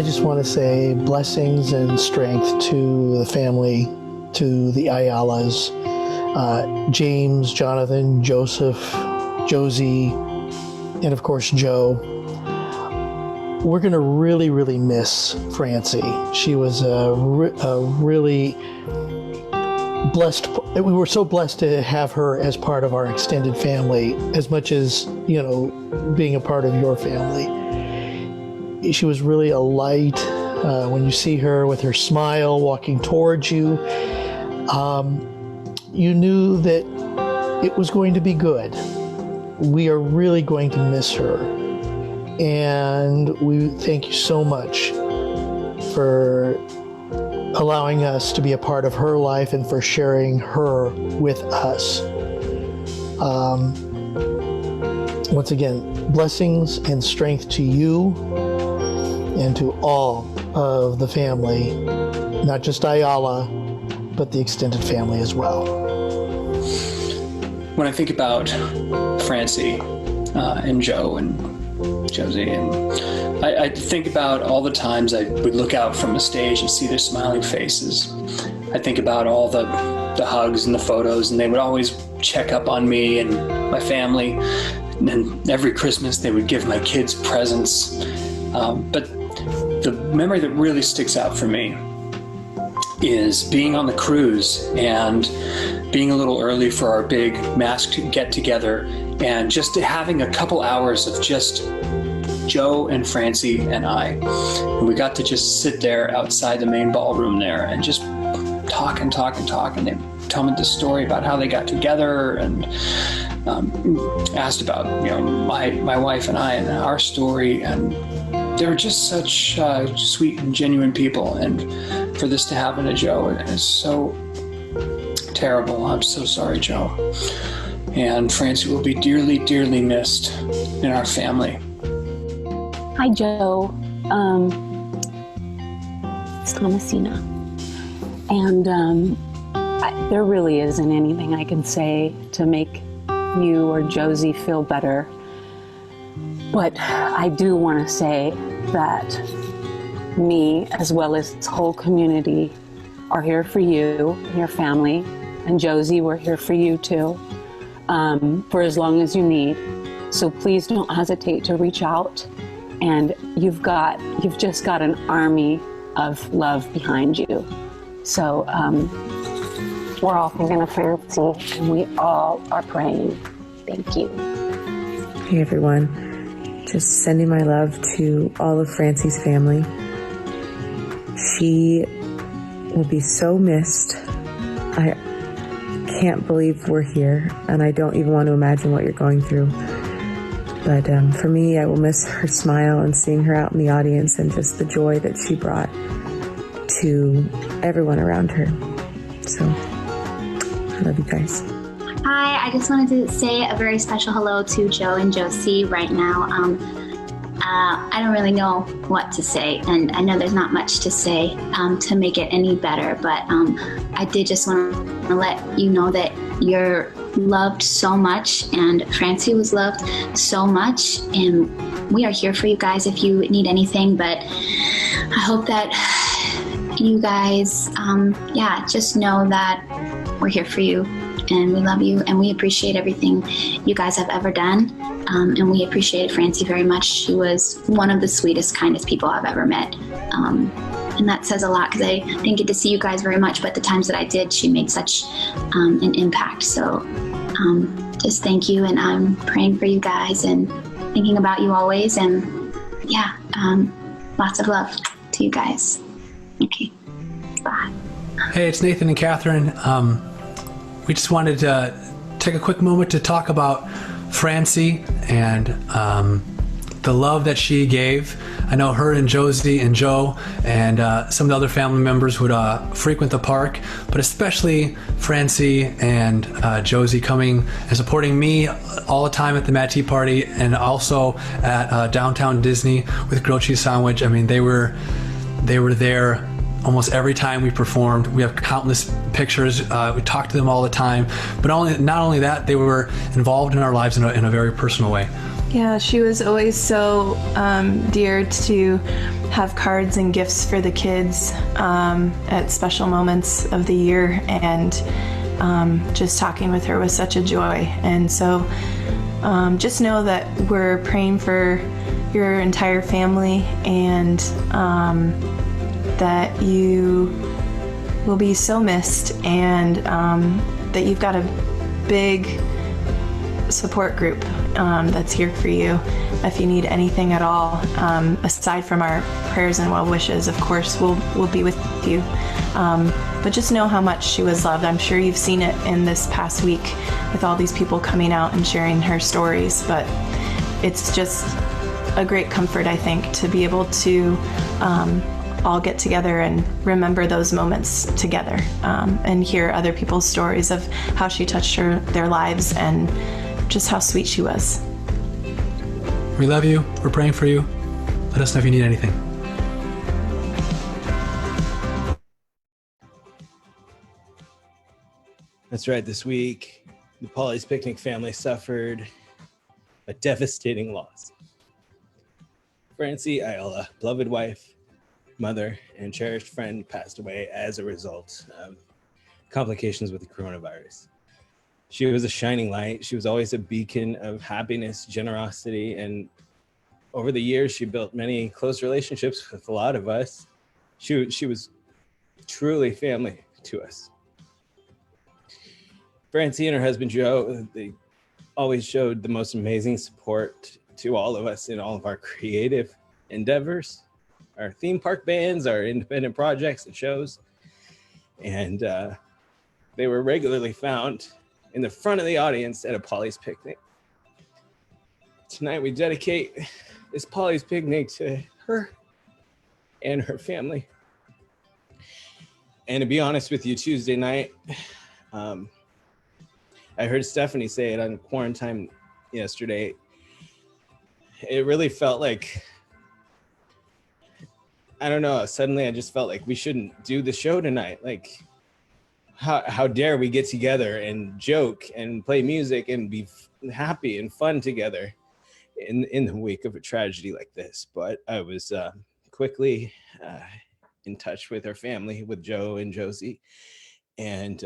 just want to say blessings and strength to the family, to the Ayalas, James, Jonathan, Joseph, Josie, and of course Joe. We're going to really, really miss Francie. She was a really blessed. We were so blessed to have her as part of our extended family, as much as, being a part of your family. She was really a light. When you see her with her smile walking towards you, you knew that it was going to be good. We are really going to miss her. And we thank you so much for allowing us to be a part of her life and for sharing her with us. Once again, blessings and strength to you and to all of the family, not just Ayala, but the extended family as well. When I think about Francie and Joe and Josie, and I think about all the times I would look out from a stage and see their smiling faces. I think about all the hugs and the photos, and they would always check up on me and my family. And then every Christmas they would give my kids presents. But the memory that really sticks out for me is being on the cruise and being a little early for our big masked get-together, and just having a couple hours of just Joe and Francie and I. And we got to just sit there outside the main ballroom there and just talk and talk and talk. And they tell me the story about how they got together, and asked about, my wife and I and our story. And they were just such sweet and genuine people. And for this to happen to Joe is so terrible. I'm so sorry, Joe. And Francie will be dearly, dearly missed in our family. Hi, Joe. It's Thomasina. And there really isn't anything I can say to make you or Josie feel better. But I do want to say that me, as well as this whole community, are here for you and your family. And Josie, we're here for you too, for as long as you need. So please don't hesitate to reach out. And you've just got an army of love behind you. So we're all thinking of Francie, and we all are praying. Thank you. Hey everyone, just sending my love to all of Francie's family. She will be so missed. I can't believe we're here, and I don't even want to imagine what you're going through. But for me, I will miss her smile and seeing her out in the audience, and just the joy that she brought to everyone around her. So, I love you guys. Hi, I just wanted to say a very special hello to Joe and Josie right now. I don't really know what to say, and I know there's not much to say to make it any better, but I did just want to let you know that you're loved so much, and Francie was loved so much, and we are here for you guys if you need anything. But I hope that you guys, just know that we're here for you, and we love you, and we appreciate everything you guys have ever done. And we appreciated Francie very much. She was one of the sweetest, kindest people I've ever met. And that says a lot, because I didn't get to see you guys very much, but the times that I did, she made such an impact. So just thank you, and I'm praying for you guys and thinking about you always. And lots of love to you guys. Okay, bye. Hey, it's Nathan and Catherine. We just wanted to take a quick moment to talk about Francie and the love that she gave. I know her and Josie and Joe and some of the other family members would frequent the park, but especially Francie and Josie coming and supporting me all the time at the Mad Tea Party, and also at Downtown Disney with Grilled Cheese Sandwich. I mean, they were there almost every time we performed. We have countless pictures. We talk to them all the time. But not only that, they were involved in our lives in a very personal way. Yeah, she was always so dear to have cards and gifts for the kids at special moments of the year, and just talking with her was such a joy. And so just know that we're praying for your entire family, and that you will be so missed, and that you've got a big support group that's here for you if you need anything at all. Aside from our prayers and well wishes, of course, we'll be with you. But just know how much she was loved. I'm sure you've seen it in this past week with all these people coming out and sharing her stories, but it's just a great comfort, I think, to be able to all get together and remember those moments together, and hear other people's stories of how she touched their lives and just how sweet she was. We love you. We're praying for you. Let us know if you need anything. That's right. This week, the Paulie's Picnic family suffered a devastating loss. Francie, Ayala, beloved wife, mother, and cherished friend, passed away as a result of complications with the coronavirus. She was a shining light. She was always a beacon of happiness, generosity, and over the years, she built many close relationships with a lot of us. She was truly family to us. Francie and her husband, Joe, they always showed the most amazing support to all of us in all of our creative endeavors, our theme park bands, our independent projects and shows. And they were regularly found in the front of the audience at a Paulie's Picnic. Tonight, we dedicate this Paulie's Picnic to her and her family. And to be honest with you, Tuesday night, I heard Stephanie say it on Quarantine yesterday. It really felt like, I don't know, suddenly I just felt like we shouldn't do the show tonight. Like, how dare we get together and joke and play music and be happy and fun together in the wake of a tragedy like this. But I was quickly in touch with her family, with Joe and Josie, and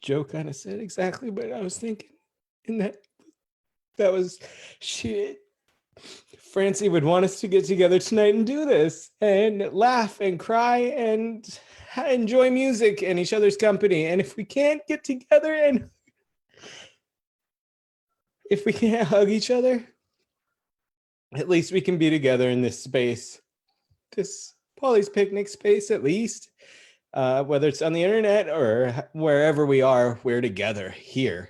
Joe kind of said exactly what I was thinking, and that was shit. Francie would want us to get together tonight and do this and laugh and cry and enjoy music and each other's company. And if we can't get together and if we can't hug each other, at least we can be together in this space, this Paulie's Picnic space, at least. Whether it's on the internet or wherever we are, we're together here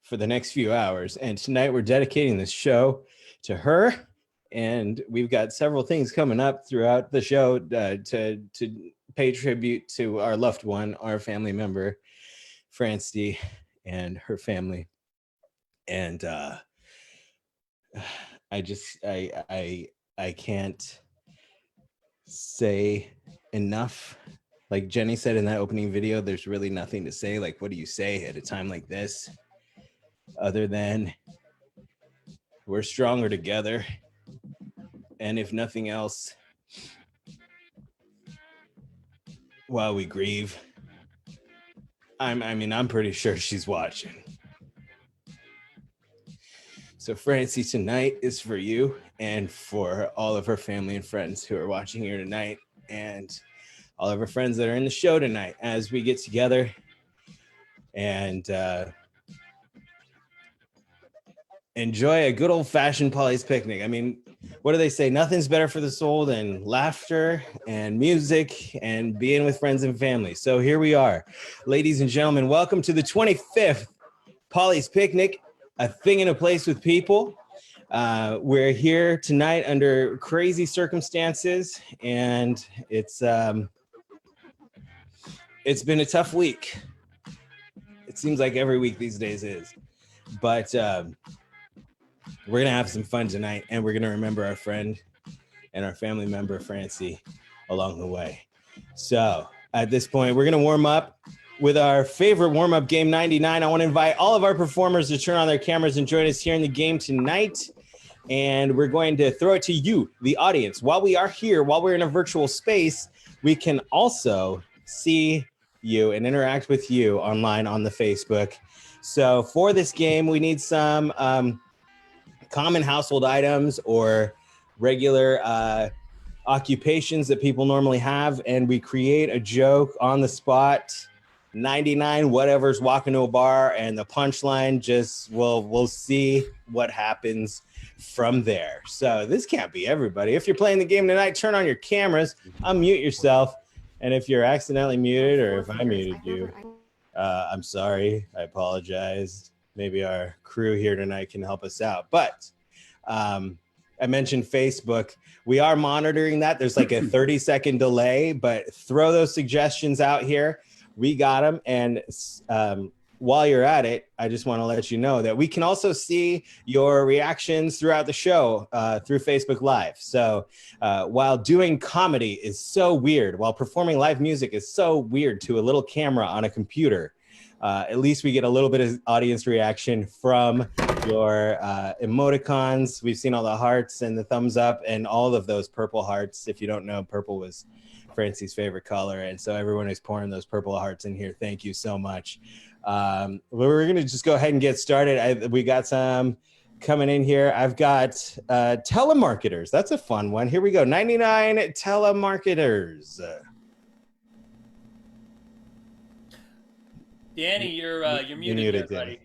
for the next few hours. And tonight we're dedicating this show to her. And we've got several things coming up throughout the show to pay tribute to our loved one, our family member, Francie, and her family. And I can't say enough. Like Jenny said in that opening video, there's really nothing to say. Like, what do you say at a time like this other than we're stronger together? And if nothing else, while we grieve, I'm pretty sure she's watching. So Francie, tonight is for you and for all of her family and friends who are watching here tonight, and all of our friends that are in the show tonight as we get together and enjoy a good old-fashioned Paulie's Picnic. I mean, what do they say? Nothing's better for the soul than laughter and music and being with friends and family. So here we are. Ladies and gentlemen, welcome to the 25th Paulie's Picnic, a thing in a place with people. We're here tonight under crazy circumstances, and it's been a tough week. It seems like every week these days is. But we're going to have some fun tonight, and we're going to remember our friend and our family member, Francie, along the way. So at this point. We're going to warm up with our favorite warm-up game, 99. I want to invite all of our performers to turn on their cameras and join us here in the game tonight. And we're going to throw it to you, the audience. While we are here, while we're in a virtual space, we can also see you and interact with you online on the Facebook. So for this game, we need some common household items or regular occupations that people normally have, and we create a joke on the spot. 99 whatever's walking to a bar, and the punchline just we'll see what happens from there. So this can't be everybody. If you're playing the game tonight, turn on your cameras, unmute yourself, and if you're accidentally muted or if I muted you, I'm sorry, I apologize. Maybe our crew here tonight can help us out. But I mentioned Facebook. We are monitoring that. There's like a 30-second delay, but throw those suggestions out here. We got them. And while you're at it, I just want to let you know that we can also see your reactions throughout the show through Facebook Live. So while doing comedy is so weird, while performing live music is so weird to a little camera on a computer, at least we get a little bit of audience reaction from your emoticons. We've seen all the hearts and the thumbs up and all of those purple hearts. If you don't know, purple was Francie's favorite color, and so everyone is pouring those purple hearts in here. Thank you so much. We're going to just go ahead and get started. We got some coming in here. I've got telemarketers. That's a fun one. Here we go. 99 telemarketers. Danny, you're muted, there, buddy.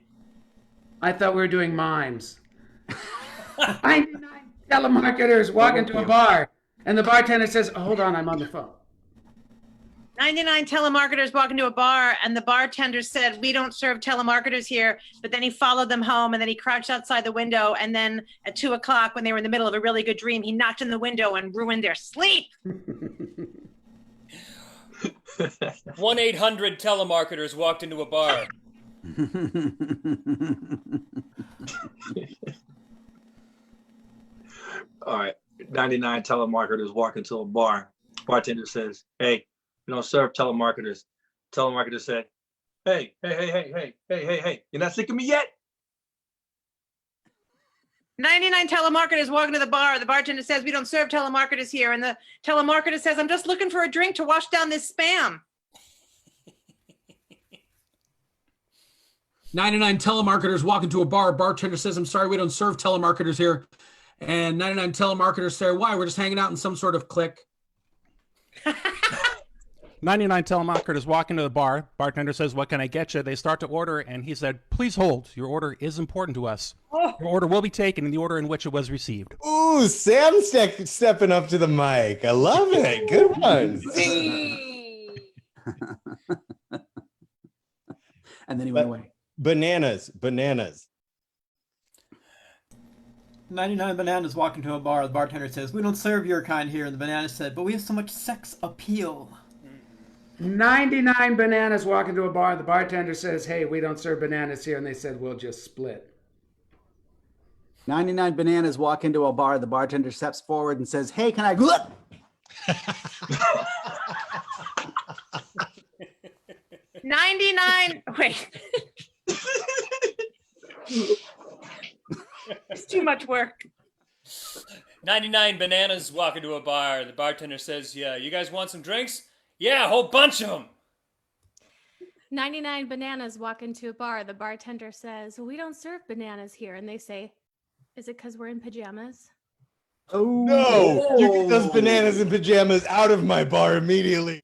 I thought we were doing mimes. 99 telemarketers walk into a bar, and the bartender says, oh, hold on, I'm on the phone. 99 telemarketers walk into a bar, and the bartender said, we don't serve telemarketers here. But then he followed them home, and then he crouched outside the window. And then at 2 o'clock, when they were in the middle of a really good dream, he knocked on the window and ruined their sleep. 1-800 telemarketers walked into a bar. All right. 99 telemarketers walk into a bar. Bartender says, hey, we don't serve telemarketers. Telemarketer said, hey, you're not sick of me yet? 99 telemarketers walk into the bar. The bartender says, we don't serve telemarketers here. And the telemarketer says, I'm just looking for a drink to wash down this spam. 99 telemarketers walk into a bar. Bartender says, I'm sorry, we don't serve telemarketers here. And 99 telemarketers say, why? We're just hanging out in some sort of clique. 99 telemarketers walk into the bar. Bartender says, what can I get you? They start to order, and he said, please hold. Your order is important to us. Your order will be taken in the order in which it was received. Ooh, Sam stepping up to the mic. I love it. Good one. And then he went away. Bananas. 99 bananas walk into a bar. The bartender says, we don't serve your kind here. And the banana said, but we have so much sex appeal. 99 bananas walk into a bar. The bartender says, hey, we don't serve bananas here. And they said, we'll just split. 99 bananas walk into a bar. The bartender steps forward and says, hey, can I go? 99, wait. It's too much work. 99 bananas walk into a bar. The bartender says, yeah, you guys want some drinks? Yeah, a whole bunch of them. 99 bananas walk into a bar. The bartender says, we don't serve bananas here. And they say, is it because we're in pajamas? Oh, no. You get those bananas and pajamas out of my bar immediately.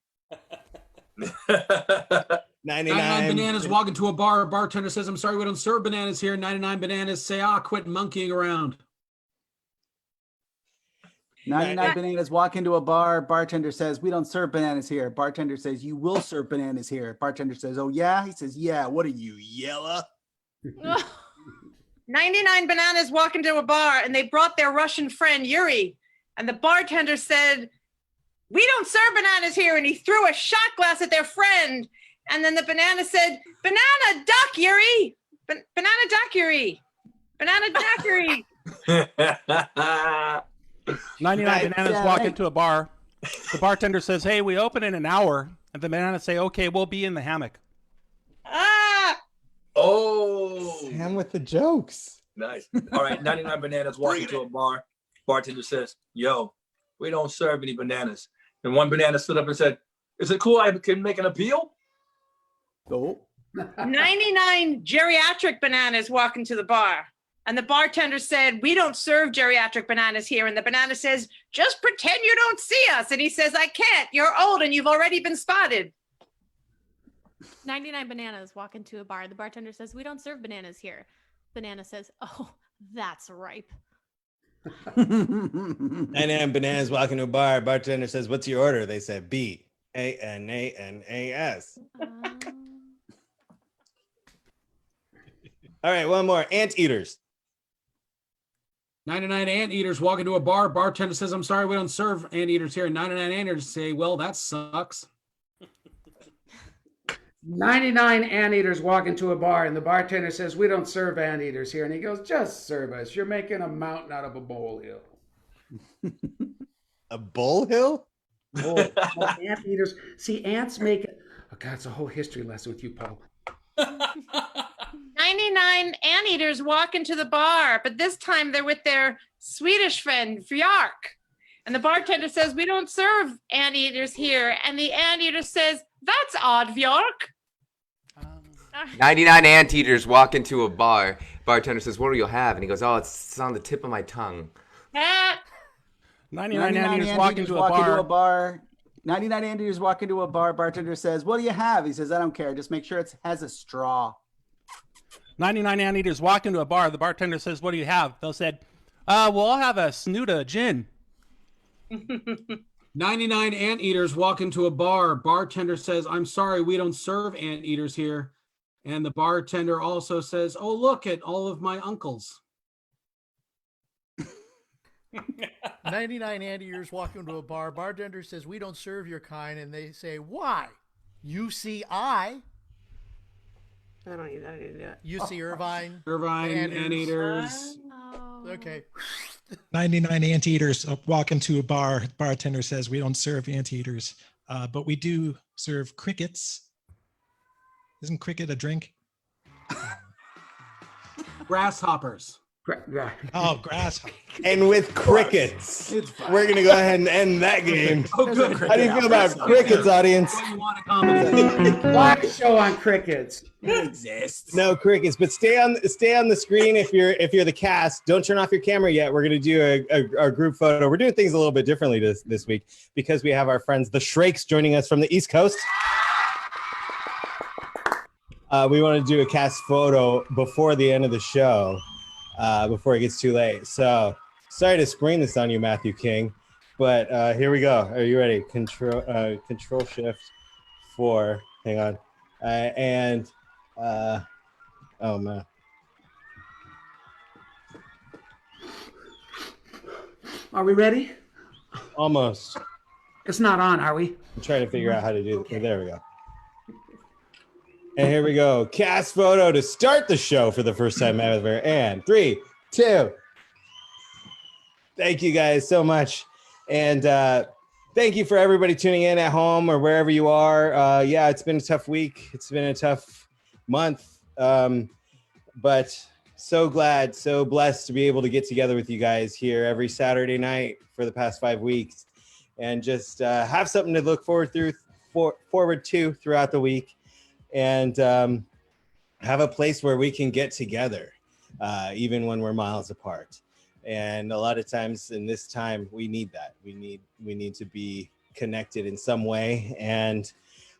99 bananas walk into a bar. Bartender says, I'm sorry, we don't serve bananas here. 99 bananas say, quit monkeying around. 99 bananas walk into a bar. Bartender says, we don't serve bananas here. Bartender says, you will serve bananas here. Bartender says, oh, yeah? He says, yeah. What are you, Ayala? 99 bananas walk into a bar, and they brought their Russian friend, Yuri. And the bartender said, we don't serve bananas here. And he threw a shot glass at their friend. And then the banana said, banana duck, Yuri. Banana duck, Yuri. Banana duck, Yuri. 99 bananas walk into a bar. The bartender says, hey, we open in an hour. And the bananas say, okay, we'll be in the hammock. Ah! Oh, Sam with the jokes. nice. All right, 99 bananas walk into a bar. Bartender says, yo, we don't serve any bananas. And one banana stood up and said, is it cool I can make an appeal? Oh. 99 geriatric bananas walk into the bar. And the bartender said, we don't serve geriatric bananas here. And the banana says, just pretend you don't see us. And he says, I can't. You're old and you've already been spotted. 99 bananas walk into a bar. The bartender says, we don't serve bananas here. Banana says, oh, that's ripe. 99 bananas walk into a bar. Bartender says, what's your order? They said BANANAS. All right, one more. Anteaters. 99 anteaters walk into a bar. Bartender says, I'm sorry, we don't serve anteaters here. And 99 anteaters say, well, that sucks. 99 anteaters walk into a bar, and the bartender says, we don't serve anteaters here. And he goes, just serve us. You're making a mountain out of a molehill. A bullhill? Oh, anteaters. See, ants make it. Oh, God, it's a whole history lesson with you, Paul. 99 anteaters walk into the bar, but this time they're with their Swedish friend, Fjark. And the bartender says, we don't serve anteaters here. And the anteater says, that's odd, Fjark. 99 anteaters walk into a bar. Bartender says, what do you have? And he goes, oh, it's on the tip of my tongue. 99 anteaters walk into a bar. 99 anteaters walk into a bar. Bartender says, what do you have? He says, I don't care. Just make sure it has a straw. 99 anteaters walk into a bar. The bartender says, what do you have? They'll said, well, I'll have a snoota gin. 99 anteaters walk into a bar. Bartender says, I'm sorry, we don't serve anteaters here. And the bartender also says, oh, look at all of my uncles. 99 anteaters walk into a bar. Bartender says, we don't serve your kind. And they say, why? UCI. I don't need that. UC Irvine. Irvine, anteaters. Okay. 99 anteaters walk into a bar. Bartender says, we don't serve anteaters, but we do serve crickets. Isn't cricket a drink? Grasshoppers. Oh, grasshopper. And with crickets. We're going to go ahead and end that game. Oh, good. How do you feel about crickets, audience? Live show on crickets. It exists. No crickets, but stay on the screen if you're the cast. Don't turn off your camera yet. We're going to do a group photo. We're doing things a little bit differently this week because we have our friends, the Shrakes, joining us from the East Coast. We want to do a cast photo before the end of the show. Before it gets too late. So sorry to spring this on you, Matthew King, but here we go. Are you ready? Control Shift 4. Hang on. Oh man. Are we ready? Almost. It's not on, are we? I'm trying to figure out how to do it. There we go. And here we go. Cast photo to start the show for the first time ever. And 3, 2. Thank you guys so much. And thank you for everybody tuning in at home or wherever you are. Yeah, it's been a tough week. It's been a tough month. But so glad, so blessed to be able to get together with you guys here every Saturday night for the past 5 weeks and just have something to look forward to throughout the week. And have a place where we can get together, even when we're miles apart. And a lot of times in this time, we need that. We need to be connected in some way. And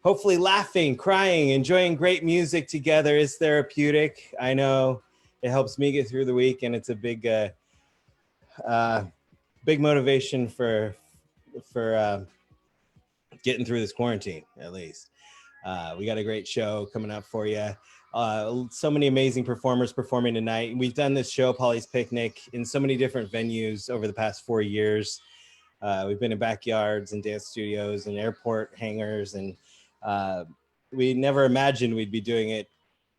hopefully laughing, crying, enjoying great music together is therapeutic. I know it helps me get through the week, and it's a big motivation for getting through this quarantine, at least. We got a great show coming up for you. So many amazing performers performing tonight. We've done this show, Paulie's Picnic, in so many different venues over the past 4 years. We've been in backyards and dance studios and airport hangars. And we never imagined we'd be doing it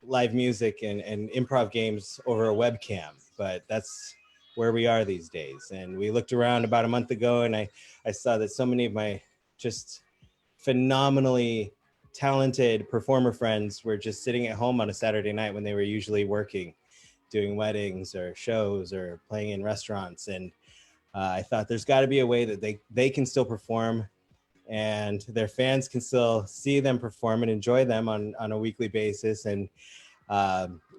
live music and improv games over a webcam. But that's where we are these days. And we looked around about a month ago and I saw that so many of my just phenomenally talented performer friends were just sitting at home on a Saturday night when they were usually working, doing weddings or shows or playing in restaurants. And I thought there's got to be a way that they can still perform and their fans can still see them perform and enjoy them on a weekly basis. And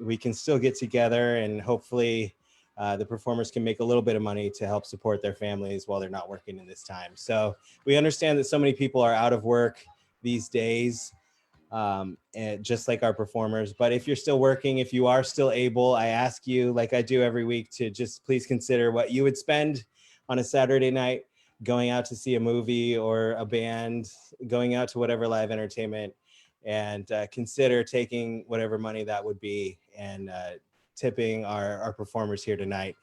we can still get together, and hopefully the performers can make a little bit of money to help support their families while they're not working in this time. So we understand that so many people are out of work these days, and just like our performers. But if you're still working, if you are still able, I ask you, like I do every week, to just please consider what you would spend on a Saturday night going out to see a movie or a band, going out to whatever live entertainment, and consider taking whatever money that would be and tipping our performers here tonight.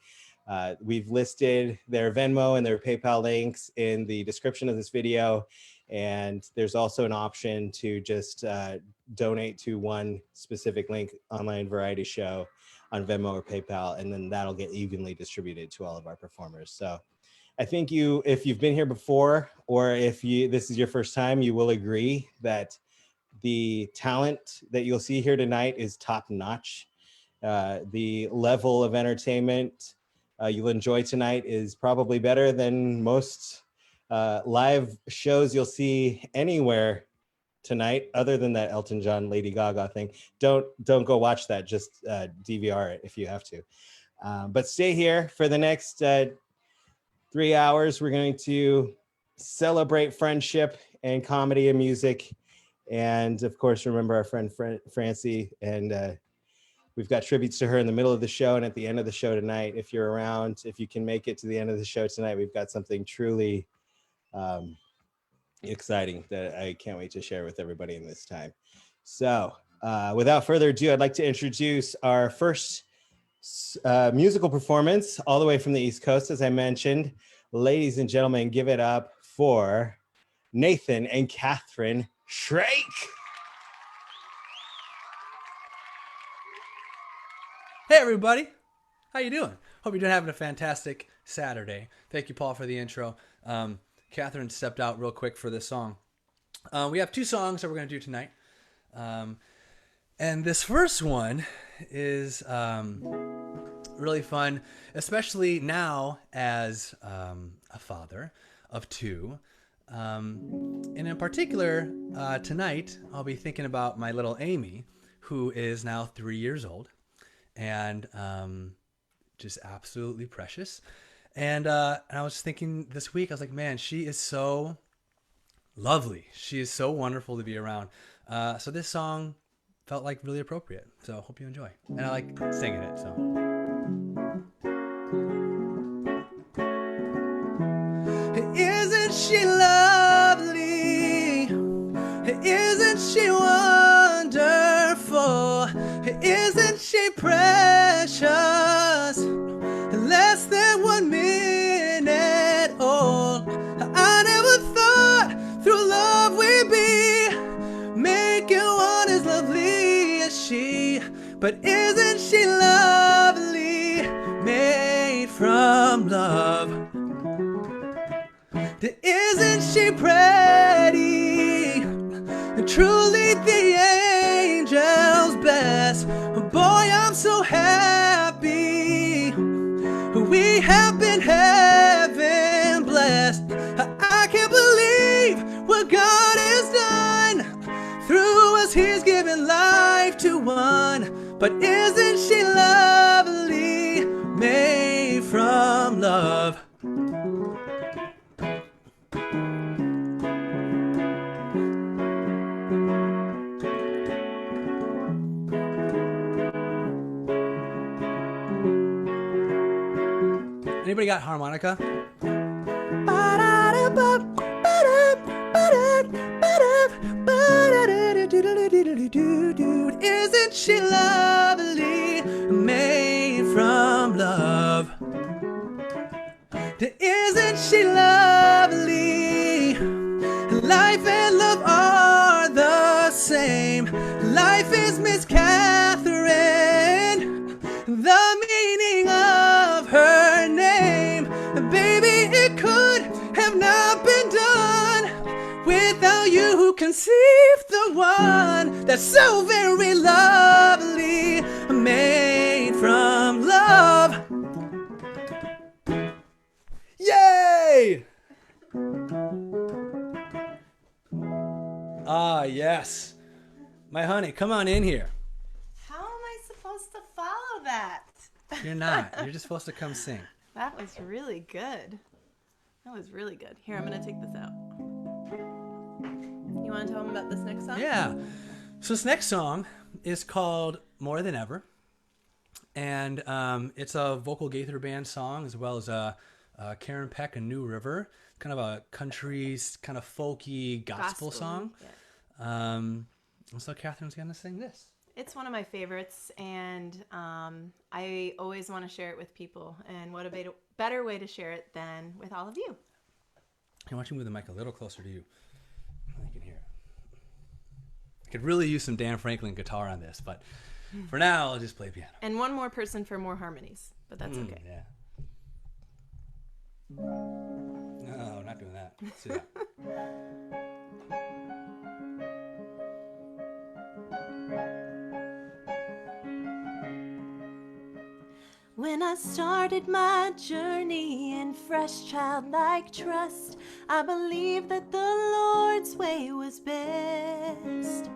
We've listed their Venmo and their PayPal links in the description of this video. And there's also an option to just donate to one specific link, Online Variety Show, on Venmo or PayPal, and then that'll get evenly distributed to all of our performers. So I think if you've been here before, or if this is your first time, you will agree that the talent that you'll see here tonight is top notch. The level of entertainment you'll enjoy tonight is probably better than most live shows you'll see anywhere tonight, other than that Elton John, Lady Gaga thing. Don't go watch that. Just DVR it if you have to. But stay here for the next 3 hours. We're going to celebrate friendship and comedy and music. And of course, remember our friend Francie. And we've got tributes to her in the middle of the show and at the end of the show tonight. If you're around, if you can make it to the end of the show tonight, we've got something truly exciting that I can't wait to share with everybody in this time. So without further ado, I'd like to introduce our first musical performance all the way from the East Coast. As I mentioned, ladies and gentlemen, give it up for Nathan and Catherine Shrake. Hey everybody, how you doing? Hope you're having a fantastic Saturday. Thank you, Paul, for the intro. Catherine stepped out real quick for this song. We have 2 songs that we're going to do tonight. And this first one is really fun, especially now as a father of 2. And in particular, tonight, I'll be thinking about my little Amy, who is now 3 years old. And just absolutely precious. And I was thinking this week, I was like, man, she is so lovely. She is so wonderful to be around. So this song felt like really appropriate. So hope you enjoy. And I like singing it. So. Isn't she lovely? Isn't she wonderful? Isn't she precious? Less than 1 minute old. I never thought through love we'd be making one as lovely as she. But isn't she lovely? Made from love. Isn't she pretty? Truly the angel's best. Boy, I'm so happy. We have been heaven blessed. I can't believe what God has done. Through us, He's given life to one. But isn't she lovely? Made from love. Anybody got harmonica? Isn't she lovely? Made from love. Isn't she lovely? Life and love are the same. Life is Miss Catherine. The meaning of her name. Baby, it could have not been done with without you who conceived the one that's so very lovely, made from love. Yay! Ah, yes. My honey, come on in here. How am I supposed to follow that? You're not. You're just supposed to come sing. That was really good. That was really good. Here, I'm going to take this out. You want to tell them about this next song? Yeah. So this next song is called More Than Ever. And it's a vocal Gaither band song, as well as Karen Peck and New River. Kind of a country, kind of folky gospel song. Yeah. So Catherine's going to sing this. It's one of my favorites, and I always want to share it with people. And what a better way to share it than with all of you. I want you to move the mic a little closer to you. I can hear it. I could really use some Dan Franklin guitar on this, but for now, I'll just play piano. And one more person for more harmonies, but that's okay. Yeah. No, not doing that. Let's do that. When I started my journey in fresh childlike trust, I believed that the Lord's way was best.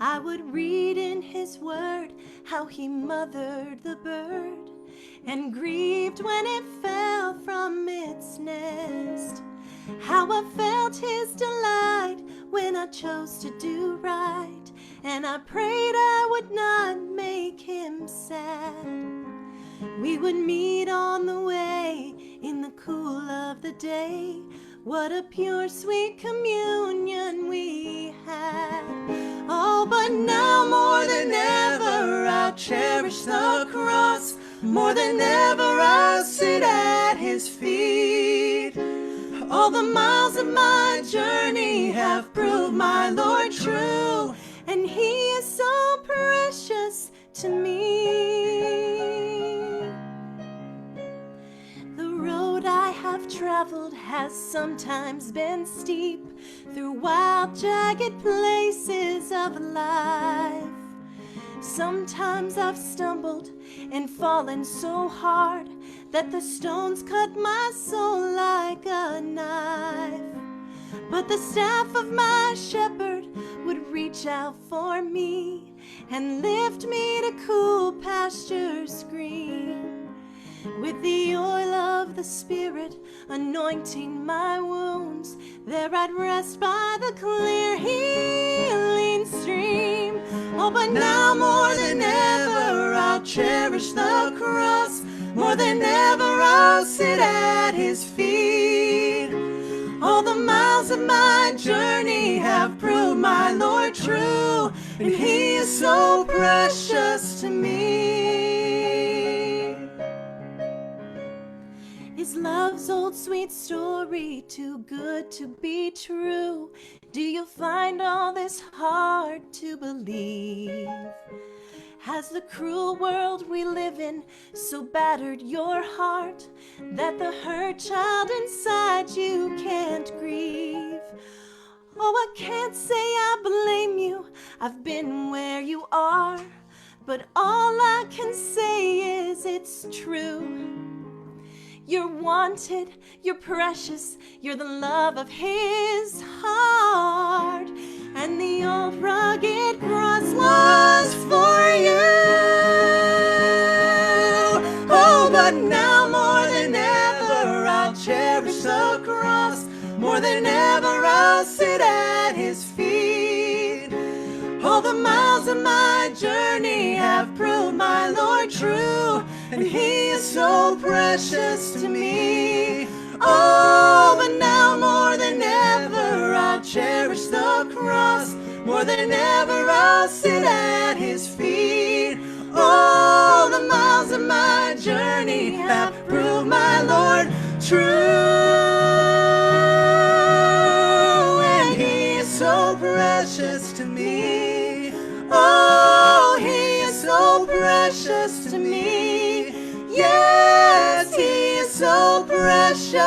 I would read in His Word how He mothered the bird and grieved when it fell from its nest. How I felt His delight when I chose to do right, and I prayed I would not make Him sad. We would meet on the way in the cool of the day. What a pure, sweet communion we had. Oh, but now more than ever I'll cherish the cross. More than ever I'll sit at His feet. All the miles of my journey have proved my Lord true, and He is so precious to me. The road I have traveled has sometimes been steep, through wild, jagged places of life. Sometimes I've stumbled and fallen so hard that the stones cut my soul like a knife. But the staff of my shepherd would reach out for me and lift me to cool pastures green. With the oil of the Spirit anointing my wounds, there I'd rest by the clear healing stream. Oh, but now more than ever I'll cherish the cross. More than ever I'll sit at His feet. All the miles of my journey have proved my Lord true, and He is so precious to me. Is love's old sweet story too good to be true? Do you find all this hard to believe? Has the cruel world we live in so battered your heart that the hurt child inside you can't grieve? Oh, I can't say I blame you, I've been where you are, but all I can say is it's true. You're wanted, you're precious, you're the love of His heart. And the old rugged cross was for you. Oh, but now more than ever I'll cherish the cross. More than ever I'll sit at His feet. All the miles of my journey have proved my Lord true, and He is so precious to me. Oh, but now more than ever I'll cherish the cross. More than ever I'll sit at His feet. All the miles of my journey have proved my Lord true, and He is so precious to me. Oh, He is so precious to me. Yes, He is so precious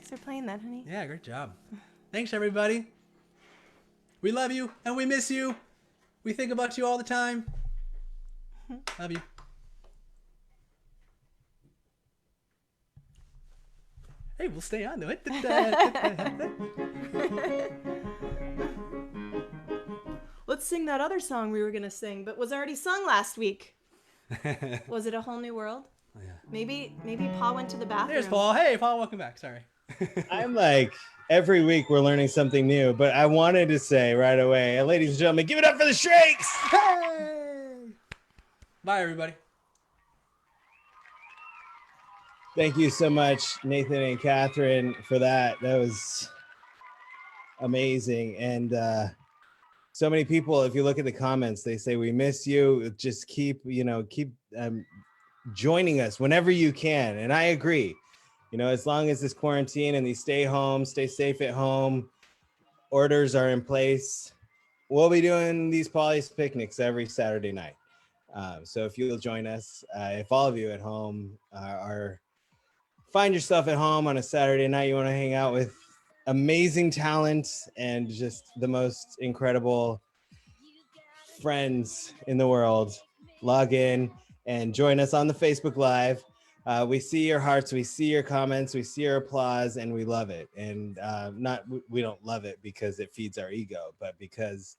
Thanks for playing that, honey. Yeah, great job. Thanks, everybody. We love you and we miss you. We think about you all the time. Love you. Hey, we'll stay on though. Let's sing that other song we were gonna sing, but was already sung last week. Was it A Whole New World? Oh, yeah. Maybe Paul went to the bathroom. There's Paul. Hey, Paul, welcome back. Sorry. I'm like, every week we're learning something new, but I wanted to say right away, ladies and gentlemen, give it up for the Shrakes! Hey! Bye, everybody. Thank you so much, Nathan and Catherine, for that. That was amazing. And so many people, if you look at the comments, they say, we miss you. Just keep joining us whenever you can. And I agree. As long as this quarantine and these stay safe at home, orders are in place, we'll be doing these Paulie's picnics every Saturday night. So if you'll join us, if all of you at home find yourself at home on a Saturday night, you want to hang out with amazing talent and just the most incredible friends in the world, log in and join us on the Facebook Live. We see your hearts, we see your comments, we see your applause, and we love it. And we don't love it because it feeds our ego, but because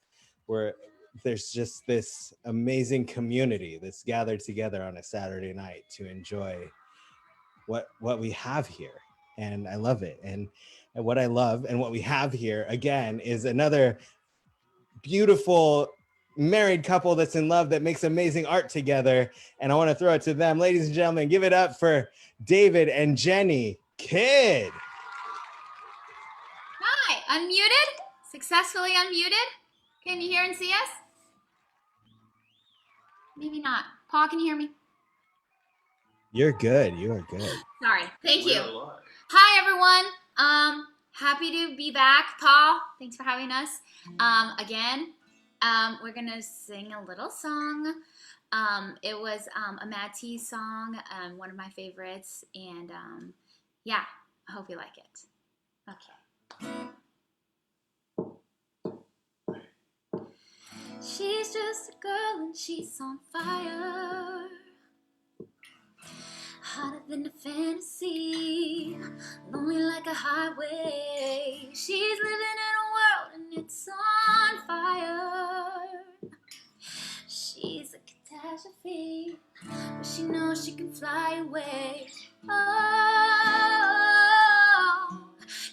there's just this amazing community that's gathered together on a Saturday night to enjoy what we have here. And I love it. And what I love and what we have here again is another beautiful married couple that's in love that makes amazing art together. And I want to throw it to them. Ladies and gentlemen, give it up for David and Jenny Kidd. Hi, unmuted? Successfully unmuted? Can you hear and see us? Maybe not. Paul, can you hear me? You're good. You are good. Sorry. Thank you. Hi, everyone. Happy to be back. Paul, thanks for having us. Again, we're going to sing a little song. It was a Mad T song, one of my favorites. And yeah, I hope you like it. Okay. She's just a girl and she's on fire. Hotter than a fantasy, lonely like a highway. She's living in a world and it's on fire. She's a catastrophe, but she knows she can fly away. Oh,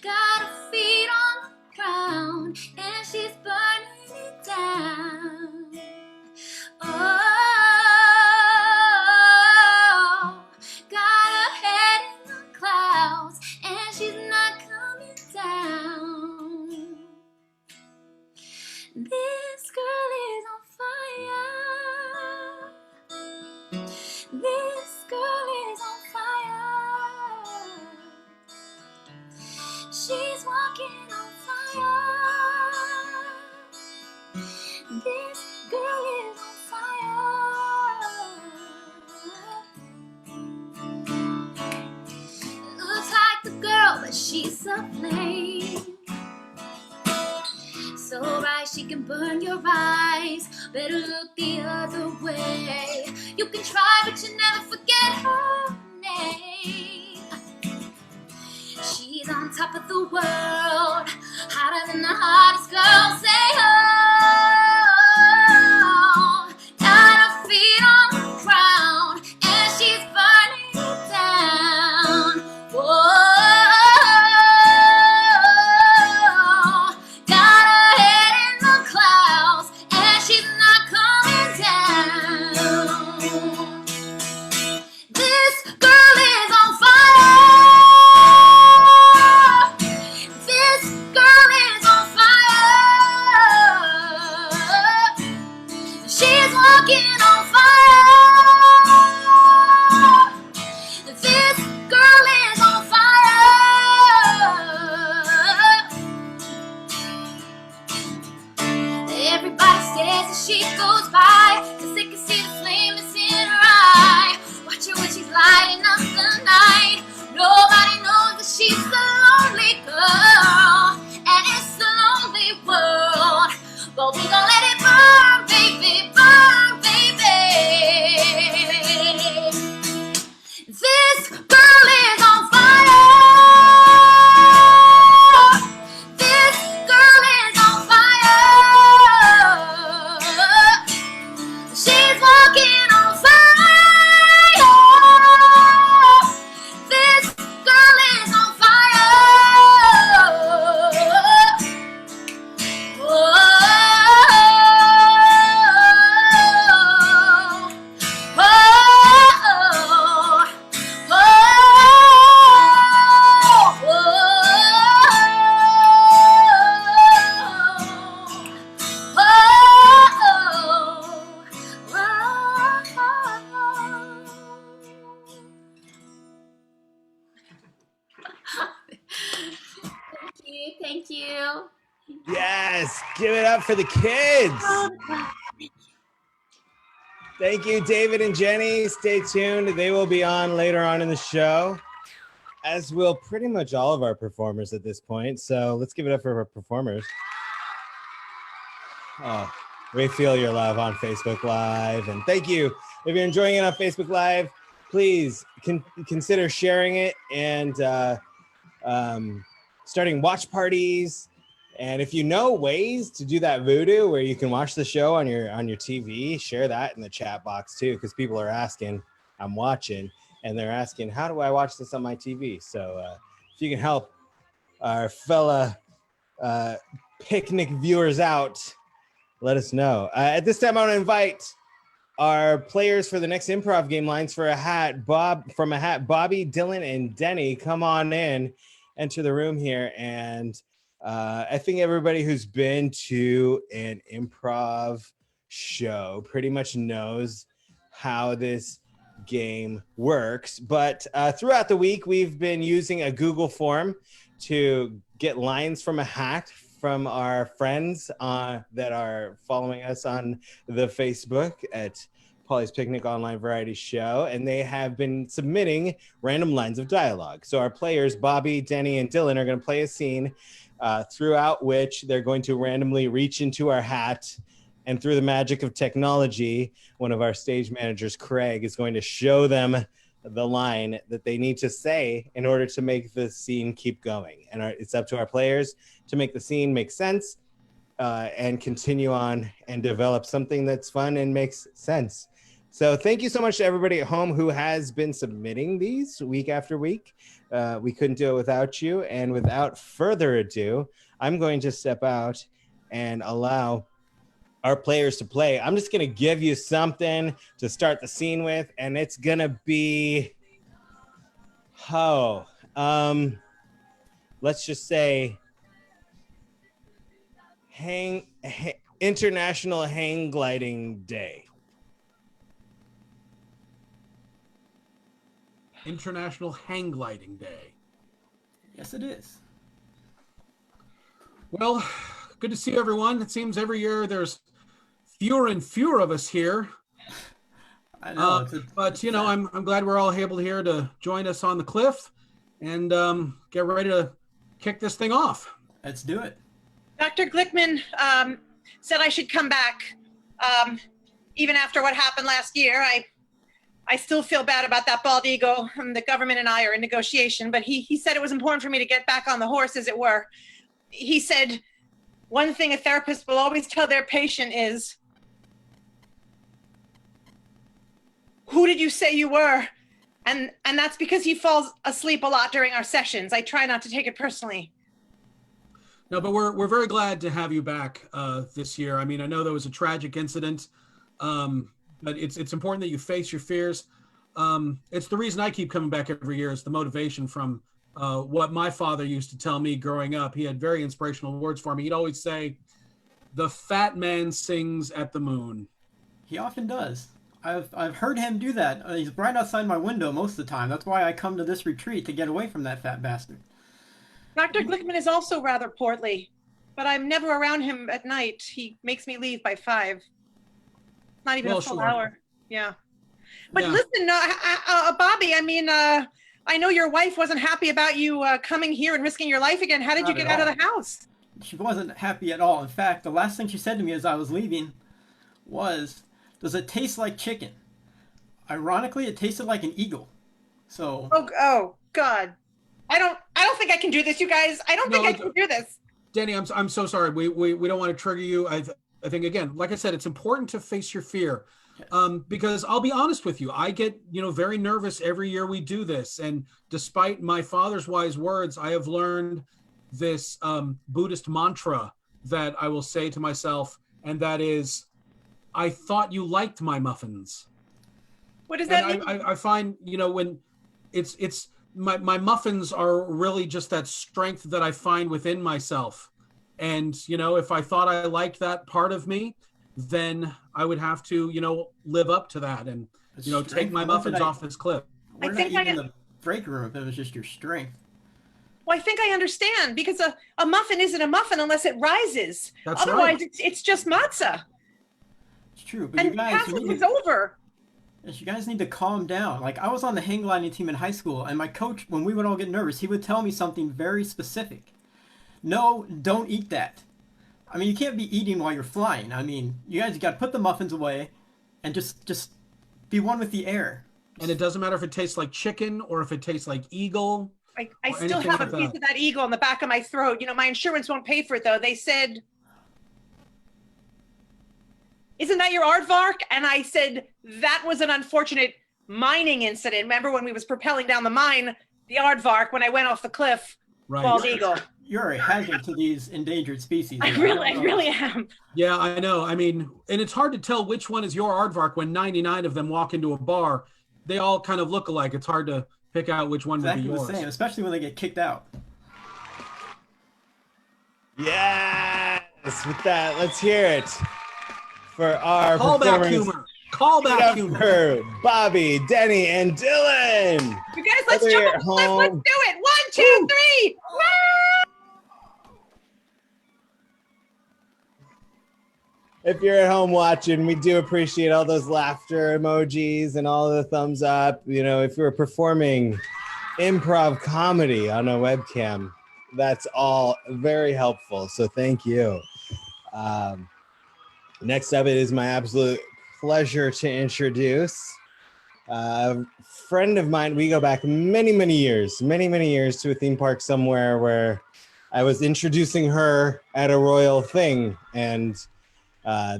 got her feet on the ground and she's burning it down. Oh, and she's not coming down. This girl is on fire. This girl is on fire. She's walking on fire. This girl is on fire. Looks like the girl, but she's a flame. So bright she can burn your eyes. Better look the other way. You can try, but you never forget her name. She's on top of the world, hotter than the hottest girl. Say oh, got her feet on the ground, and she's burning it down. Whoa. She goes by, 'cause they can see the flame that's in her eye. Watch her when she's lighting up the night. Nobody knows that she's alone and it's a lonely world, but we gon' let it burn, baby, burn, baby. This girl is on fire. This girl is on fire. She's walking on fire. This girl is on fire. Whoa. Thank you. Yes, give it up for the kids. Thank you, David and Jenny. Stay tuned. They will be on later on in the show, as will pretty much all of our performers at this point. So let's give it up for our performers. Oh, we feel your love on Facebook Live. And thank you. If you're enjoying it on Facebook Live, please consider sharing it and starting watch parties. And if you know ways to do that voodoo where you can watch the show on your TV, share that in the chat box too, because people are asking, I'm watching, and they're asking, how do I watch this on my TV? So if you can help our fella picnic viewers out, let us know. At this time, I want to invite our players for the next improv game lines for a hat. Bobby, Dylan, and Denny, come on in, enter the room here. And I think everybody who's been to an improv show pretty much knows how this game works. But throughout the week, we've been using a Google form to get lines from a hat from our friends that are following us on the Facebook at Paulie's Picnic Online Variety Show, and they have been submitting random lines of dialogue. So our players, Bobby, Denny, and Dylan, are going to play a scene throughout which they're going to randomly reach into our hat, and through the magic of technology, one of our stage managers, Craig, is going to show them the line that they need to say in order to make the scene keep going. And it's up to our players to make the scene make sense and continue on and develop something that's fun and makes sense. So thank you so much to everybody at home who has been submitting these week after week. We couldn't do it without you. And without further ado, I'm going to step out and allow our players to play. I'm just going to give you something to start the scene with, and it's going to be, let's just say International Hang Gliding Day. International Hang Gliding Day. Yes, it is. Well, good to see everyone. It seems every year there's fewer and fewer of us here. I know, but you know, I'm glad we're all able here to join us on the cliff and get ready to kick this thing off. Let's do it. Dr. Glickman said I should come back. Even after what happened last year, I still feel bad about that bald eagle. The government and I are in negotiation, but he said it was important for me to get back on the horse, as it were. He said, one thing a therapist will always tell their patient is, who did you say you were? And that's because he falls asleep a lot during our sessions. I try not to take it personally. No, but we're very glad to have you back this year. I mean, I know there was a tragic incident, but it's important that you face your fears. It's the reason I keep coming back every year. Is the motivation from what my father used to tell me growing up. He had very inspirational words for me. He'd always say, "The fat man sings at the moon." He often does. I've heard him do that. He's right outside my window most of the time. That's why I come to this retreat, to get away from that fat bastard. Dr. Glickman is also rather portly, but I'm never around him at night. He makes me leave by 5. Not even a full hour. Yeah. But listen, Bobby, I mean, I know your wife wasn't happy about you coming here and risking your life again. How did you Not get at out of all. the house? She wasn't happy at all. In fact, the last thing she said to me as I was leaving was, "Does it taste like chicken?" Ironically, it tasted like an eagle. So. Oh God. I don't think I can do this, you guys. I don't think I can do this. Danny, I'm so sorry. We don't want to trigger you. I think, again, like I said, it's important to face your fear. Because I'll be honest with you, I get, very nervous every year we do this. And despite my father's wise words, I have learned this Buddhist mantra that I will say to myself, and that is, I thought you liked my muffins. What does that mean? I find, when it's my muffins are really just that strength that I find within myself. And, if I thought I liked that part of me, then I would have to, live up to that and, take my muffins off this cliff. We're not even in the break room if it was just your strength. Well, I think I understand, because a muffin isn't a muffin unless it rises. That's Otherwise, right. it's just matzah. It's true, but And you guys, Catholic is over. you guys need to calm down. Like, I was on the hang gliding team in high school, and my coach, when we would all get nervous, he would tell me something very specific. No, don't eat that. I mean, you can't be eating while you're flying. I mean, you guys got to put the muffins away and just be one with the air. And it doesn't matter if it tastes like chicken or if it tastes like eagle. I still have a piece of that eagle in the back of my throat. My insurance won't pay for it, though. They said, "Isn't that your aardvark?" And I said, that was an unfortunate mining incident. Remember when we was propelling down the mine, the aardvark, when I went off the cliff, bald eagle. You're a hazard to these endangered species. I really am. Yeah, I know. I mean, and it's hard to tell which one is your aardvark when 99 of them walk into a bar. They all kind of look alike. It's hard to pick out which one would be yours. The same, especially when they get kicked out. Yes, with that, let's hear it for our Callback humor. Callback humor. For Bobby, Denny, and Dylan. You guys, let's jump off the cliff. Let's do it. 1, 2, 3. If you're at home watching, we do appreciate all those laughter emojis and all the thumbs up. If you're performing improv comedy on a webcam, that's all very helpful. So thank you. Next up, it is my absolute pleasure to introduce a friend of mine. We go back many years to a theme park somewhere where I was introducing her at a royal thing. And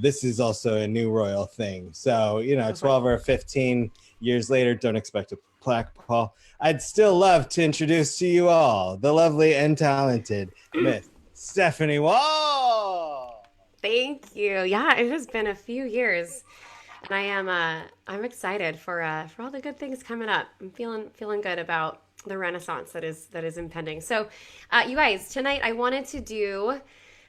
this is also a new royal thing. So, 12 or 15 years later, don't expect a plaque, Paul. I'd still love to introduce to you all the lovely and talented Miss Stephanie Wall. Thank you. Yeah, it has been a few years, and I'm excited for all the good things coming up. I'm feeling good about the renaissance that is impending. So, you guys, tonight I wanted to do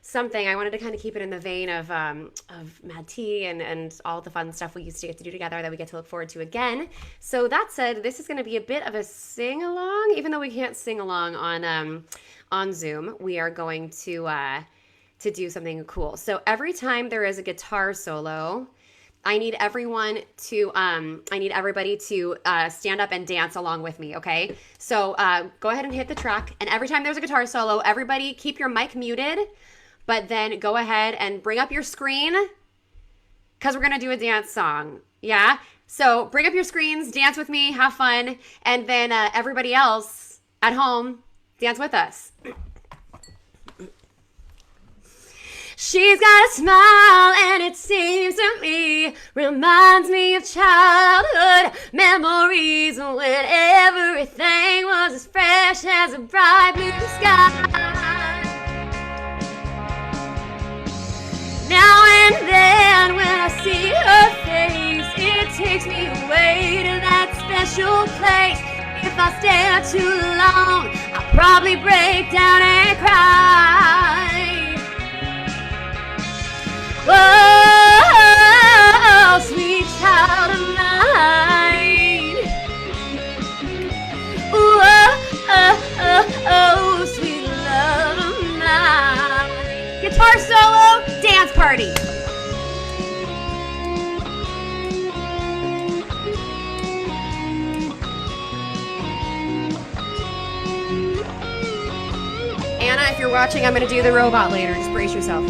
something. I wanted to kind of keep it in the vein of Mad Tea and all the fun stuff we used to get to do together that we get to look forward to again. So that said, this is going to be a bit of a sing-along, even though we can't sing along on Zoom. We are going to do something cool. So every time there is a guitar solo, I need everybody to stand up and dance along with me, okay? So go ahead and hit the track, and every time there's a guitar solo, everybody keep your mic muted, but then go ahead and bring up your screen, because we're going to do a dance song, yeah? So bring up your screens, dance with me, have fun, and then everybody else at home, dance with us. She's got a smile, and it seems to me reminds me of childhood memories when everything was as fresh as a bright blue sky. Now and then when I see her face, it takes me away to that special place. If I stare too long, I'll probably break down and cry. Oh, sweet child of mine. Oh, sweet love of mine. Guitar solo, dance party. watching, I'm gonna do the robot later. Just brace yourself.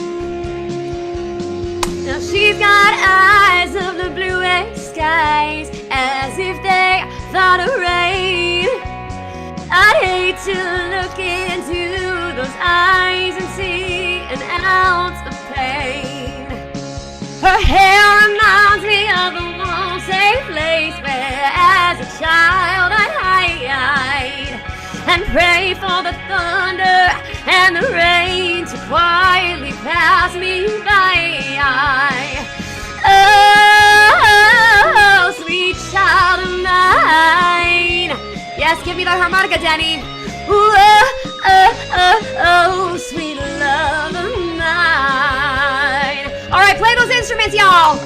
Now she's got eyes of the bluest skies, as if they thought of rain. I'd hate to look into those eyes and see an ounce of pain. Her hair reminds me of the one safe place where as a child I'd hide and pray for the thunder and the rain to quietly pass me by. Oh, sweet child of mine. Yes, give me the harmonica, Danny. Oh, sweet love of mine. All right, play those instruments, y'all.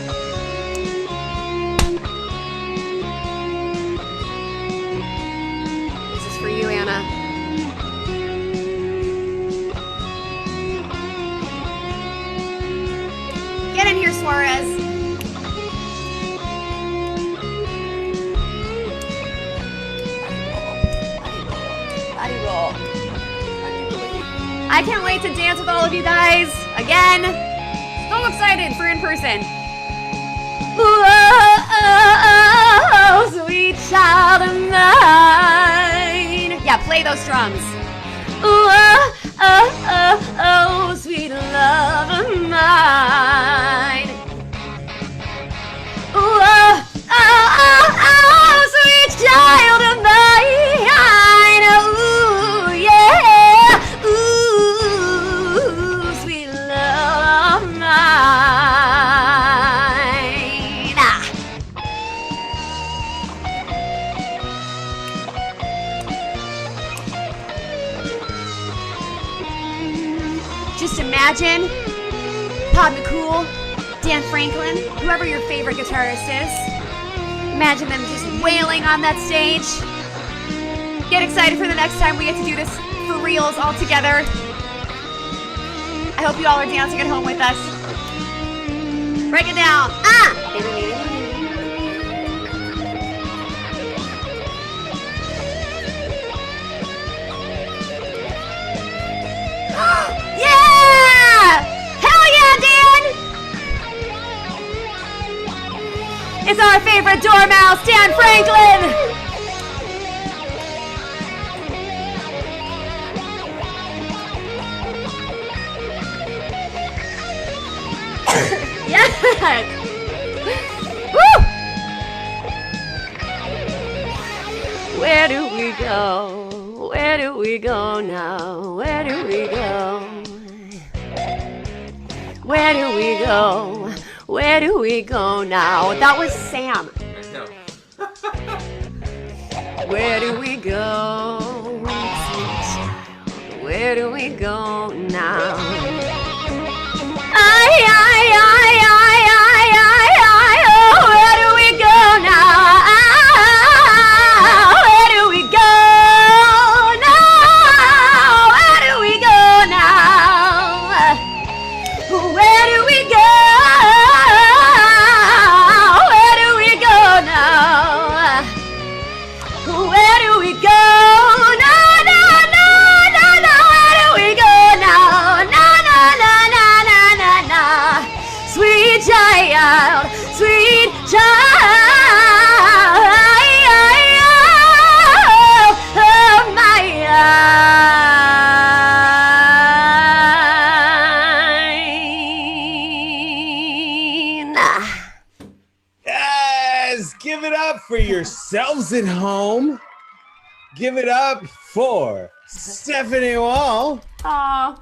This is for you, Anna. Get in here, Suarez. Body roll. I can't wait to dance with all of you guys again. So excited for in person. Whoa, sweet child of mine. Yeah, play those drums. Oh, sweet love of mine. Oh, sweet child of mine. Ooh, yeah. Ooh, sweet love of mine. Just imagine Todd McCool, Dan Franklin, whoever your favorite guitarist is. Imagine them just wailing on that stage. Get excited for the next time we get to do this for reals all together. I hope you all are dancing at home with us. Break it down. Yeah! Hell yeah, Dan! It's our favorite dormouse, Dan Franklin! Yes! Woo! Where do we go? Where do we go now? Where do we go? Where do we go? Where do we go now? That was Sam. Where do we go? Where do we go now? Where do we go now? Where do we go now? Where do we go now? Where do we go? Where do we go now? Where do we go? No, no, no, no, no. Where do we go now? No, no, no, no, no, no, no. Sweet child, sweet child of mine. Yes, give it up for yourselves at home. Give it up for Stephanie Wall. Aw.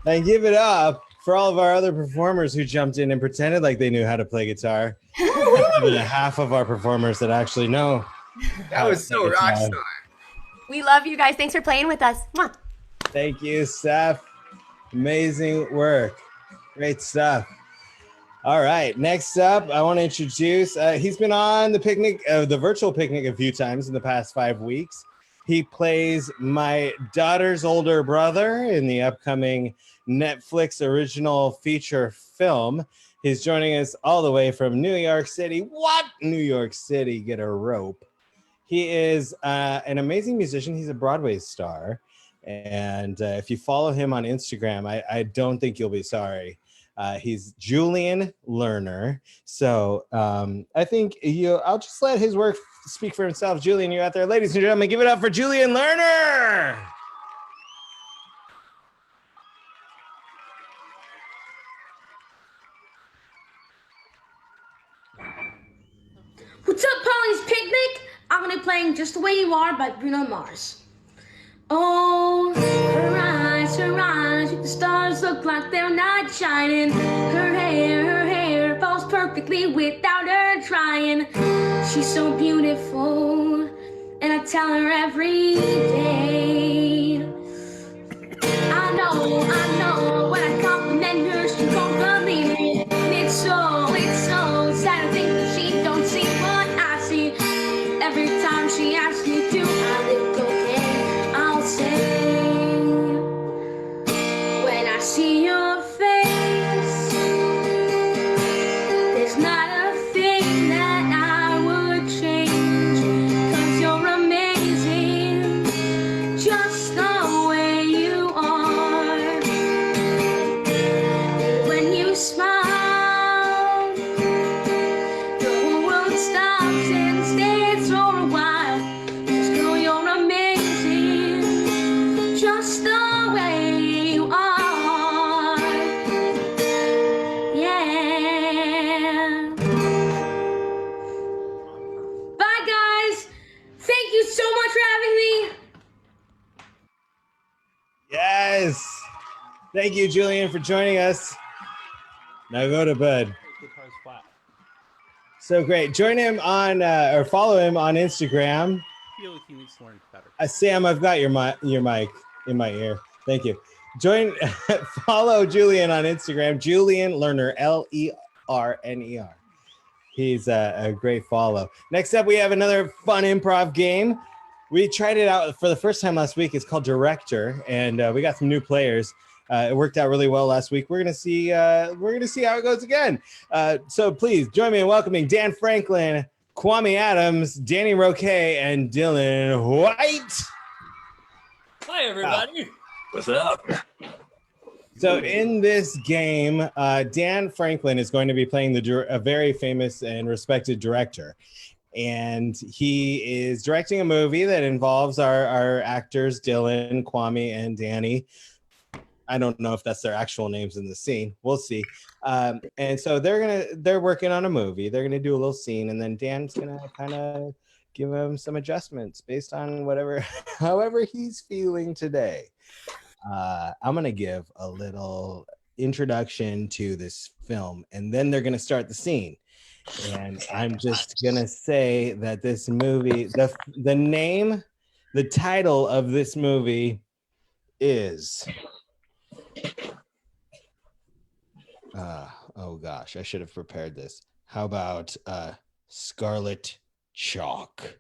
And give it up for all of our other performers who jumped in and pretended like they knew how to play guitar. Maybe half of our performers that actually know. That was so rock star. We love you guys. Thanks for playing with us. Mwah. Thank you, Steph. Amazing work. Great stuff. All right, next up, I want to introduce, he's been on the virtual picnic a few times in the past 5 weeks. He plays my daughter's older brother in the upcoming Netflix original feature film. He's joining us all the way from New York City. What? New York City, get a rope. He is an amazing musician. He's a Broadway star. And if you follow him on Instagram, I don't think you'll be sorry. He's Julian Lerner. So I think I'll just let his work speak for himself. Julian, you're out there. Ladies and gentlemen, give it up for Julian Lerner. What's up, Paulie's Picnic? I'm gonna be playing Just the Way You Are by Bruno Mars. Oh, her eyes, with the stars look like they're not shining. Her hair falls perfectly without her trying. She's so beautiful, and I tell her every day. I know, when I compliment her, she won't believe it. It's so sad to think that she don't see what I see. Every time she asks me to, I look okay, I'll say, when I see your face, there's not a thing that I would change, 'cause you're amazing, just the way you are. When you smile, the whole world stops and stares for a while. 'Cause girl, you're amazing, just the way you are. Yeah. Bye, guys. Thank you so much for having me. Yes. Thank you, Julian, for joining us. Now go to bed. So great. Join him on or follow him on Instagram. I feel like he needs to learn better. Sam, I've got your mic in my ear. Thank you. Follow Julian on Instagram, Julian Lerner, Lerner. He's a great follow. Next up, we have another fun improv game. We tried it out for the first time last week. It's called Director, and we got some new players. It worked out really well last week. We're gonna see how it goes again. So please join me in welcoming Dan Franklin, Kwame Adams, Danny Roque, and Dylan White. Hi, everybody. What's up? So in this game, Dan Franklin is going to be playing a very famous and respected director. And he is directing a movie that involves our actors, Dylan, Kwame, and Danny. I don't know if that's their actual names in the scene. We'll see. And so they're working on a movie. They're gonna do a little scene, and then Dan's gonna kind of give him some adjustments based on however he's feeling today. I'm gonna give a little introduction to this film, and then they're gonna start the scene. And I'm just gonna say that this movie, the title of this movie is oh gosh, I should have prepared this. How about Scarlet Chalk?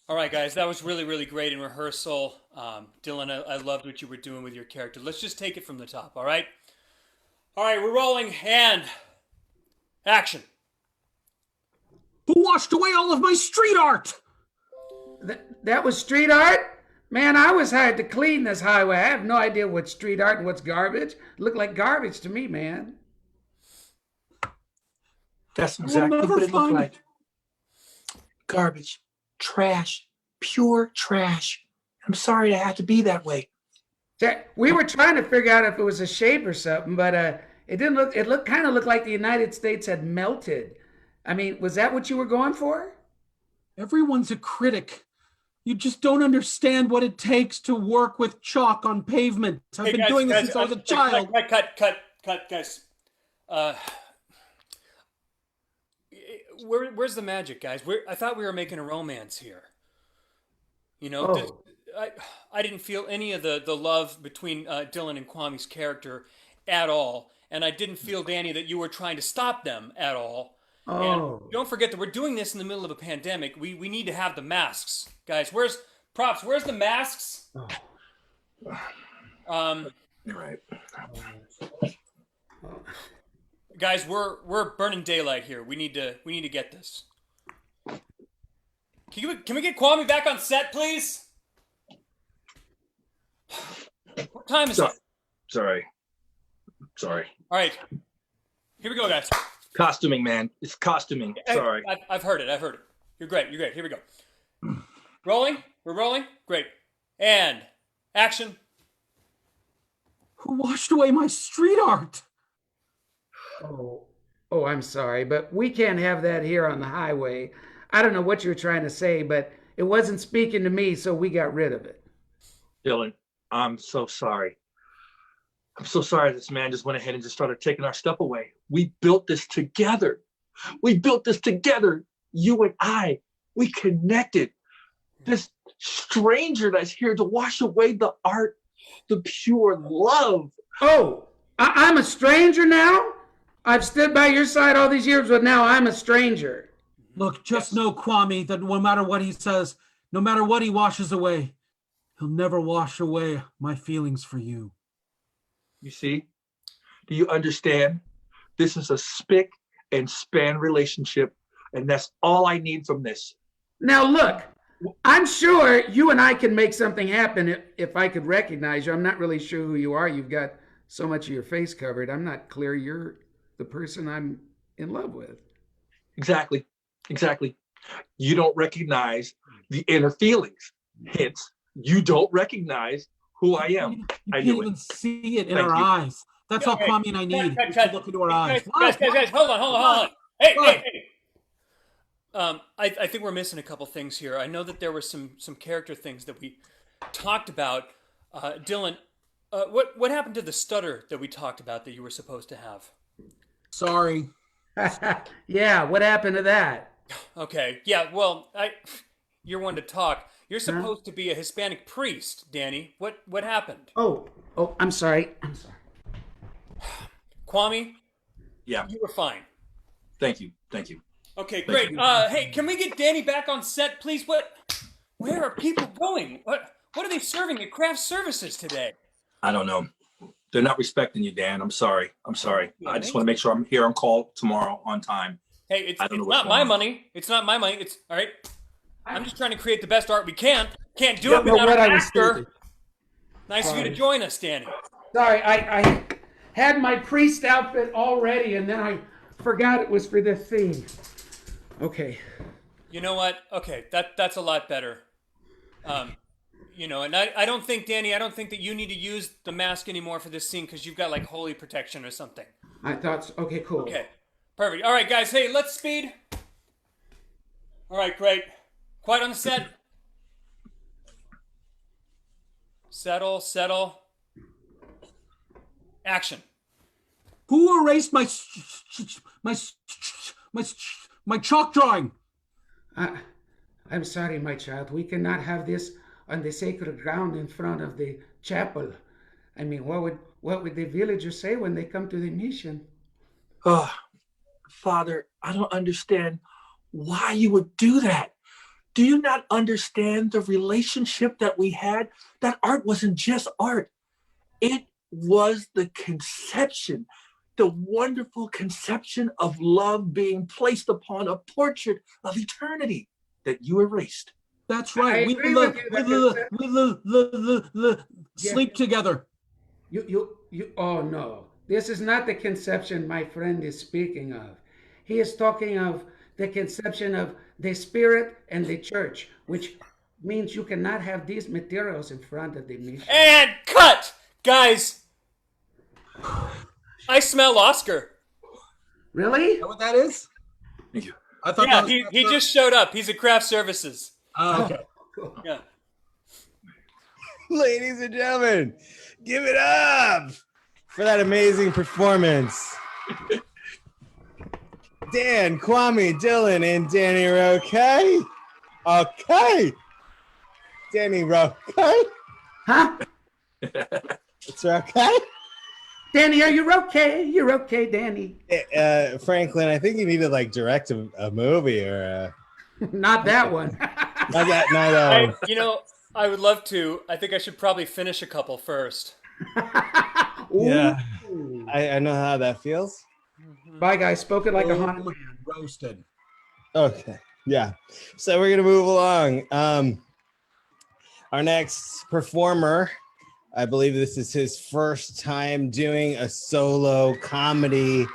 All right, guys, that was really, really great in rehearsal. Dylan, I loved what you were doing with your character. Let's just take it from the top, all right? All right, we're rolling, and action. Who washed away all of my street art? That was street art? Man, I was hired to clean this highway. I have no idea what's street art and what's garbage. It looked like garbage to me, man. That's exactly what it looked like. Garbage. Trash. Pure trash. I'm sorry to have to be that way. We were trying to figure out if it was a shape or something, but it didn't look. It kind of looked like the United States had melted. I mean, was that what you were going for? Everyone's a critic. You just don't understand what it takes to work with chalk on pavement. I've been doing this since I was a child. Cut, guys. Where's the magic, guys? I thought we were making a romance here. You know, I didn't feel any of the love between Dylan and Kwame's character at all. And I didn't feel, Danny, that you were trying to stop them at all. And don't forget that we're doing this in the middle of a pandemic. We need to have the masks. Guys, where's the masks? You're right. Guys, we're burning daylight here. We need to get this. Can we get Kwame back on set, please? What time is it? Sorry. All right. Here we go, guys. Costuming, man. It's costuming. Sorry. I've heard it. You're great. Here we go. Rolling. We're rolling. Great. And action. Who washed away my street art? Oh, I'm sorry, but we can't have that here on the highway. I don't know what you're trying to say, but it wasn't speaking to me, so we got rid of it. Dylan, I'm so sorry. I'm so sorry this man just went ahead and just started taking our stuff away. We built this together. You and I. We connected. This stranger that's here to wash away the art, the pure love. Oh, I'm a stranger now? I've stood by your side all these years, but now I'm a stranger. Look, just know, Kwame, that no matter what he says, no matter what he washes away, he'll never wash away my feelings for you. You see? Do you understand? This is a spick and span relationship, and that's all I need from this. Now look, I'm sure you and I can make something happen if I could recognize you. I'm not really sure who you are. You've got so much of your face covered. I'm not clear you're the person I'm in love with. Exactly. You don't recognize the inner feelings. Hence, you don't recognize who I am. You can't even see it in our eyes. That's all Kwame and I need. To look into our eyes. Guys, hold on. Hey. I think we're missing a couple things here. I know that there were some character things that we talked about. Dylan, what happened to the stutter that we talked about that you were supposed to have? Sorry. Yeah, what happened to that? Okay, yeah, well, you're one to talk. You're supposed to be a Hispanic priest, Danny. What happened? Oh, I'm sorry. Kwame? Yeah. You were fine. Thank you. Okay, great. Hey, can we get Danny back on set, please? Where are people going? What are they serving at craft services today? I don't know. They're not respecting you, Dan. I'm sorry. Yeah, I just want to make sure I'm here on call tomorrow on time. Hey, it's not my money. It's not my money. It's all right. I'm just trying to create the best art we can. Can't do it without an actor. Nice of you to join us, Danny. Sorry, I had my priest outfit all ready, and then I forgot it was for this scene. Okay. You know what? Okay, that's a lot better. And I don't think, Danny, I don't think that you need to use the mask anymore for this scene because you've got like holy protection or something. I thought so. Okay, cool. Okay, perfect. All right, guys. Hey, let's speed. All right, great. Quiet on the set. Settle. Action. Who erased my chalk drawing? I'm sorry, my child. We cannot have this on the sacred ground in front of the chapel. I mean, what would the villagers say when they come to the mission? Oh, Father, I don't understand why you would do that. Do you not understand the relationship that we had? That art wasn't just art. It was the conception, the wonderful conception of love being placed upon a portrait of eternity that you erased. That's right. We sleep together. You. Oh no, this is not the conception my friend is speaking of. He is talking of the conception of the spirit and the church, which means you cannot have these materials in front of the mission. And cut, guys. I smell Oscar. Really? Is that what that is? Thank you. I thought yeah, that was he just showed up. He's at craft services. Okay. Yeah. Ladies and gentlemen, give it up for that amazing performance. Dan, Kwame, Dylan, and Danny Roque. Okay. Danny Roque. Huh? It's okay. Danny, are you okay? You're okay, Danny. Franklin, I think you need to like direct a movie or not that one. Not that one. I would love to. I think I should probably finish a couple first. Yeah. I know how that feels. Bye, guys. Spoken like a haunted man. Roasted. Okay. Yeah. So we're gonna move along. Our next performer, I believe this is his first time doing a solo comedy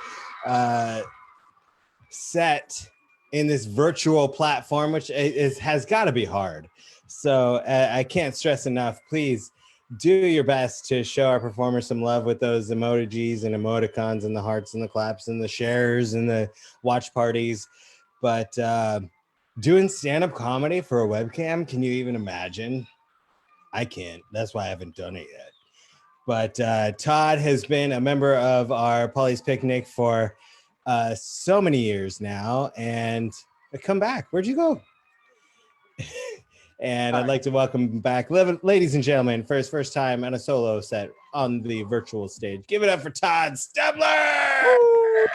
set in this virtual platform, which has got to be hard. So I can't stress enough. Please do your best to show our performers some love with those emojis and emoticons and the hearts and the claps and the shares and the watch parties. But doing stand-up comedy for a webcam, can you even imagine? I can't. That's why I haven't done it yet. But Todd has been a member of our Paulie's Picnic for so many years now, and come back. Where'd you go? And I'd like to welcome back, ladies and gentlemen, for his first time on a solo set on the virtual stage. Give it up for Todd Stebler.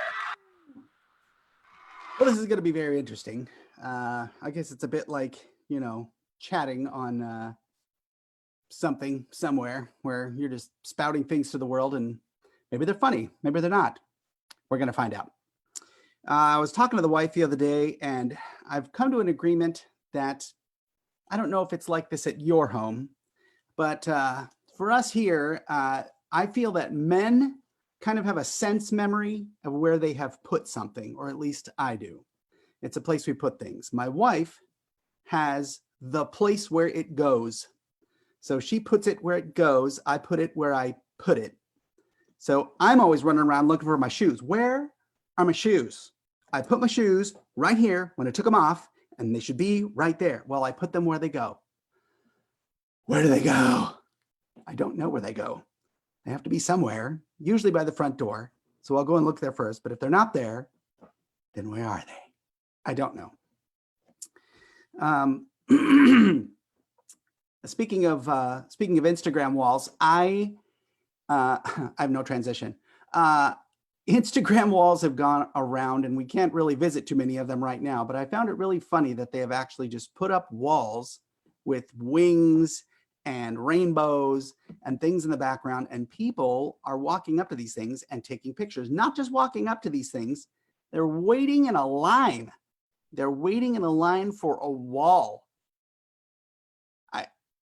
Well, this is going to be very interesting. I guess it's a bit like, chatting on something somewhere where you're just spouting things to the world, and maybe they're funny, maybe they're not. We're going to find out. I was talking to the wife the other day, and I've come to an agreement that I don't know if it's like this at your home, but for us here, I feel that men kind of have a sense memory of where they have put something, or at least I do. It's a place we put things. My wife has the place where it goes. So she puts it where it goes. I put it where I put it. So I'm always running around looking for my shoes. Where are my shoes? I put my shoes right here when I took them off, and they should be right there. Well, I put them where they go. Where do they go? I don't know where they go. They have to be somewhere, usually by the front door. So I'll go and look there first. But if they're not there, then where are they? I don't know. Speaking of Instagram walls, I have no transition. Instagram walls have gone around, and we can't really visit too many of them right now, but I found it really funny that they have actually just put up walls with wings and rainbows and things in the background, and people are walking up to these things and taking pictures. Not just walking up to these things, they're waiting in a line. They're waiting in a line for a wall.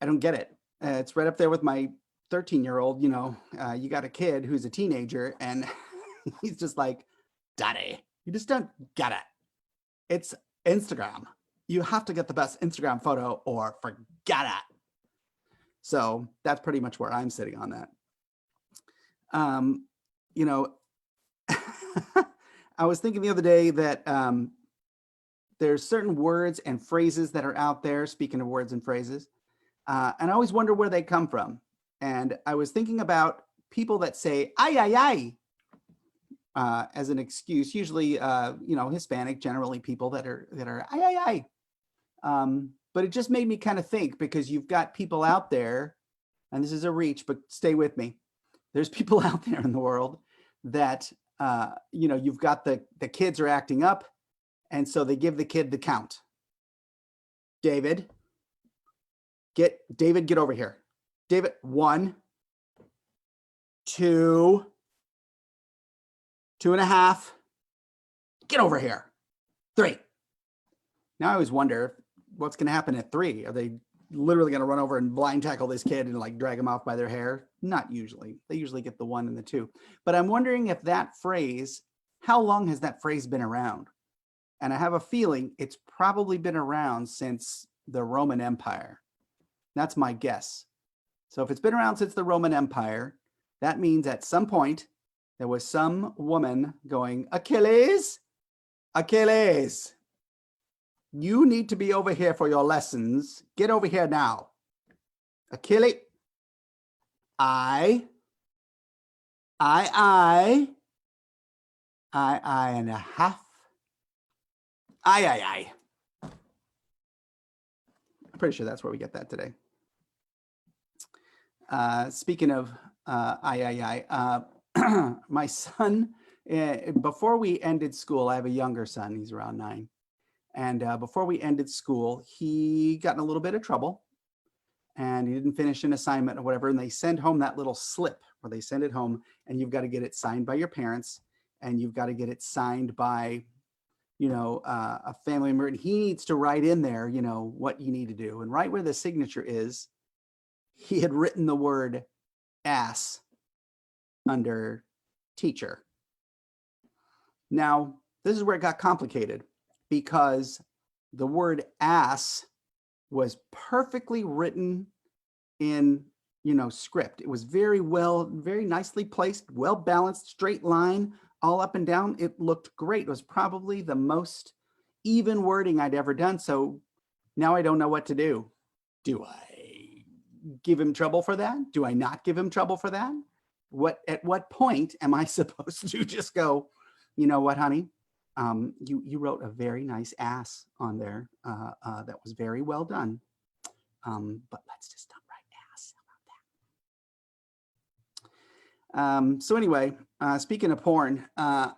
I don't get it. It's right up there with my 13-year-old, you got a kid who's a teenager, and he's just like, Daddy, you just don't get it. It's Instagram. You have to get the best Instagram photo or forget it. So that's pretty much where I'm sitting on that. I was thinking the other day that there's certain words and phrases that are out there, speaking of words and phrases, and I always wonder where they come from. And I was thinking about people that say, ay, ay, ay, as an excuse, usually, Hispanic, generally people that are, ay, ay, ay. But it just made me kind of think, because you've got people out there, and this is a reach, but stay with me. There's people out there in the world that, you've got the kids are acting up, and so they give the kid the count. David, get over here. David, 1, 2, 2.5. Get over here. 3. Now I always wonder what's going to happen at 3. Are they literally going to run over and blind tackle this kid and like drag him off by their hair? Not usually. They usually get the 1 and the 2. But I'm wondering if that phrase, how long has that phrase been around? And I have a feeling it's probably been around since the Roman Empire. That's my guess. So if it's been around since the Roman Empire, that means at some point there was some woman going, Achilles, Achilles, you need to be over here for your lessons. Get over here now. Achilles, I and a half. I. I'm pretty sure that's where we get that today. Speaking of I, my son, before we ended school, I have a younger son, he's around 9. And before we ended school, he got in a little bit of trouble and he didn't finish an assignment or whatever. And they send home that little slip where they send it home, and you've got to get it signed by your parents, and you've got to get it signed by, a family member, and he needs to write in there, what you need to do. And right where the signature is, he had written the word ass under teacher. Now, this is where it got complicated, because the word ass was perfectly written in, script. It was very nicely placed, well balanced, straight line, all up and down. It looked great. It was probably the most even wording I'd ever done. So now I don't know what to do. Do I give him trouble for that? Do I not give him trouble for that? At what point am I supposed to just go, you know what, honey? You wrote a very nice ass on there. That was very well done. But let's just not write ass. How about that? So anyway, speaking of porn, I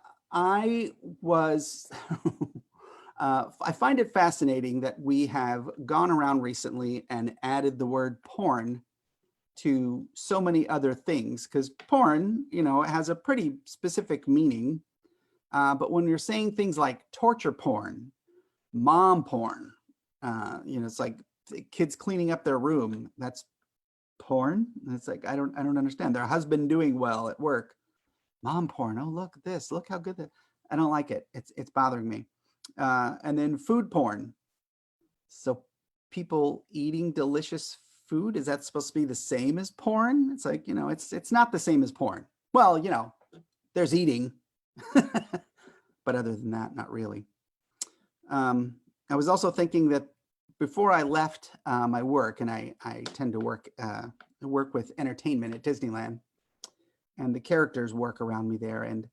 find it fascinating that we have gone around recently and added the word porn to so many other things, because porn, has a pretty specific meaning. But when you're saying things like torture porn, mom porn, it's like kids cleaning up their room, that's porn. And it's like, I don't understand. Their husband doing well at work, mom porn. Oh, look at this. Look how good that. I don't like it. It's bothering me. And then food porn. So people eating delicious food, is that supposed to be the same as porn? It's like, it's not the same as porn. Well, there's eating. But other than that, not really. I was also thinking that before I left my work, and I tend to work with entertainment at Disneyland, and the characters work around me there. And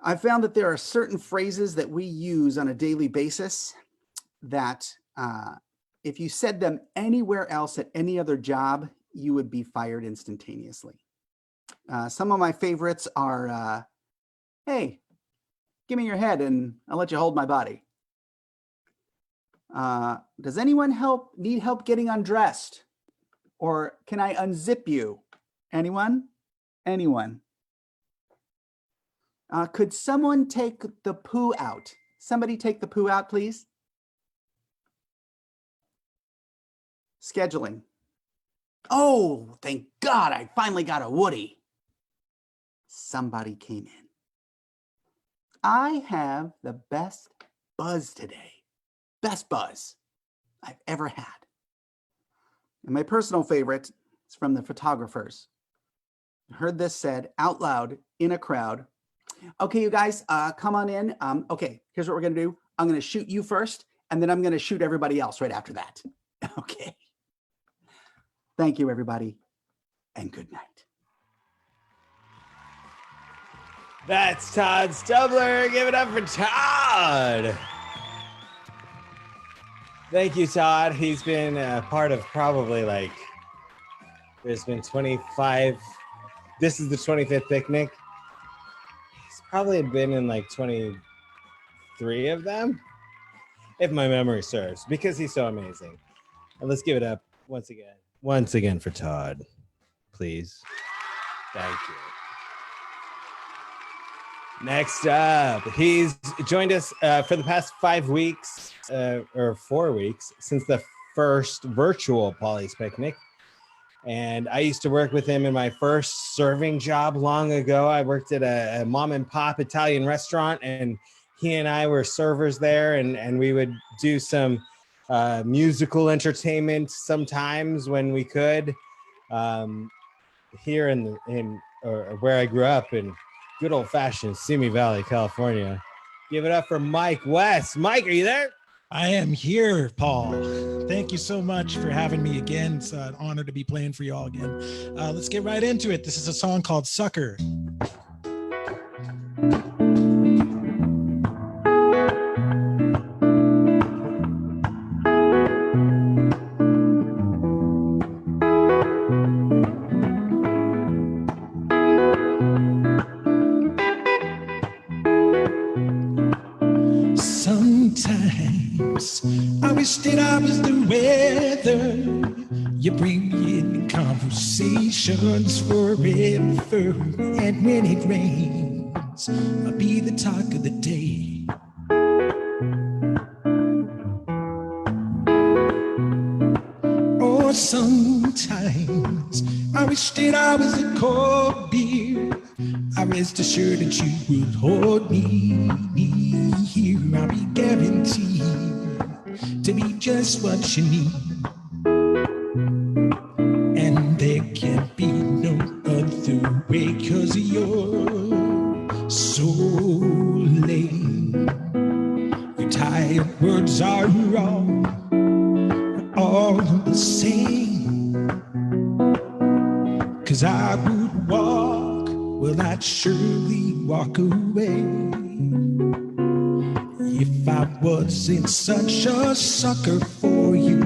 I found that there are certain phrases that we use on a daily basis that if you said them anywhere else at any other job, you would be fired instantaneously. Some of my favorites are, hey, give me your head and I'll let you hold my body. Does anyone need help getting undressed? Or can I unzip you? Anyone? Anyone? Could someone take the poo out? Somebody take the poo out, please. Scheduling. Oh, thank God, I finally got a Woody. Somebody came in. I have the best buzz today. Best buzz I've ever had. And my personal favorite is from the photographers. I heard this said out loud in a crowd. Okay, you guys, come on in. Okay, here's what we're gonna do. I'm gonna shoot you first, and then I'm gonna shoot everybody else right after that. Okay. Thank you, everybody, and good night. That's Todd Stubler. Give it up for Todd. Thank you, Todd. He's been a part of probably there's been 25. This is the 25th picnic. He's probably been in 23 of them, if my memory serves, because he's so amazing. And let's give it up once again for Todd, please. Thank you. Next up, he's joined us for the past 5 weeks or 4 weeks since the first virtual Paulie's Picnic. And I used to work with him in my first serving job long ago. I worked at a mom and pop Italian restaurant, and he and I were servers there, and we would do some musical entertainment sometimes when we could. Here in where I grew up in good old-fashioned Simi Valley, California. Give it up for Mike West. Mike, are you there? I am here, Paul. Thank you so much for having me again. It's an honor to be playing for you all again. Let's get right into it. This is a song called Sucker. Sometimes I wish that I was the weather. You bring me in conversations forever. And when it rains, songs. I'll be the talk of the day. Oh, sometimes I wish that I was a cold beer. I rest assured that you would hold me here. I'll be guaranteed to be just what you need. And there can't be no other way, 'cause you're so lame. Your tired words are wrong, all the same. 'Cause I would walk, well, I'd surely walk away if I wasn't such a sucker for you.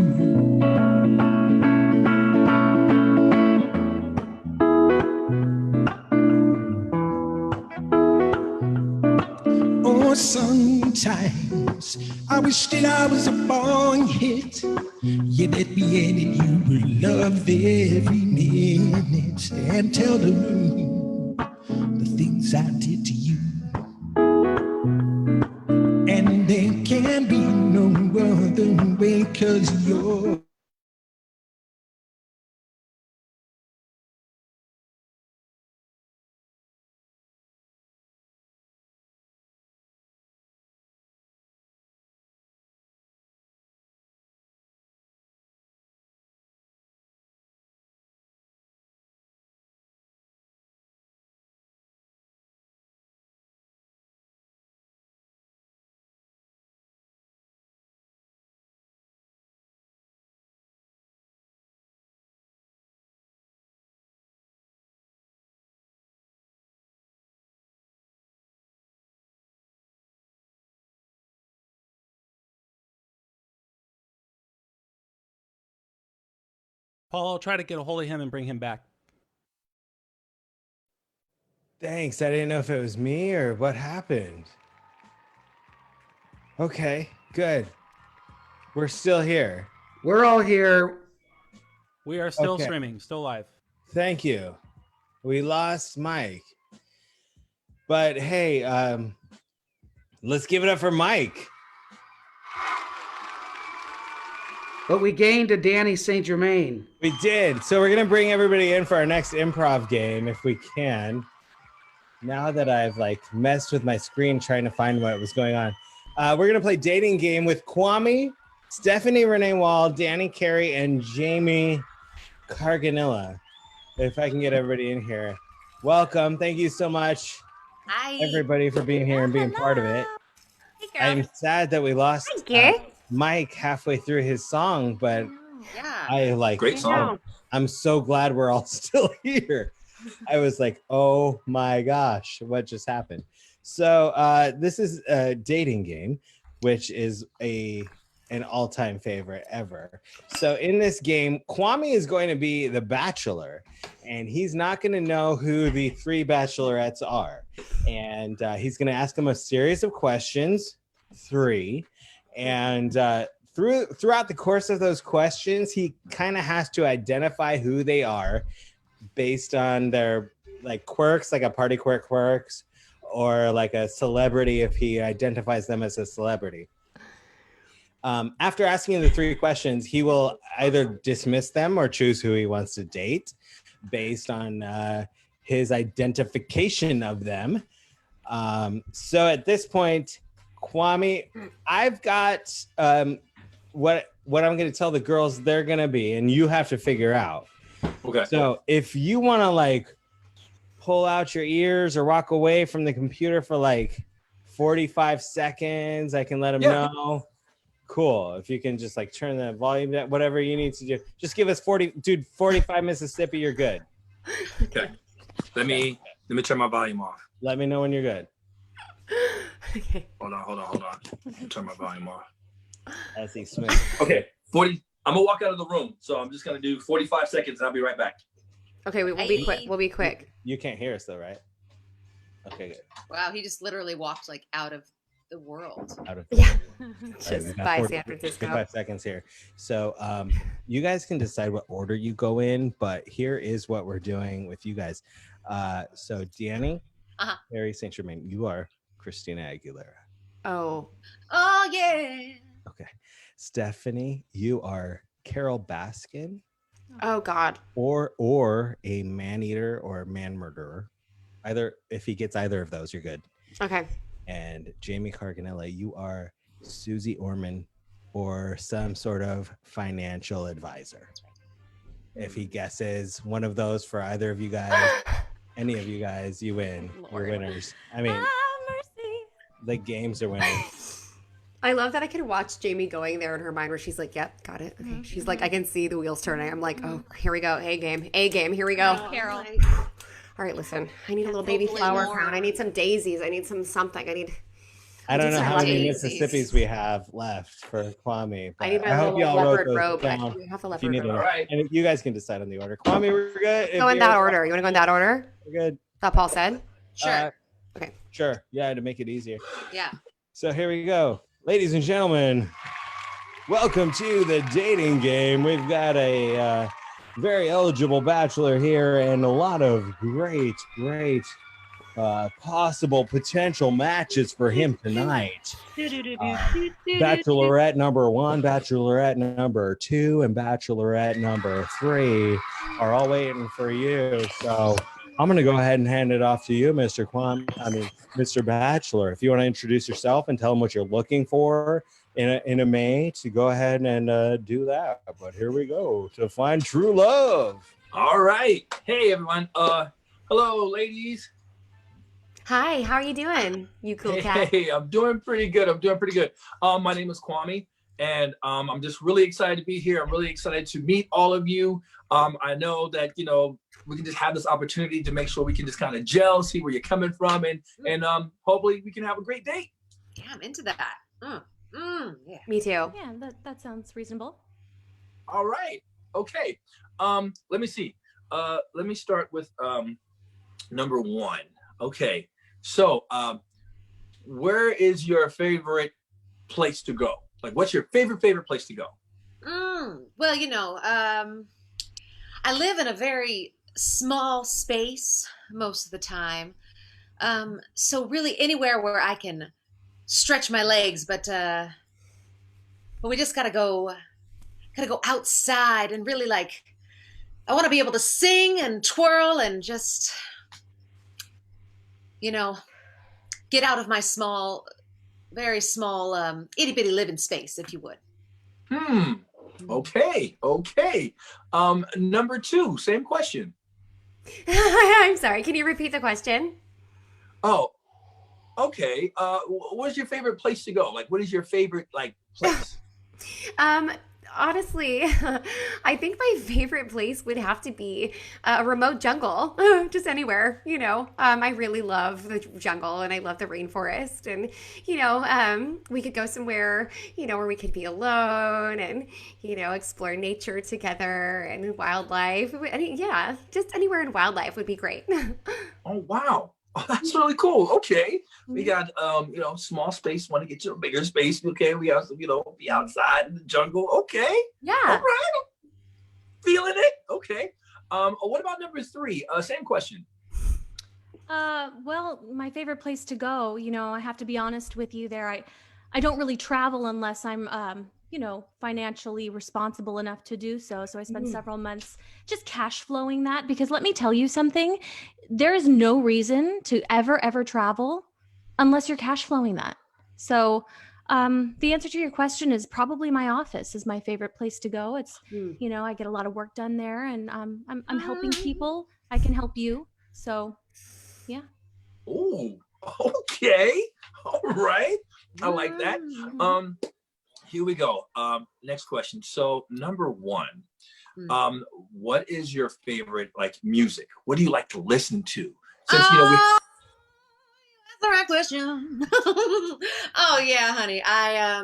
Oh, sometimes I wish that I was a born hit. You let me in and you were loved every minute. And tell the room the things I did to you. And there can be no other way, 'cause you're Paul, I'll try to get a hold of him and bring him back. Thanks. I didn't know if it was me or what happened. Okay, good. We're still here. We're all here. We are still Okay. streaming, still live. Thank you. We lost Mike. But hey, let's give it up for Mike. But we gained a Danny St. Germain. We did. So we're going to bring everybody in for our next improv game if we can. Now that I've messed with my screen trying to find what was going on. We're going to play dating game with Kwame, Stephanie Renee Wall, Danny Carey, and Jamie Carganilla. If I can get everybody in here. Welcome. Thank you so much, everybody, for being here and being part of it. I'm sad that we lost Mike halfway through his song, but Yeah. Great song. I'm so glad we're all still here. I was like, oh my gosh, what just happened? So this is a dating game, which is an all-time favorite ever. So in this game, Kwame is going to be the bachelor, and he's not going to know who the three bachelorettes are. And he's going to ask them a series of questions, three. And throughout the course of those questions, he kind of has to identify who they are based on their quirks, like a party quirks, or like a celebrity if he identifies them as a celebrity. After asking the three questions, he will either dismiss them or choose who he wants to date based on his identification of them. So at this point, Kwame, I've got what I'm going to tell the girls they're going to be, and you have to figure out. Okay. So if you want to pull out your ears or walk away from the computer for 45 seconds, I can let them know. Cool. If you can just turn the volume down, whatever you need to do. Just give us 45 Mississippi, you're good. Okay. Let me turn my volume off. Let me know when you're good. Okay. Hold on. Turn my volume off. S.E. Smith. Okay. 40. I'm gonna walk out of the room, so I'm just gonna do 45 seconds and I'll be right back. Okay, we'll be quick. We'll be quick. You can't hear us though, right? Okay, good. Wow, he just literally walked out of the world. Just by San Francisco. 45 seconds here. So you guys can decide what order you go in, but here is what we're doing with you guys. So Danny, Mary Saint Germain, you are Christina Aguilera. Oh. Oh yeah. Okay. Stephanie, you are Carol Baskin. Oh God. Or a man eater or a man murderer. Either, if he gets either of those, you're good. Okay. And Jamie Carganella, you are Susie Orman or some sort of financial advisor. If he guesses one of those for either of you guys, any of you guys, you win. You're winners. I mean, the games are winners. I love that I can watch Jamie going there in her mind where she's like, yep, got it. Okay. She's like, I can see the wheels turning. I'm like, oh, here we go. A game, here we go. Carol. All right, listen, I need a little baby flower crown. I need some daisies. I need something. I don't know how many Mississippis we have left for Kwame. I need my I hope little y'all wrote leopard those robe. down. We have the If you leopard need robe. to. Right. And you guys can decide on the order. Kwame, we're good. Go in that order. You want to go in that order? We're good. That Paul said? Sure. Okay. Sure. Yeah, to make it easier. Yeah. So here we go. Ladies and gentlemen, welcome to the dating game. We've got a very eligible bachelor here and a lot of great possible potential matches for him tonight. Bachelorette number 1, Bachelorette number 2, and Bachelorette number 3 are all waiting for you. So I'm going to go ahead and hand it off to you, Mr. Bachelor. If you want to introduce yourself and tell them what you're looking for in a May, to go ahead and do that. But here we go to find true love. All right. Hey, everyone. Hello, ladies. Hi, how are you doing, you cool cat? Hey, I'm doing pretty good. My name is Kwame, and I'm just really excited to be here. I'm really excited to meet all of you. I know that, we can just have this opportunity to make sure we can just kind of gel, see where you're coming from, and hopefully we can have a great date. Yeah, I'm into that. Yeah. Me too. Yeah, that sounds reasonable. All right. Okay. Let me see. Let me start with number 1. Okay. So, where is your favorite place to go? Like, what's your favorite place to go? Well, I live in a very small space most of the time. So really anywhere where I can stretch my legs, but we just gotta go outside and really I want to be able to sing and twirl and just, get out of my very small, itty bitty living space, if you would. Okay. Number 2, same question. I'm sorry. Can you repeat the question? Oh, okay. What's your favorite place to go? Like, what is your favorite place? Honestly, I think my favorite place would have to be a remote jungle, just anywhere, I really love the jungle and I love the rainforest and, we could go somewhere, where we could be alone and, explore nature together and wildlife. Yeah, just anywhere in wildlife would be great. Oh, wow. Oh, that's really cool. Okay. We got, small space, want to get you a bigger space. Okay. We also, be outside in the jungle. Okay. Yeah. All right. Feeling it. Okay. What about number 3? Same question. Well, my favorite place to go, I have to be honest with you there. I don't really travel unless I'm, financially responsible enough to do so. So I spent several months just cash flowing that, because let me tell you something, there is no reason to ever travel unless you're cash flowing that. So the answer to your question is probably my office is my favorite place to go. It's, I get a lot of work done there and I'm helping people. I can help you. So yeah. Oh, okay. All right. I like that. Here we go. Next question. So number 1, what is your favorite music? What do you like to listen to? Since that's the right question. Oh yeah, honey. I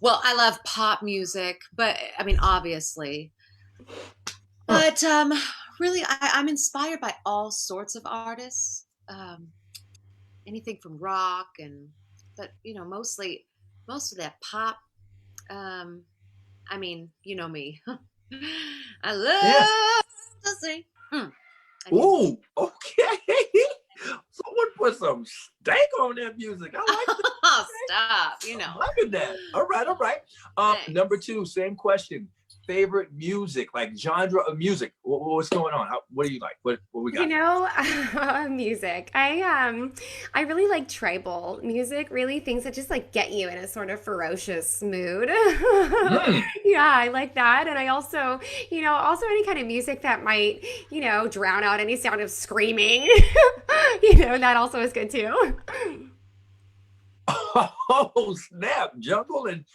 love pop music, but obviously. But really, I'm inspired by all sorts of artists. Anything from rock but mostly most of that pop. You know me. I love to sing. Ooh, okay. So put some stank on that music. I like that. Oh, stop. You know. Look at that. All right, all right. Number 2, same question. Favorite music, like genre of music. What's going on? What do you like? What we got? You know, music. I really like tribal music. Really things that just like get you in a sort of ferocious mood. Yeah, I like that. And I also, also any kind of music that might, drown out any sound of screaming. That also is good too. Oh snap! Jungle and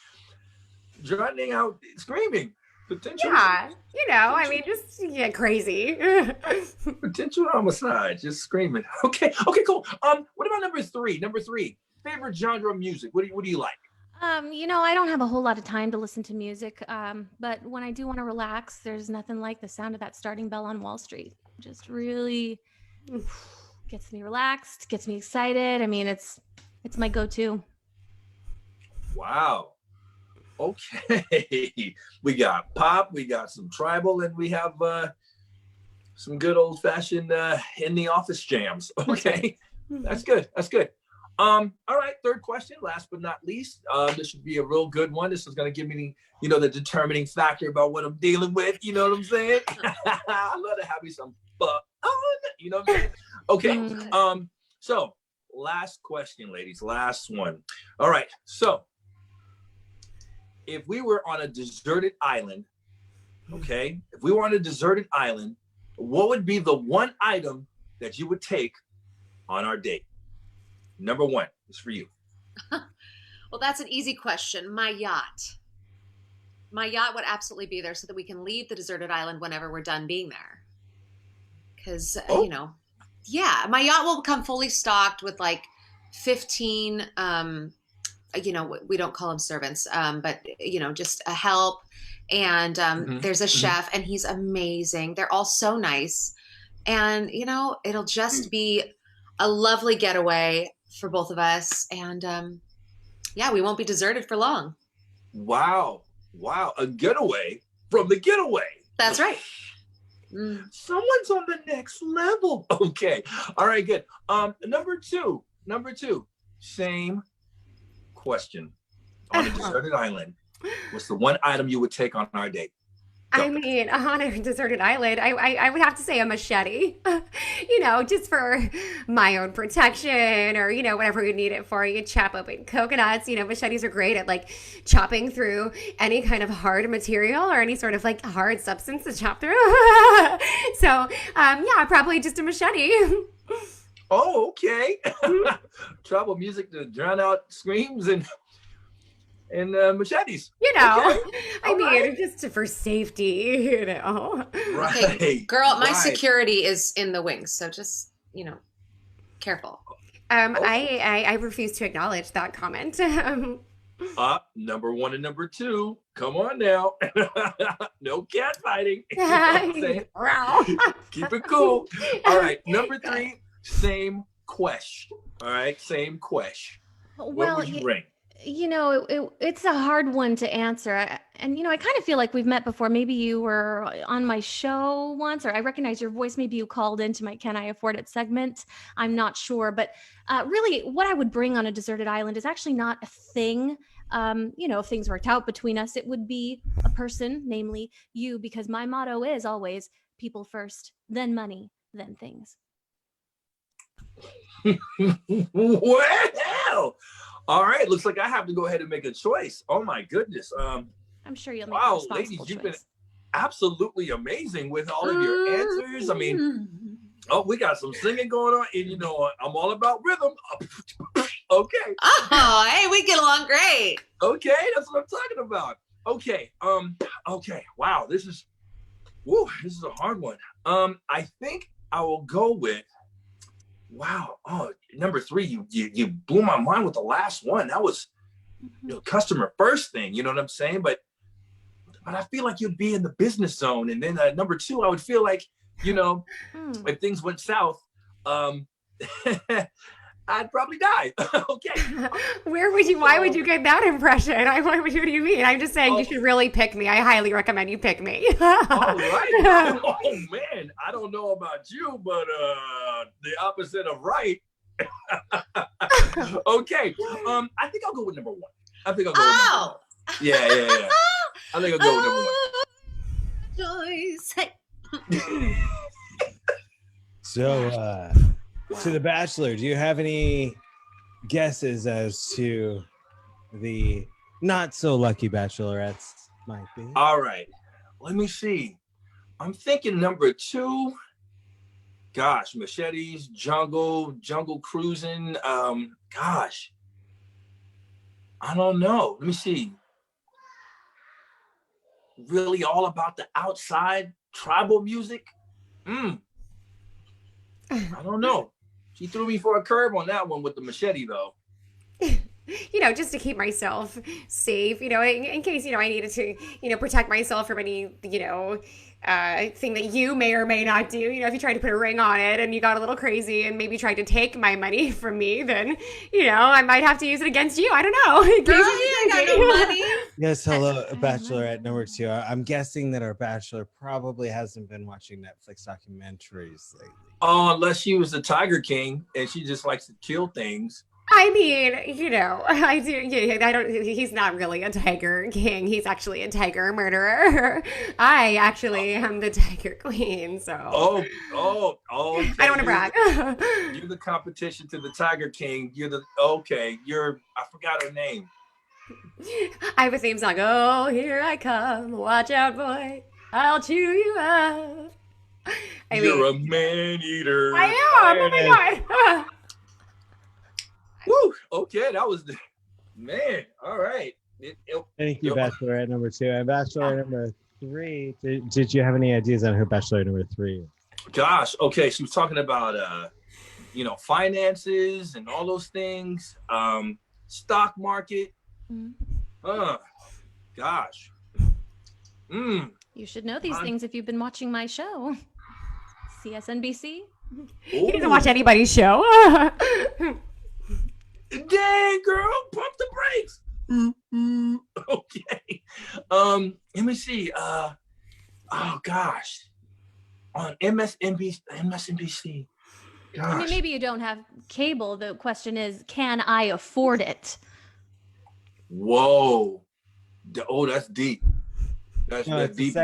drowning out screaming. Potential. Yeah, I mean, just get crazy. Potential homicide, just screaming. Okay, cool. What about number 3? Number 3, favorite genre of music. What do you like? I don't have a whole lot of time to listen to music. But when I do want to relax, there's nothing like the sound of that starting bell on Wall Street. Just really gets me relaxed, gets me excited. I mean, it's my go-to. Wow. Okay, we got pop, we got some tribal, and we have some good old-fashioned in the office jams. Okay, that's good. All right, third question, last but not least. This should be a real good one. This is going to give me the determining factor about what I'm dealing with. You know what I'm saying? I love to have me some fun. You know what I'm saying? Okay. So last question, ladies. Last one. All right. So if we were on a deserted island, okay, what would be the one item that you would take on our date? Number 1 is for you. Well, that's an easy question. My yacht. My yacht would absolutely be there so that we can leave the deserted island whenever we're done being there. Because, yeah, my yacht will come fully stocked with like 15 we don't call them servants, but just a help. And there's a chef, and he's amazing. They're all so nice, and it'll just be a lovely getaway for both of us. And we won't be deserted for long. Wow, a getaway from the getaway. That's right. Someone's on the next level. Okay, all right, good. Number two, same question. On a deserted island, what's the one item you would take on our date? Go. I mean, on a deserted island, I would have to say a machete, just for my own protection, or, whatever you need it for. You can chop open coconuts. Machetes are great at like chopping through any kind of hard material or any sort of like hard substance to chop through. So, probably just a machete. Oh, okay. Tribal music to drown out screams and machetes. Okay. I mean, right. Just for safety, Right. Okay, girl, my right. security is in the wings, so just, careful. I refuse to acknowledge that comment. Number 1 and number 2. Come on now. No cat fighting. You know what I'm saying? Keep it cool. All right. Number 3, same question. All right. Same question. What would you bring? It's a hard one to answer. And I kind of feel like we've met before. Maybe you were on my show once, or I recognize your voice. Maybe you called into my Can I Afford It segment. I'm not sure. But really, what I would bring on a deserted island is actually not a thing. If things worked out between us, it would be a person, namely you, because my motto is always people first, then money, then things. Well, all right. Looks like I have to go ahead and make a choice. Oh my goodness. I'm sure you'll make a responsible ladies, choice. you've been absolutely amazing with all of your answers. I mean, we got some singing going on, and I'm all about rhythm. Okay. Oh, hey, we get along great. Okay, that's what I'm talking about. Okay. Okay. Wow, this is a hard one. I think I will go with. Wow. Oh, number 3, you blew my mind with the last one. That was customer first thing. You know what I'm saying? But I feel like you'd be in the business zone. And then number 2, I would feel like, if things went south, I'd probably die. Okay. Why would you get that impression? What do you mean? I'm just saying you should really pick me. I highly recommend you pick me. All right. Oh man, I don't know about you, but the opposite of right Okay. I think I'll go with number one. I think I'll go with number one. Yeah. I think I'll go with number one. Joyce. So, to The Bachelor, do you have any guesses as to the not so lucky bachelorettes might be? All right. Let me see. I'm thinking number two. Gosh, machetes, jungle cruising. Gosh. I don't know. Let me see. Really all about the outside tribal music? I don't know. She threw me for a curve on that one with the machete, though. Just to keep myself safe, in case, I needed to, protect myself from any, thing that you may or may not do. If you tried to put a ring on it and you got a little crazy and maybe tried to take my money from me, then, I might have to use it against you. I don't know. Girl, you ain't got no money. Yes, hello, Bachelorette number two. I'm guessing that our Bachelor probably hasn't been watching Netflix documentaries lately. Oh, unless she was the Tiger King and she just likes to kill things. I mean, I do. Yeah, I don't. He's not really a tiger king. He's actually a tiger murderer. I actually am the tiger queen. So. Okay. I don't want to brag. You're the competition to the Tiger King. I forgot her name. I have a theme song. Oh, here I come. Watch out, boy. I'll chew you up. You're a man eater. I am. Oh my god. Woo! Okay, that was the man. All right. Thank you, Bachelorette number two. And Bachelor number three. Did you have any ideas on who Bachelor number three is? Gosh. Okay, she was talking about finances and all those things. Stock market. Gosh. You should know these things if you've been watching my show. CSNBC. He doesn't watch anybody's show. Dang, girl, pump the brakes. Okay. Let me see. Oh gosh. On MSNBC. Gosh. I mean, maybe you don't have cable. The question is, can I afford it? Whoa. Oh, that's deep. That's deep.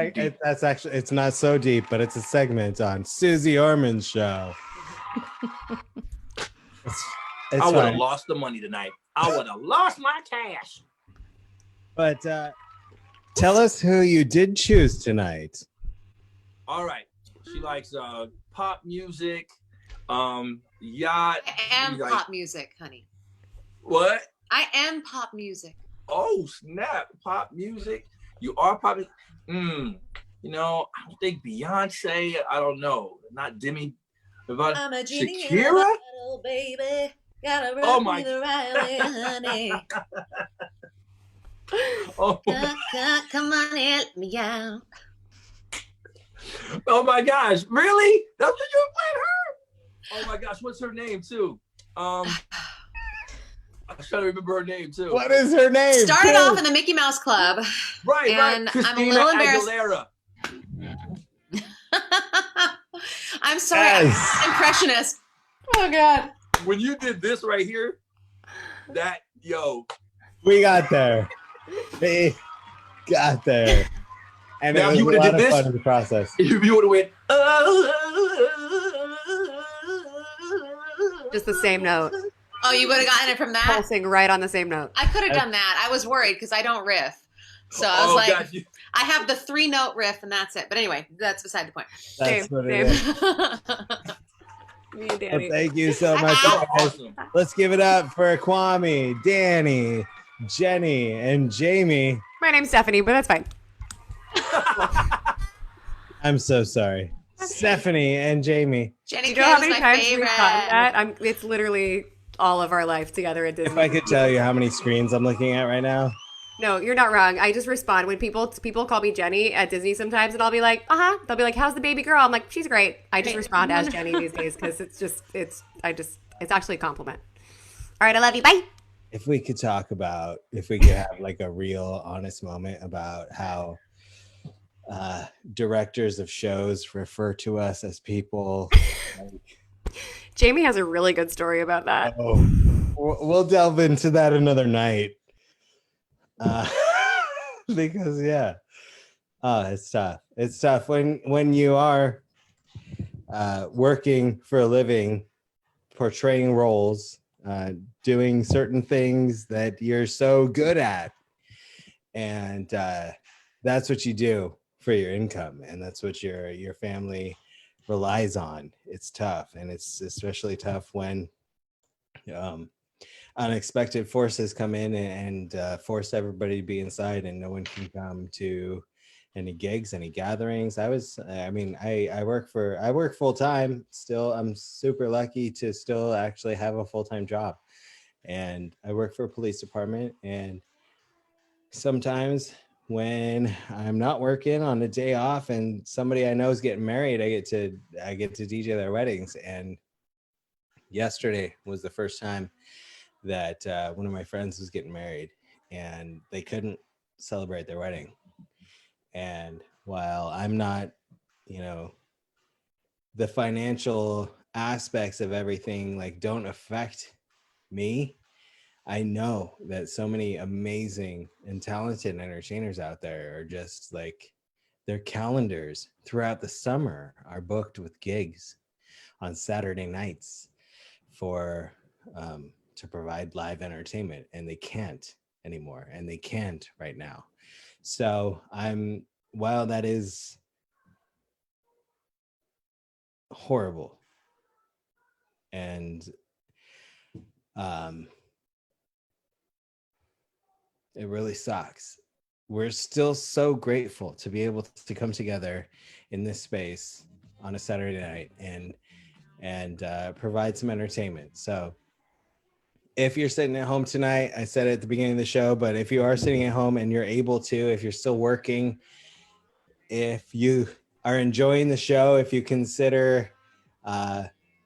That's actually, it's not so deep, but it's a segment on Susie Orman's show. I would have lost the money tonight. I would have lost my cash. But tell us who you did choose tonight. All right. She likes pop music, yacht. I am pop music, honey. What? I am pop music. Oh, snap. Pop music. You are pop. I don't think Beyonce. I don't know. Not Demi. I'm a genie Shakira? in a bottle, baby. Gotta run me the right way, honey. Come on, help me out. Oh my gosh, really? That's what you played her? Oh my gosh, what's her name too? I was trying to remember her name too. What is her name? Started off in the Mickey Mouse Club. Right, and Christina I'm a little embarrassed. Aguilera. I'm sorry, I'm an impressionist. Oh God. When you did this right here, we got there. We got there. And now it was you would have did this fun in the process. You would have went. Just the same note. Oh, you would have gotten it from that? Pulsing right on the same note. I could have done that. I was worried because I don't riff. So I was like, I have the 3-note riff and that's it. But anyway, that's beside the point. That's what it is. Me and Well, Danny. thank you so much, guys. Awesome. Let's give it up for Kwame, Danny, Jenny, and Jamie. My name's Stephanie, but that's fine. I'm so sorry. Stephanie and Jamie. Jenny, you know how Kid is many my times favorite. we've gotten that? It's literally all of our life together at Disney. If I could tell you how many screens I'm looking at right now. No, you're not wrong. I just respond when people call me Jenny at Disney sometimes, and I'll be like, They'll be like, "How's the baby girl?" I'm like, "She's great." I just respond as Jenny these days because it's actually a compliment. All right, I love you. Bye. If we could have like a real honest moment about how directors of shows refer to us as people like Jamie has a really good story about that. Oh, we'll delve into that another night. Because it's tough. It's tough when you are working for a living, portraying roles, doing certain things that you're so good at, and that's what you do for your income, and that's what your family relies on. It's tough, and it's especially tough when unexpected forces come in and force everybody to be inside, and no one can come to any gigs, any gatherings. I work full time still. I'm super lucky to still actually have a full-time job, and I work for a police department. And sometimes when I'm not working on a day off and somebody I know is getting married, I get to DJ their weddings. And yesterday was the first time that one of my friends was getting married, and they couldn't celebrate their wedding. And while I'm not, the financial aspects of everything like don't affect me, I know that so many amazing and talented entertainers out there are just like, their calendars throughout the summer are booked with gigs on Saturday nights for to provide live entertainment, and they can't anymore, and they can't right now. So while that is horrible, and it really sucks, we're still so grateful to be able to come together in this space on a Saturday night and provide some entertainment. So if you're sitting at home tonight, I said it at the beginning of the show, but if you are sitting at home and you're able to, if you're still working, if you are enjoying the show, if you consider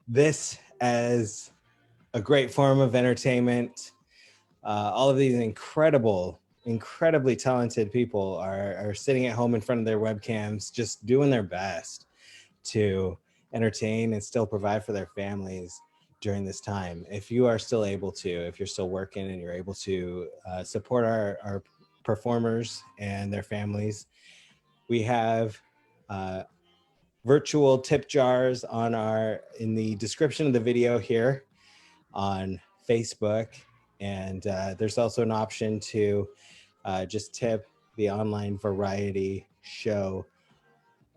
this as a great form of entertainment, all of these incredibly talented people are sitting at home in front of their webcams, just doing their best to entertain and still provide for their families during this time. If you are still able to, if you're still working and you're able to support our performers and their families, we have virtual tip jars in the description of the video here on Facebook. And there's also an option to just tip the online variety show,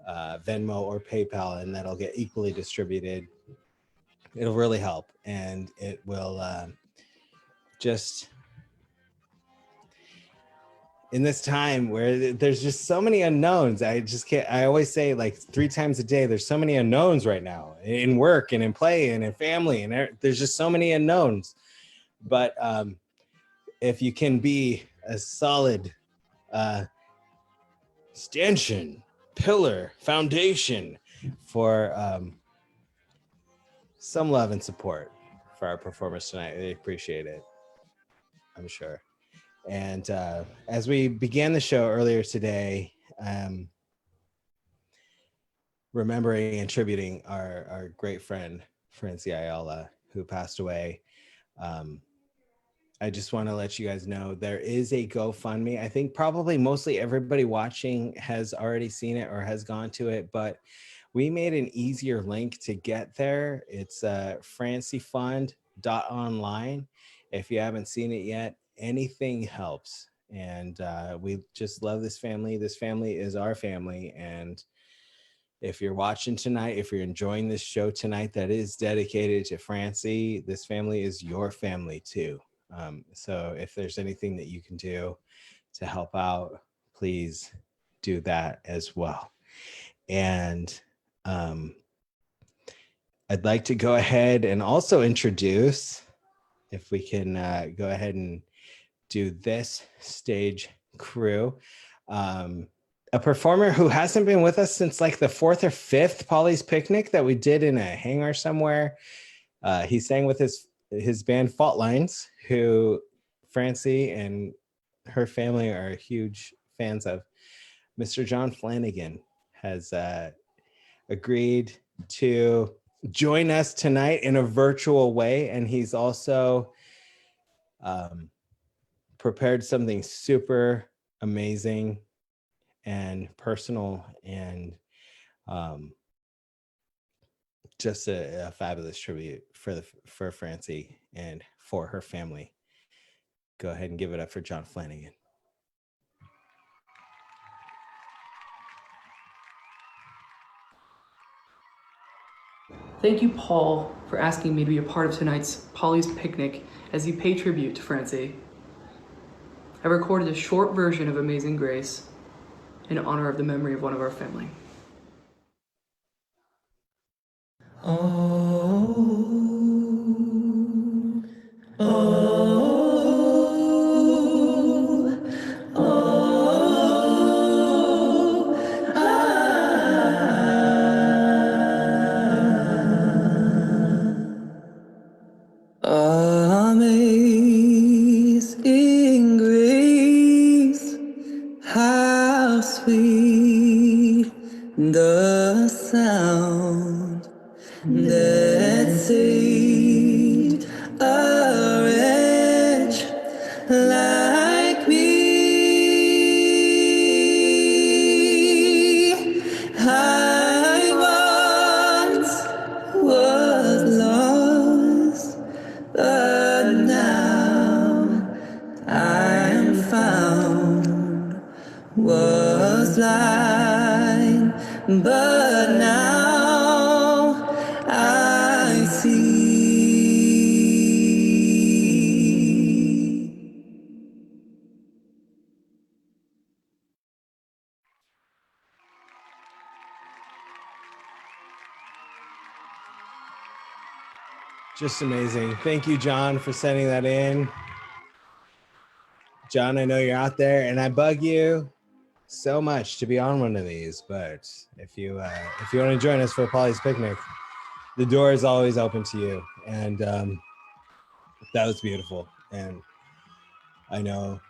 Venmo or PayPal, and that'll get equally distributed. It'll really help, and it will just, in this time where there's just so many unknowns, I always say, like, 3 times a day, there's so many unknowns right now in work and in play and in family, and there's just so many unknowns. But if you can be a solid stanchion, pillar, foundation for some love and support for our performers tonight, they appreciate it, I'm sure. And as we began the show earlier today, remembering and tributing our great friend Francie Ayala, who passed away, I just want to let you guys know there is a GoFundMe. I think probably mostly everybody watching has already seen it or has gone to it, but we made an easier link to get there. It's franciefund.online. If you haven't seen it yet, anything helps. And we just love this family. This family is our family. And if you're watching tonight, if you're enjoying this show tonight that is dedicated to Francie, this family is your family too. So if there's anything that you can do to help out, please do that as well. And I'd like to go ahead and also introduce, if we can go ahead and do this stage crew, a performer who hasn't been with us since like the 4th or 5th Paulie's Picnic that we did in a hangar somewhere. He sang with his band Fault Lines, who Francie and her family are huge fans of. Mr. John Flanagan has agreed to join us tonight in a virtual way. And he's also prepared something super amazing and personal and just a fabulous tribute for Francie and for her family. Go ahead and give it up for John Flanagan. Thank you, Paul, for asking me to be a part of tonight's Paulie's Picnic as you pay tribute to Francie. I recorded a short version of Amazing Grace in honor of the memory of one of our family. Amazing grace, how sweet the sound that saved a wretch like me. I once was lost, but now I am found. Was blind, but now I see. Just amazing. Thank you, John, for sending that in. John, I know you're out there, and I bug you so much to be on one of these, but if you want to join us for Paulie's Picnic, the door is always open to you. And that was beautiful, and I know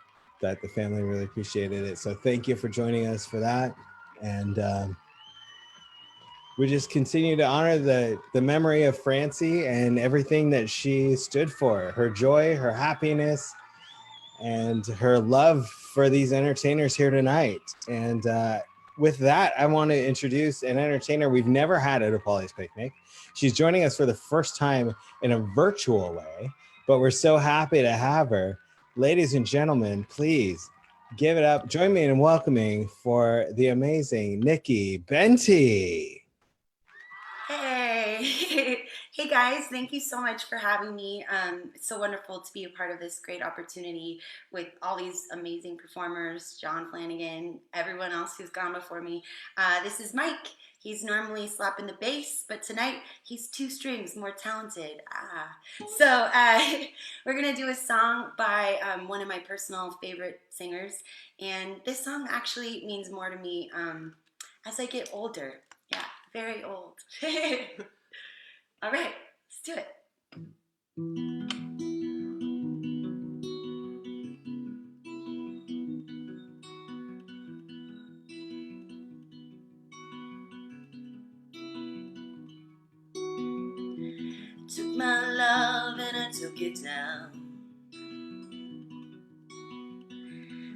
that the family really appreciated it. So thank you for joining us for that, and we just continue to honor the memory of Francie and everything that she stood for, her joy, her happiness, and her love for these entertainers here tonight. And with that, I want to introduce an entertainer we've never had at a Paulie's Picnic. She's joining us for the first time in a virtual way, but we're so happy to have her. Ladies and gentlemen, please give it up. Join me in welcoming for the amazing Nikki Benty. Hey, hey guys, thank you so much for having me. It's so wonderful to be a part of this great opportunity with all these amazing performers, John Flanagan, everyone else who's gone before me. This is Mike. He's normally slapping the bass, but tonight he's two strings more talented. So we're gonna do a song by one of my personal favorite singers, and this song actually means more to me as I get older. Yeah, very old. All right, let's do it. Took my love and I took it down.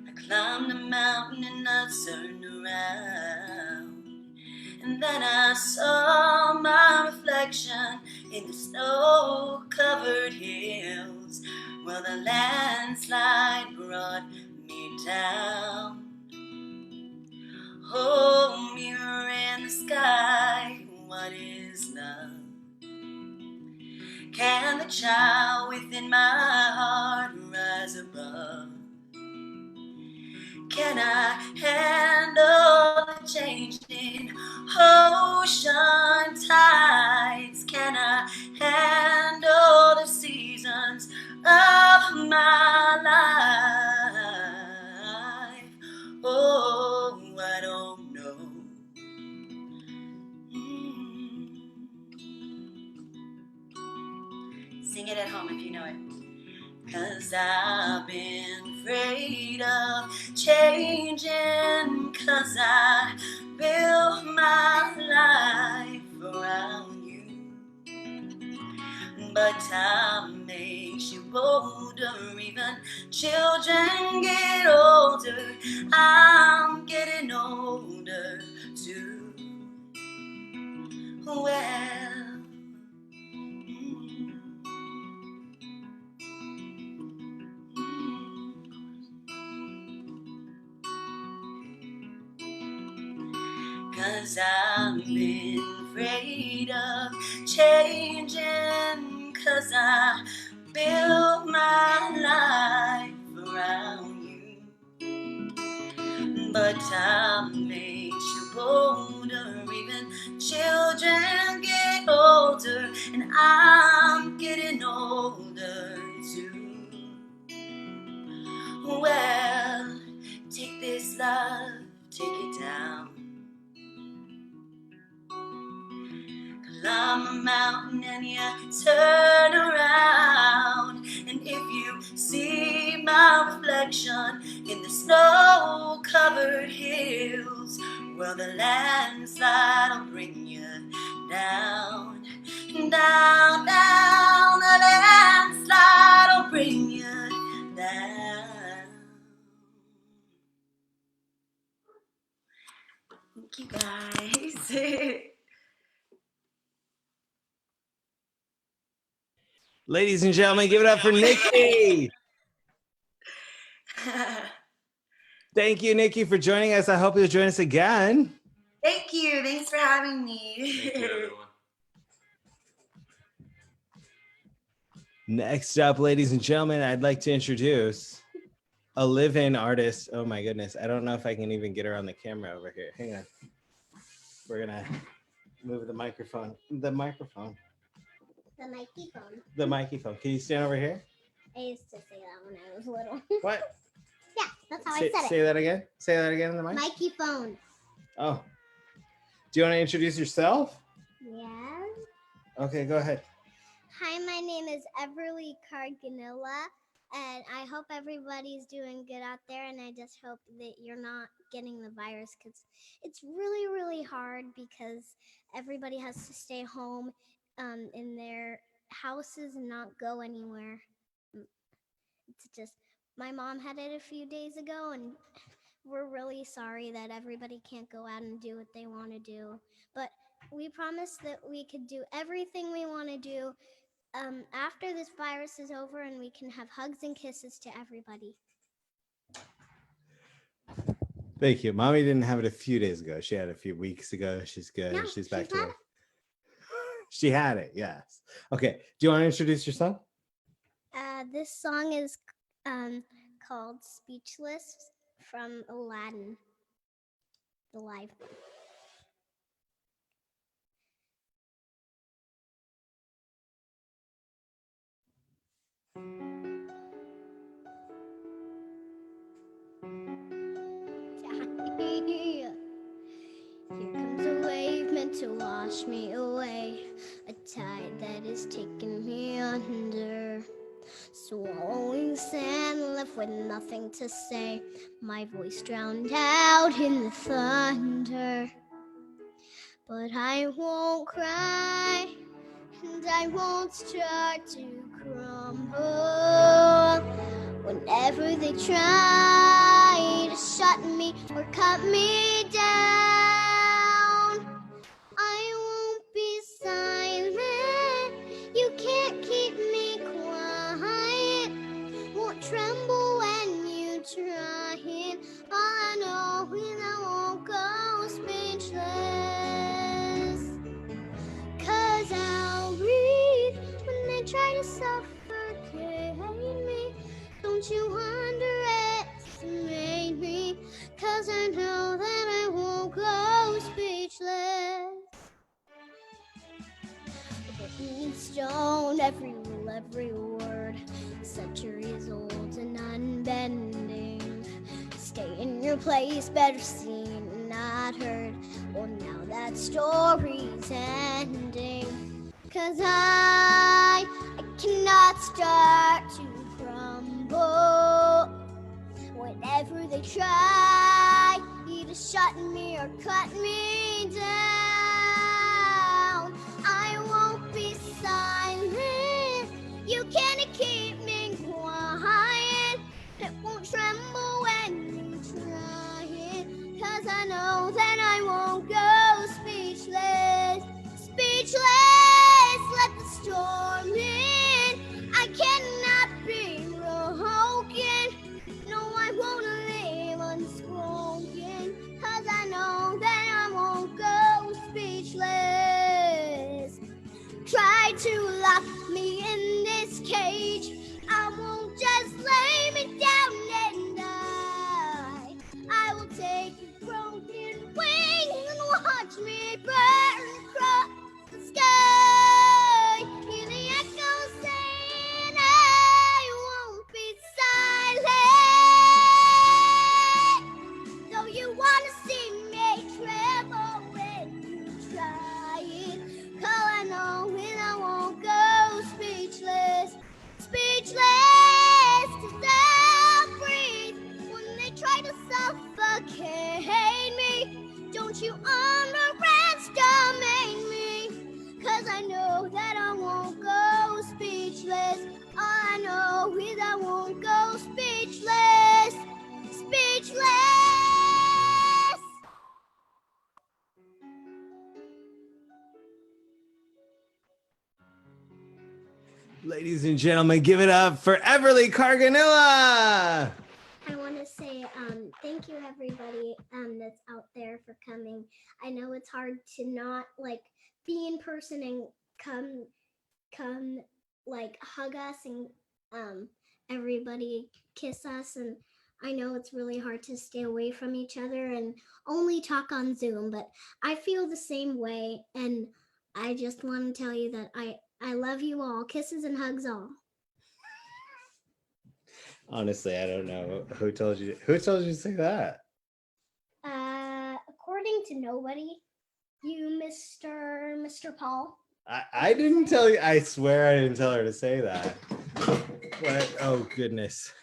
I climbed the mountain and I turned around. And then I saw my reflection in the snow-covered hills. Well, the landslide brought me down. Oh, mirror in the sky, what is love? Can the child within my heart rise above? Can I handle the changing ocean tides? Can I handle the seasons of my life? Oh, I don't know. Sing it at home if you know it. 'Cause I've been afraid of changing, 'cause I built my life around you. but time makes you older. Even children get older. I'm getting older too. Well, 'cause I've been afraid of changing, 'cause I built my life around you. But time makes you bolder, even children get older, and I'm getting older too. Well, take this love, take it down. Climb a mountain and you turn around, and if you see my reflection in the snow-covered hills, well, the landslide will bring you down, down, down. The landslide will bring you down. Thank you, guys. Ladies and gentlemen, give it up for Nikki. Thank you, Nikki, for joining us. I hope you'll join us again. Thank you. Thanks for having me. Thank you, everyone. Next up, ladies and gentlemen, I'd like to introduce a live-in artist. Oh my goodness. I don't know if I can even get her on the camera over here. Hang on. We're gonna move the microphone. The microphone. The microphone. The microphone. Can you stand over here? I used to say that when I was little. What? Yeah, that's how Say, I said say it. that again. Say that again in the mic. Microphone. Oh. Do you want to introduce yourself? Yeah. Okay, go ahead. Hi, my name is Everly Carganilla, and I hope everybody's doing good out there, and I just hope that you're not getting the virus, because it's really, really hard because everybody has to stay home in their houses and not go anywhere. It's just, my mom had it a few days ago, and we're really sorry that everybody can't go out and do what they want to do. But we promised that we could do everything we want to do after this virus is over, and we can have hugs and kisses to everybody. Thank you. Mommy didn't have it a few days ago. She had it a few weeks ago. She's good. No, she's back she's to not. work. She had it, yes. Okay. Do you want to introduce yourself? This song is called Speechless from Aladdin, the live one. Here comes a wave meant to wash me away, a tide that is taking me under. Swallowing sand, left with nothing to say, my voice drowned out in the thunder. But I won't cry, and I won't start to crumble. Whenever they try to shut me or cut me down, I won't be silent. You can't keep me quiet. Won't tremble when you try it. All I know is I won't go speechless. 'Cause I'll breathe when they try to suffocate me. Don't you underestimate me, 'cause I know that I won't go speechless. Written in stone, every rule, every word, centuries old and unbending. Stay in your place, better seen, not heard. Well, now that story's ending. 'Cause I cannot start to crumble. Whenever they try to shut me or cut me down, I won't be silent. Ladies and gentlemen, give it up for Everly Carganilla. I want to say thank you everybody that's out there for coming. I know it's hard to not like be in person and come like hug us and everybody kiss us, and I know it's really hard to stay away from each other and only talk on Zoom, but I feel the same way, and I just want to tell you that I love you all. Kisses and hugs all. Honestly, I don't know who told you to say that. According to nobody, you, Mr. Paul. I didn't tell you. I swear I didn't tell her to say that. What? Oh goodness.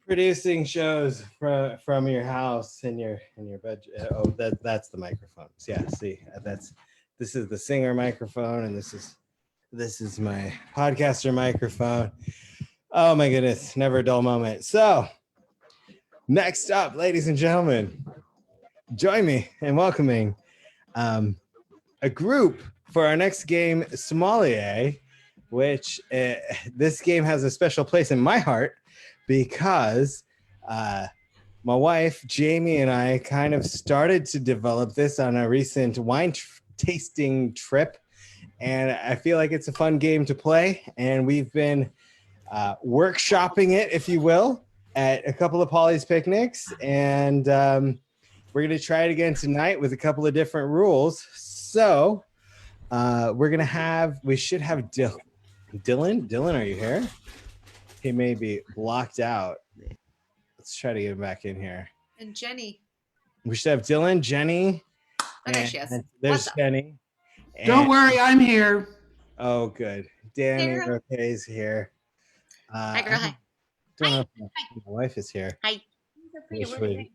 Producing shows from your house in your bedroom. Oh, that's the microphones. Yeah. See, this is the singer microphone, and this is my podcaster microphone. Oh my goodness, never a dull moment. So next up, ladies and gentlemen, join me in welcoming a group for our next game, Sommelier, which this game has a special place in my heart because my wife, Jamie, and I kind of started to develop this on a recent wine tasting trip. And I feel like it's a fun game to play. And we've been workshopping it, if you will, at a couple of Paulie's picnics. And we're going to try it again tonight with a couple of different rules. So we should have Dylan. Dylan, are you here? He may be blocked out. Let's try to get him back in here. And Jenny. We should have Dylan, Jenny. Oh, there she is. There's Jenny. Don't worry, I'm here. Oh, good. Danny Roque is here. Hi, girl. Hi. Don't know if my wife is here. Hi.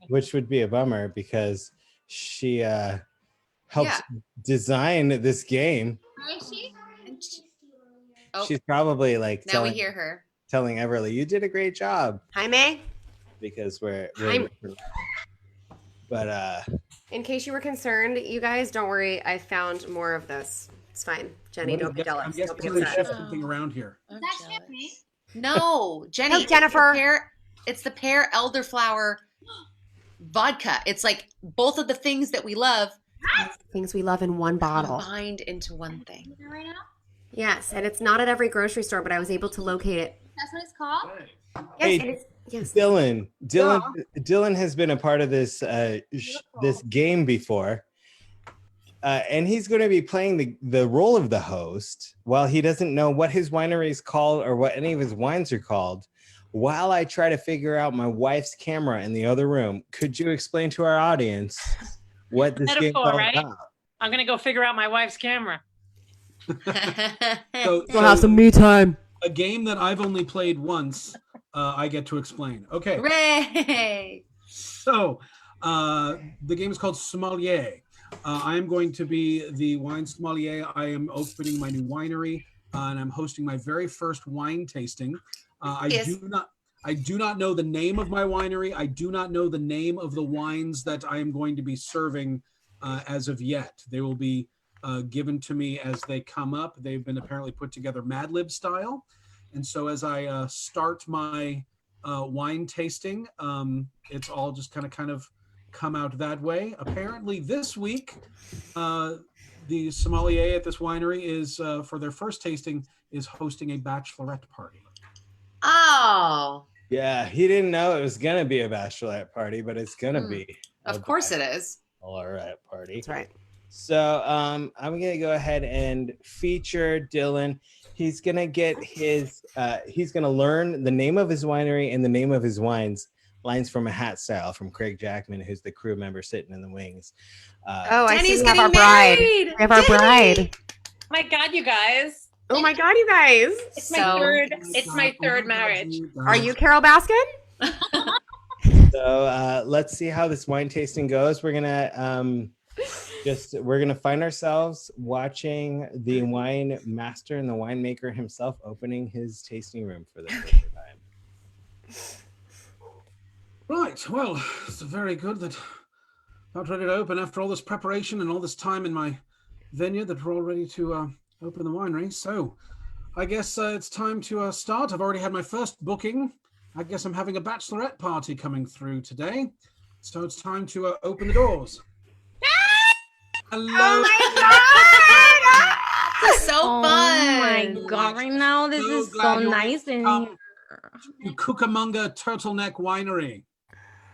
Which would be a bummer because she helped design this game. Is she? She's probably like now we hear her telling Everly, "You did a great job." Hi, May. Because we're in case you were concerned, you guys, don't worry. I found more of this. It's fine. Jenny, don't be jealous. I'm guessing Don't be they upset. chef something around here. No, Jenny. No, Jennifer. It's the pear elderflower vodka. It's like both of the things that we love. Things we love in one bottle. Combined into one thing. Yes, and it's not at every grocery store, but I was able to locate it. That's what it's called? Yes, Hey, it is. Yes. Dylan has been a part of this this game before. And he's going to be playing the role of the host while he doesn't know what his winery is called or what any of his wines are called. While I try to figure out my wife's camera in the other room, could you explain to our audience what this game is all about? I'm going to go figure out my wife's camera. So have some me time. A game that I've only played once, I get to explain. Okay. Hooray! So the game is called Sommelier. I am going to be the wine sommelier. I am opening my new winery, and I'm hosting my very first wine tasting. I do not know the name of my winery. I do not know the name of the wines that I am going to be serving as of yet. They will be given to me as they come up. They've been apparently put together Mad Lib style. And so as I start my wine tasting, it's all just kind of come out that way. Apparently this week, the sommelier at this winery is, for their first tasting, is hosting a bachelorette party. Oh. Yeah, he didn't know it was going to be a bachelorette party, but it's going to be. Of course it is. Bachelorette party. That's right. So I'm going to go ahead and feature Dylan. He's going to get he's going to learn the name of his winery and the name of his wines. Lines from a Hat Style from Craig Jackman, who's the crew member sitting in the wings. I see we have our bride. We have our bride. My God, you guys. Oh my God, you guys. It's my third marriage. Are you Carol Baskin? So let's see how this wine tasting goes. We're gonna we're gonna find ourselves watching the wine master and the winemaker himself opening his tasting room for the first time. Right. Well, it's very good that about ready to open after all this preparation and all this time in my vineyard that we're all ready to open the winery. So I guess it's time to start. I've already had my first booking. I guess I'm having a bachelorette party coming through today. So it's time to open the doors. Hello. Oh my god! This is so Oh fun. my god! Right now, this So is glad so you're nice in come here. to Cucamonga Turtleneck Winery.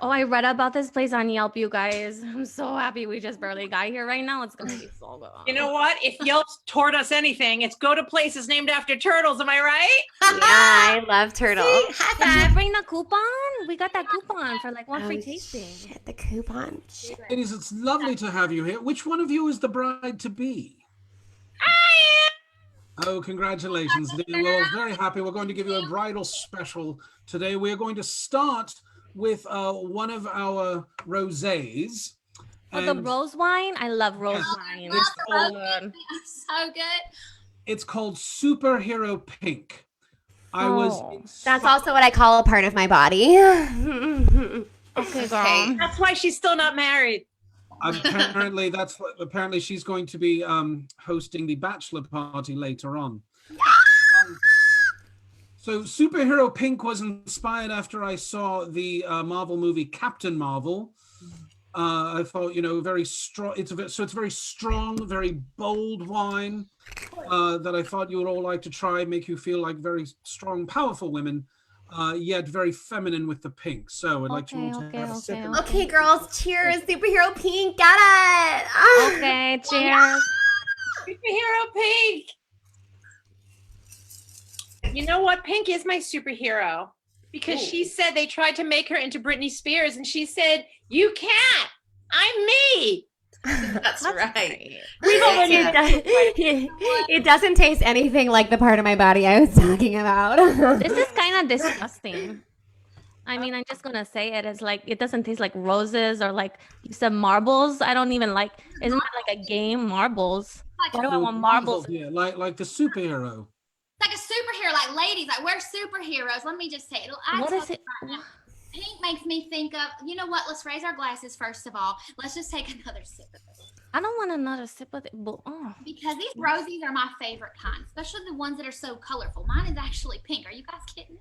Oh, I read about this place on Yelp, you guys. I'm so happy we just barely got here right now. It's gonna be so good. You know what? If Yelp's taught us anything, it's go to places named after turtles. Am I right? Yeah, I love turtles. Did you bring the coupon? We got that coupon for like one free tasting. Shit, the coupon. Shit. Ladies, it's lovely to have you here. Which one of you is the bride to be? Oh, congratulations. We're all very happy. We're going to give you a bridal special today. We're going to start with one of our rosés. Oh, the rose wine? I love rose wine. It's called, So good. it's called Superhero Pink. That's also what I call a part of my body. Okay, girl. That's why she's still not married. Apparently she's going to be hosting the bachelor party later on. So Superhero Pink was inspired after I saw the Marvel movie Captain Marvel. I thought, very strong. It's very strong, very bold wine that I thought you would all like to try, make you feel like very strong, powerful women, yet very feminine with the pink. So I'd like you all to have a sip. Okay, girls, cheers. Superhero Pink, get it. Okay, cheers. Superhero Pink. You know what? Pink is my superhero because she said they tried to make her into Britney Spears, and she said, "You can't. I'm me." That's right. It doesn't taste anything like the part of my body I was talking about. This is kind of disgusting. I mean, I'm just gonna say it. It's like it doesn't taste like roses or like you said marbles. I don't even like. Isn't that like a game? Marbles. Why do I want marbles? Yeah, like the superhero. Like a superhero, like ladies, like we're superheroes. Let me just say, What is it? Pink makes me think of, you know what? Let's raise our glasses first of all. Let's just take another sip of it. I don't want another sip of it. Because these rosies are my favorite kind, especially the ones that are so colorful. Mine is actually pink. Are you guys kidding?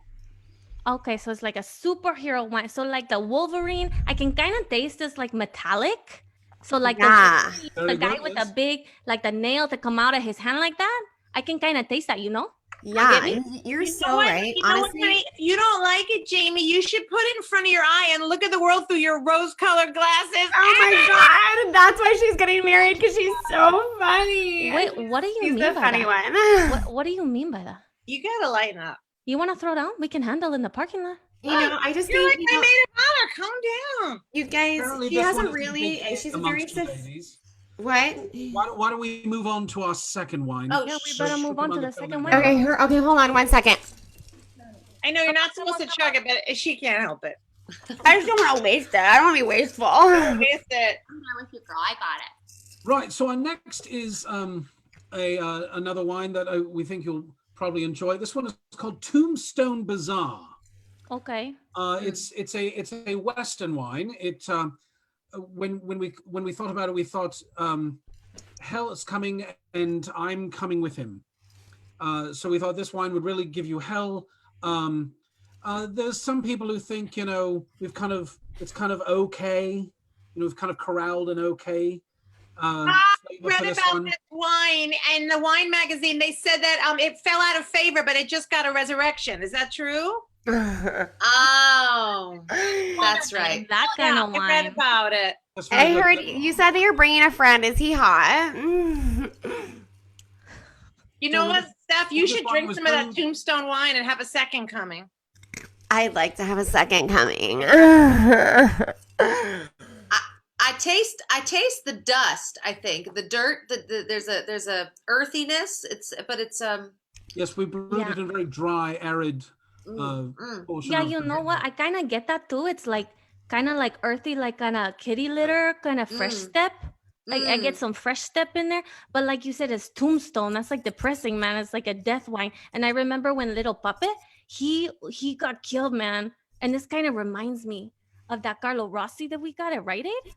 Okay, so it's like a superhero wine. So like the Wolverine, I can kind of taste this like metallic. So like the guy with the big, like the nail to come out of his hand like that. I can kind of taste that, Yeah, you're so right. Honestly, if you don't like it, Jamie, you should put it in front of your eye and look at the world through your rose-colored glasses. Oh my god, that's why she's getting married, because she's so funny. Wait, what do you mean the by funny that? one. What do you mean by that? You gotta lighten up. You want to throw down? We can handle in the parking lot. I just You're think like, I made a dollar. Calm down. You guys, Apparently she this hasn't one is really. big She's amongst very. the ladies. What? Why don't we move on to our second wine? Oh, yeah, we better move on to the second one. Okay, hold on 1 second. I know you're not supposed to chug it, but she can't help it. I just don't want to waste it. I don't want to be wasteful. Don't waste it. I'm there with you, girl. I got it. Right. So our next is another wine that we think you'll probably enjoy. This one is called Tombstone Bazaar. Okay. It's a Western wine. It when we thought about it, we thought hell is coming and I'm coming with him. So we thought this wine would really give you hell. There's some people who think, it's kind of okay. We've kind of corralled an okay. I read about this wine in the wine magazine. They said that it fell out of favor, but it just got a resurrection. Is that true? Oh, that's right. That kind of wine. I read about it. I heard you said that you're bringing a friend. Is he hot? You know what, Steph? You should drink some of that Tombstone wine and have a second coming. I'd like to have a second coming. I taste the dust. I think the dirt. There's a earthiness. It's. Yes, we brewed it in very dry, arid. Portion Yeah, of you the know what? I kind of get that too. It's like kind of like earthy, like kind of kitty litter, kind of fresh step. I get some fresh step in there, but like you said, it's Tombstone. That's like depressing, man. It's like a death wine. And I remember when Little Puppet, he got killed, man. And this kind of reminds me of that Carlo Rossi that we got at Rite Aid.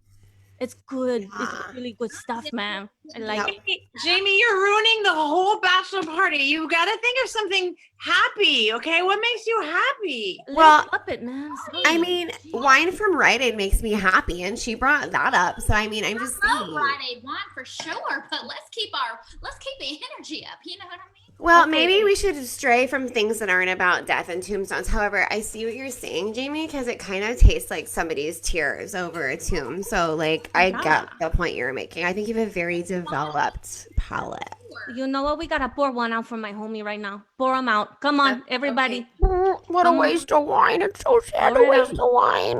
It's good. It's really good stuff, man. I like it. Jamie, you're ruining the whole bachelor party. You got to think of something happy, okay? What makes you happy? Well, up it, man. I mean, wine from Rite Aid makes me happy, and she brought that up. So I mean, I'm just I love saying. Rite Aid wine for sure, but let's keep the energy up. You know what I mean? Well, maybe we should stray from things that aren't about death and tombstones. However, I see what you're saying, Jamie, because it kind of tastes like somebody's tears over a tomb. So, like, I get the point you're making. I think you have a very developed palate. You know what? We gotta pour one out for my homie right now. Pour them out. Come on, everybody. What a waste of wine. It's so sad to waste of wine.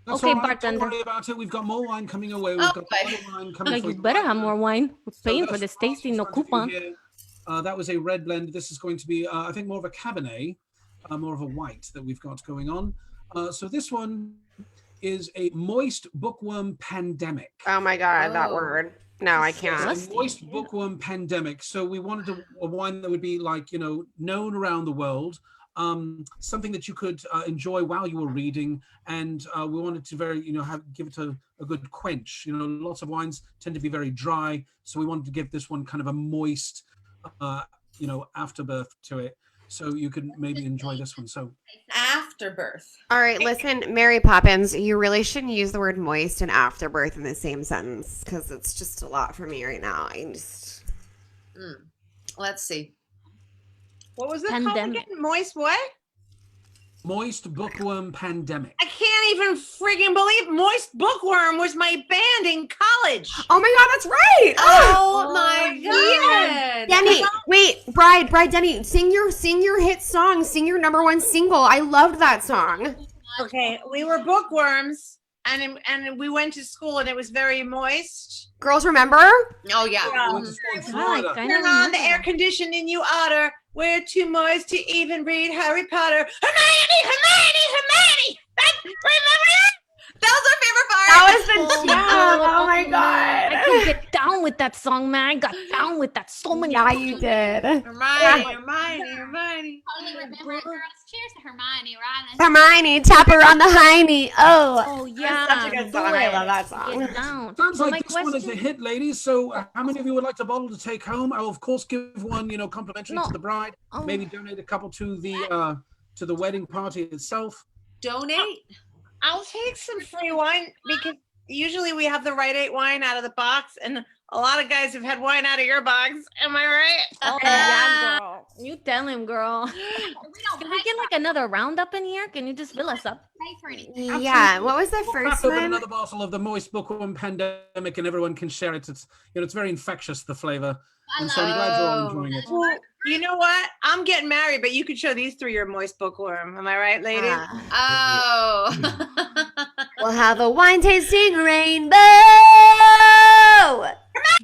That's Okay, all right. bartender. Don't worry about it. We've got more wine coming away. We've got other wine coming Yeah, for you you. better have more wine. We're paying for this tasting, no coupon. That was a red blend. This is going to be, I think, more of a Cabernet, more of a white that we've got going on. So this one is a moist bookworm pandemic. Oh my God, that word. No, I can't. It's a moist bookworm pandemic. So we wanted a wine that would be like, known around the world. Something that you could enjoy while you were reading, and we wanted to give it a good quench. Lots of wines tend to be very dry, so we wanted to give this one kind of a moist, afterbirth to it, so you could maybe enjoy this one. So afterbirth. All right, listen, Mary Poppins, you really shouldn't use the word moist and afterbirth in the same sentence because it's just a lot for me right now. Let's see. What was it called again? Moist what? Moist bookworm pandemic. I can't even friggin' believe Moist Bookworm was my band in college. Oh my God, that's right. Oh my God. Denny, wait, Bride, Denny, sing your hit song, sing your #1 single. I loved that song. Okay, we were bookworms, and we went to school, and it was very moist. Girls, remember? Oh yeah. Turn on the air conditioning, you otter. We're too moist to even read Harry Potter. Hermione! Remember that? That was our favorite part. That was the jam. Oh my God. I could get down with that song, man. I got down with that so many Yeah, times. you did. Hermione. Totally remember it, girls. Cheers to Hermione, right? Hermione, tap her on the hiney. Oh yeah. That's such a good song. I love that song. Get down. Sounds So like my this one is a hit, ladies. So how many of you would like a bottle to take home? I'll of course give one, complimentary to the bride. Maybe donate a couple to the wedding party itself. Donate? I'll take some free wine because usually we have the Rite Aid wine out of the box, and a lot of guys have had wine out of your box. Am I right? Oh yeah, girl. You tell him, girl. Can we get like another roundup in here? Can you just fill us up? Yeah. What was the first Open one? another bottle of the moist bookworm pandemic, and everyone can share it. It's very infectious, the flavor, and so I'm glad you're all enjoying it. Well, you know what? I'm getting married, but you could show these through your moist bookworm. Am I right, ladies? Oh. We'll have a wine tasting rainbow.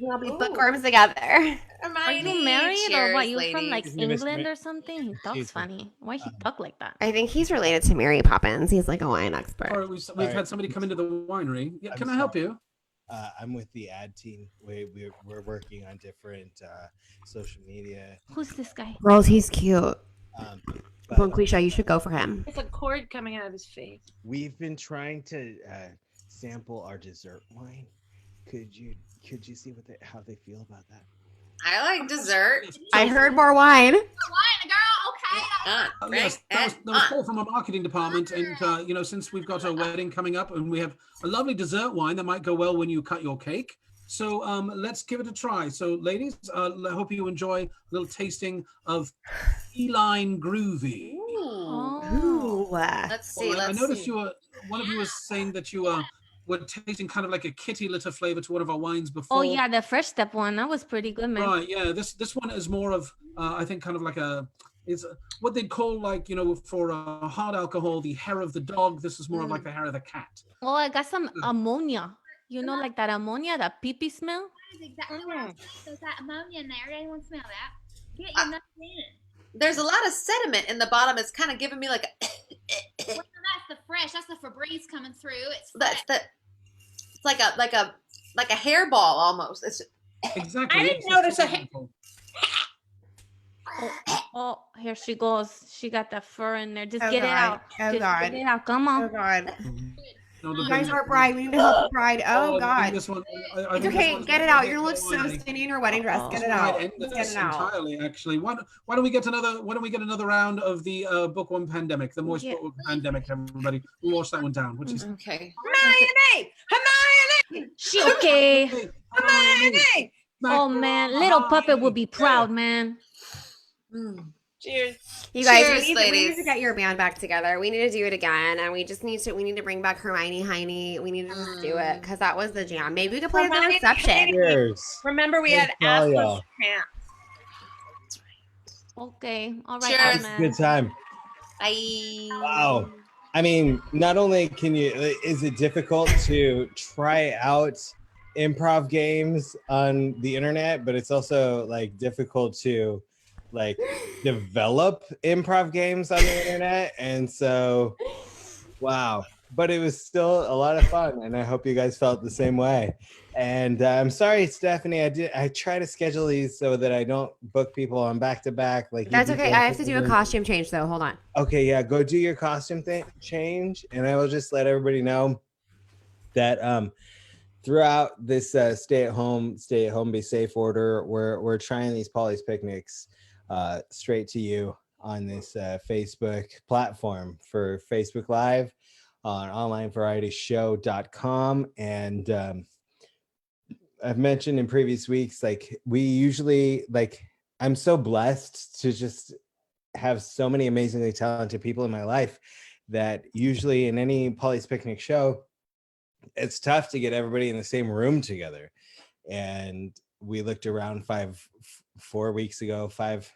We'll be bookworms together. Are you married or what? You from like ladies. England or something? He talks funny. Why he talk like that? I think he's related to Mary Poppins. He's like a wine expert. All right, we've had somebody come into the winery. Yeah, can I help you? I'm with the ad team. We're working on different social media. Who's this guy? Girls, he's cute. But Bonquisha, you should go for him. It's a cord coming out of his face. we've been trying to sample our dessert wine. Could you see how they feel about that? I like dessert. I heard more wine. Wine, girl. Okay. Yes, that was called from our marketing department, and since we've got a wedding coming up, and we have a lovely dessert wine that might go well when you cut your cake. So let's give it a try. So, ladies, I hope you enjoy a little tasting of Feline Groovy. Ooh. Let's see. I noticed one of you was saying that you were tasting kind of like a kitty litter flavor to one of our wines before. Oh yeah, the Fresh Step one. That was pretty good, man. Right, yeah. This one is more of I think kind of like it's what they'd call for hard alcohol the hair of the dog. This is more of like the hair of the cat. Oh, I got some ammonia. Like that ammonia, that pee-pee smell? That's exactly what I'm saying. There's that ammonia in there. Anyone smell that? Get your nuts in. There's a lot of sediment in the bottom. It's kind of giving me like a. Well, that's the fresh. That's the Febreze coming through. It's It's like a hairball almost. It's exactly. I didn't notice a. Oh, here she goes. She got the fur in there. Just Oh, get it God. out. Oh, Just God. Get it out. Come on. Oh God. You guys aren't bride. We need to help the bride. Oh God. This one, It's okay. Get it out. You're gonna look so skinny in your wedding dress. Get it out. Let's get it out. Entirely, actually. Why don't we get another round of the book one pandemic, the moist book one pandemic, everybody. We'll wash that one down. Which is okay. Hermione! Okay. Hermione! Oh man, little puppet will be proud, man. Cheers. You guys, Cheers, we need ladies. to get your band back together. We need to do it again, and we need to bring back Hermione Heine. We need to just do it because that was the jam. Maybe we could play at the Hermione reception. Heine. Cheers. Remember, we had Thanks, all assless y'all. pants. Okay, all right, Cheers. It's a good time. Bye. Wow. I mean, not only is it difficult to try out improv games on the internet, but it's also like difficult to like develop improv games on the internet. And so, wow. But it was still a lot of fun, and I hope you guys felt the same way. And I'm sorry, Stephanie. I try to schedule these so that I don't book people on back to back. Like That's okay. I have to do a costume change though. Hold on. Okay, yeah, go do your costume change, and I will just let everybody know that throughout this stay at home, be safe order, we're trying these Paulie's picnics straight to you on this Facebook platform for Facebook Live on onlinevarietyShow.com. And I've mentioned in previous weeks, like we usually I'm so blessed to just have so many amazingly talented people in my life that usually in any Paulie's Picnic show, it's tough to get everybody in the same room together. And we looked around 5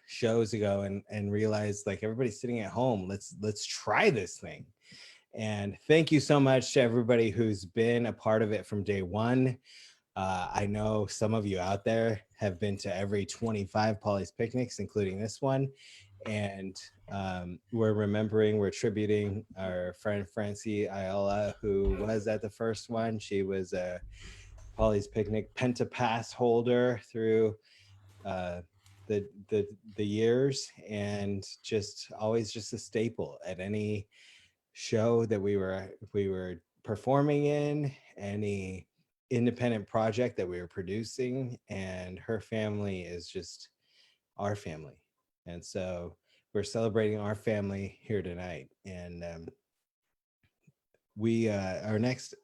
shows ago and realized like everybody's sitting at home. Let's try this thing. And thank you so much to everybody who's been a part of it from day one. I know some of you out there have been to every 25 Paulie's Picnics, including this one. And we're tributing our friend Francie Ayala, who was at the first one. She was a Paulie's Picnic Pentapass holder through the years, and always a staple at any show that we were performing in, any independent project that we were producing. And her family is just our family. And so we're celebrating our family here tonight. And our next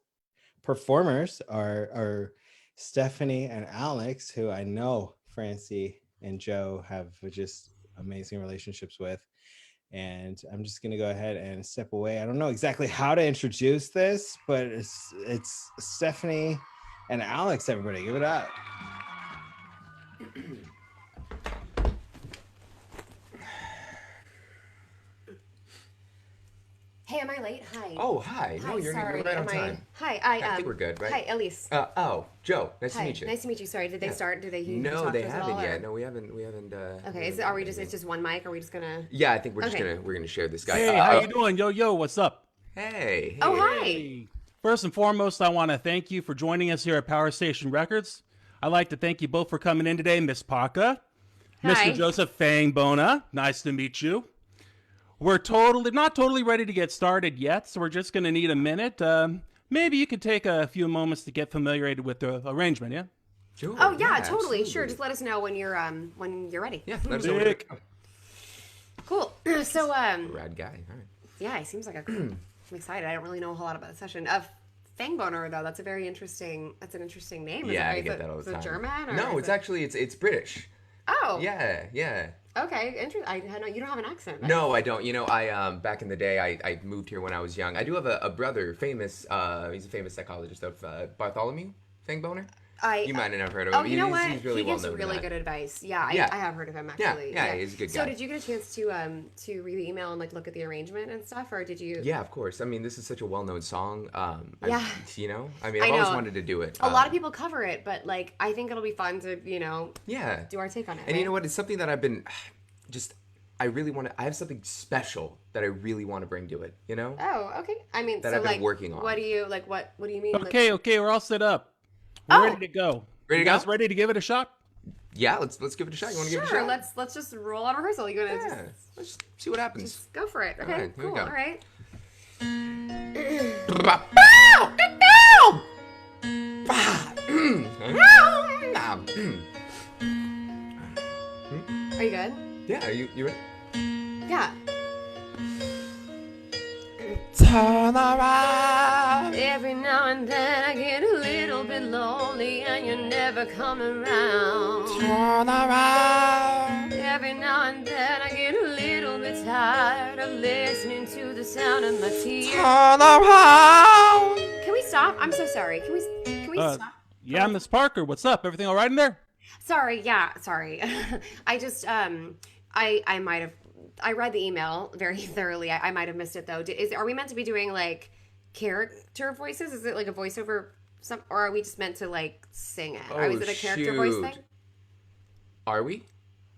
performers are Stephanie and Alex, who I know Francie and Joe have just amazing relationships with. And I'm just going to go ahead and step away. I don't know exactly how to introduce this, but it's Stephanie and Alex. Everybody give it up. Hey, am I late? Hi. Oh, hi. No, you're right on time. Hi, I think we're good, right? Hi, Elise. Joe. Nice to Hi, meet you. nice to meet you. Sorry, did they start? Did they? No, they haven't yet. No, we haven't. Okay, it's just one mic? Or are we just gonna? Yeah, I think we're gonna share this guy. Hey, how you doing? Yo, what's up? Hey. Oh, hi. First and foremost, I want to thank you for joining us here at Power Station Records. I'd like to thank you both for coming in today, Miss Paca, Mr. Joseph Fangbona. Nice to meet you. We're not totally ready to get started yet, so we're just going to need a minute. Maybe you could take a few moments to get familiar with the arrangement, yeah? Sure. Oh yeah, totally. Absolutely. Sure. Just let us know when you're ready. Yeah, let us know. Cool. So rad guy. All right. Yeah, he seems like I'm excited. I don't really know a whole lot about the session. Fangboner though, that's an interesting name. Yeah, I get that all the time. Is it German? Or no, it's actually it's British. Oh. Yeah. Okay, interesting. I know you don't have an accent. Right? No, I don't. You know, I back in the day, I moved here when I was young. I do have a brother, famous. He's a famous psychologist of Bartholomew Fangboner. You might have never heard of him. Oh, you know what? He's really he gives well known really good advice. Yeah, I have heard of him actually. Yeah, he's a good guy. So did you get a chance to read the email and look at the arrangement and stuff, or did you? Yeah, of course. I mean, this is such a well-known song. Yeah. I've always wanted to do it. A lot of people cover it, but I think it'll be fun to do our take on it. And you know what? It's something that I've been I really want to. I have something special that I really want to bring to it. You know? Oh, okay. I mean, that I've been working on. What do you What do you mean? Okay, we're all set up. We're ready to go. Ready to go? You guys ready to give it a shot? Yeah, let's give it a shot. You want to give it a shot? Sure. Let's just roll out rehearsal. You gonna let's see what happens. Just go for it. Okay. All right, here cool. we go. All right. Are you good? Yeah, are you ready? Yeah. Turn around. Every now and then I get a little bit lonely and you're never coming around. Turn around. Every now and then I get a little bit tired of listening to the sound of my tears. Turn around. Can we stop? I'm so sorry. Can we stop? Yeah, Miss Parker, what's up? Everything all right in there? Sorry. I just I might have I read the email very thoroughly. I might have missed it though. Are we meant to be doing like character voices? Is it like a voiceover or are we just meant to like sing it? Is it a character voice thing? Are we?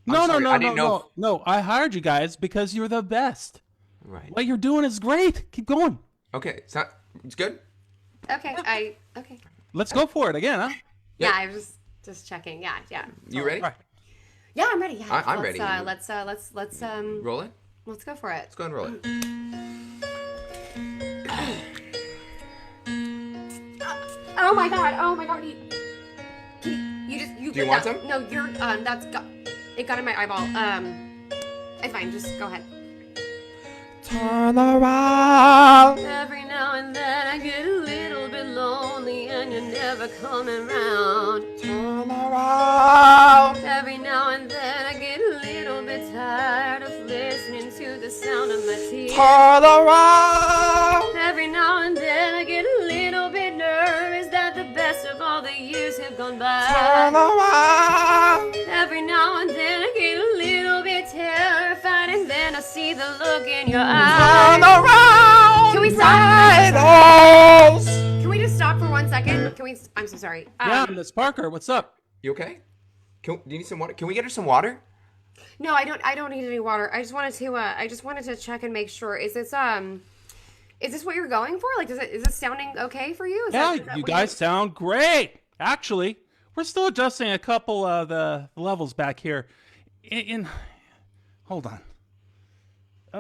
No. No, I hired you guys because you're the best. Right. What you're doing is great. Keep going. Okay, so it's good. Okay. Okay. Let's go for it again, huh? Yeah, I was just checking. Yeah. You ready? Right. Yeah, I'm ready. Yeah, I'm ready. Let's roll it. Let's go for it. Let's go and roll it. Oh my god. Do you want some? No, it got in my eyeball. It's fine. Just go ahead. Turn around. Every now and then I get a little bit lonely and you're never coming round. Turn around. Every now and then I get a little bit tired of listening to the sound of my tears. Turn around. Every now and then I get a little bit nervous that the best of all the years have gone by. Turn around. Every now and then I get a little bit terrified and then I see the look in your eyes. Turn around. Can we stop? Can we just stop for 1 second? I'm so sorry. Yeah, Miss Parker, what's up? You okay? Do you need some water? Can we get her some water? No, I don't need any water. I just wanted to check and make sure. Is this what you're going for? Like, is this sounding okay for you? Is that you guys sound great. Actually, we're still adjusting a couple of the levels back here. Hold on.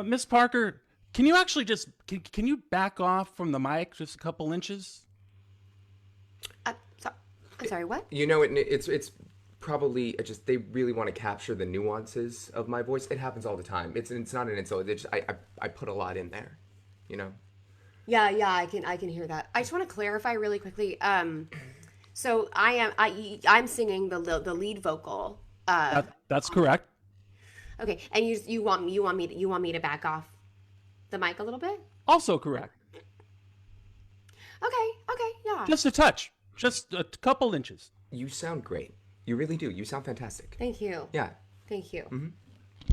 Miss Parker, can you actually can you back off from the mic just a couple inches? I'm sorry, what? You know, it's probably just they really want to capture the nuances of my voice. It happens all the time. It's not an insult. It's just, I put a lot in there, you know. Yeah, I can hear that. I just want to clarify really quickly. So I'm singing the lead vocal. That's correct. Okay, and you want me to back off the mic a little bit? Also correct. Okay, yeah. Just a touch. Just a couple inches. You sound great. You really do. You sound fantastic. Thank you. Yeah. Thank you. Mm-hmm.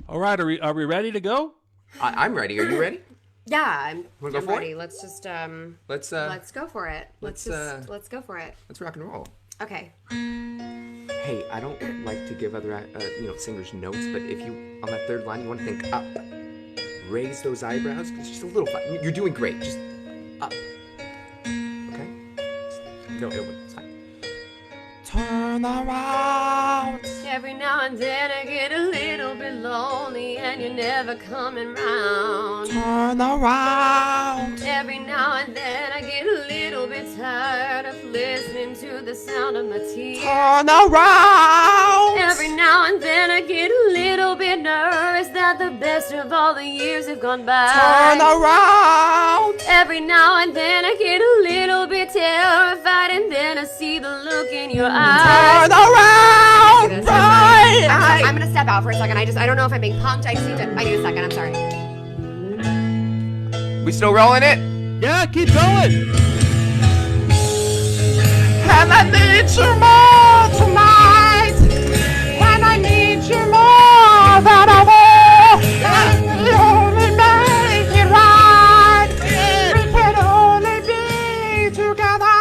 All right, are we ready to go? I'm ready. Are you ready? Yeah, I'm go for ready. it? Let's just let's go for it. Let's go for it. Let's rock and roll. Okay. Hey, I don't like to give other singers notes, but if you on that third line you want to think up, raise those eyebrows, just a little. You're doing great. Just up. Okay. No, it's fine. Turn around. Every now and then I get a little bit lonely and you're never coming round. Turn around. Every now and then I get a little bit tired of listening to the sound of my tears. Turn around. Every now and then I get a little bit nervous that the best of all the years have gone by. Turn around. Every now and then I get a little bit terrified and then I see the look in your eyes. Turn around. Right. I'm gonna step out for a second. I don't know if I'm being punked. I need a second. I'm sorry. We still rolling it? Yeah, keep going. And I need you more tonight. And I need you more than I want. We only make it right. We can only be together.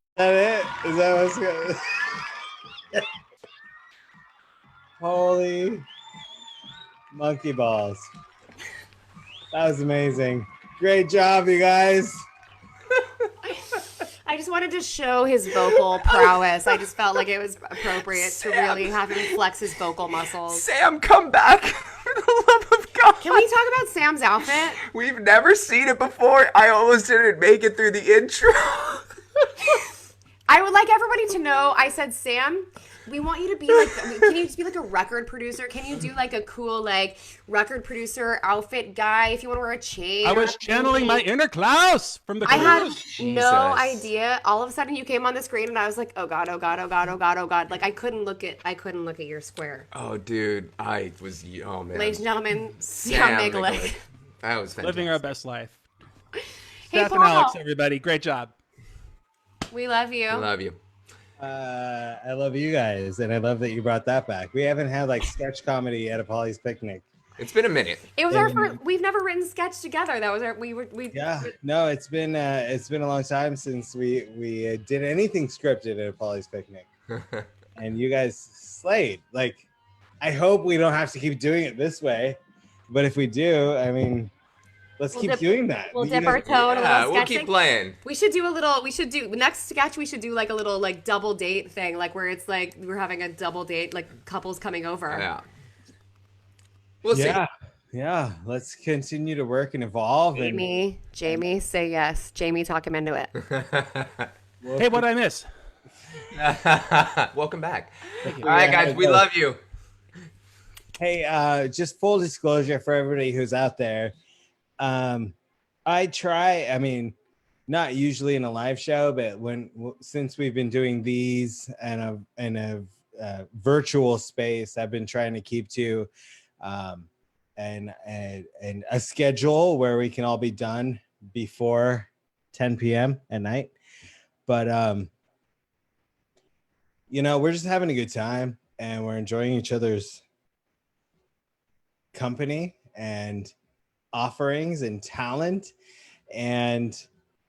Is that it? Is that what's going? Holy monkey balls. That was amazing. Great job, you guys. I just wanted to show his vocal prowess. I just felt like it was appropriate to really have him flex his vocal muscles. Sam, come back. For the love of God. Can we talk about Sam's outfit? We've never seen it before. I almost didn't make it through the intro. I would like everybody to know, I said, Sam, we want you to be like, can you just be like a record producer? Can you do like a cool like record producer outfit guy if you want to wear a chain? I was channeling my inner Klaus from the I had cruise. no idea. All of a sudden you came on the screen and I was like, oh God, oh God, oh God, oh God, oh God. Like I couldn't look at your square. Oh, dude, oh man. Ladies and gentlemen, Sam Mikulik. That was fantastic. Living our best life. Hey, Steph Paul. and Alex, everybody, great job. We love you. I love you. I love you guys, and I love that you brought that back. We haven't had like sketch comedy at a Paulie's picnic. It's been a minute. It was our first. We've never written sketch together. That was our. Yeah, no, it's been a long time since we did anything scripted at a Paulie's picnic, and you guys slayed. Like, I hope we don't have to keep doing it this way, but if we do, I mean, let's keep doing that. We'll dip our toe in a little we'll sketching. keep playing. We should do next sketch. We should do like a little like double date thing, like where it's like we're having a double date, like couples coming over. Yeah. We'll see. Yeah. Let's continue to work and evolve. Jamie, say yes. Jamie, talk him into it. Hey, what'd I miss? Welcome back. All right, guys, we love you. Hey, just full disclosure for everybody who's out there. I try, I mean, not usually in a live show, but since we've been doing these in a virtual space, I've been trying to keep to and a schedule where we can all be done before 10 p.m. at night. But we're just having a good time and we're enjoying each other's company and offerings and talent. And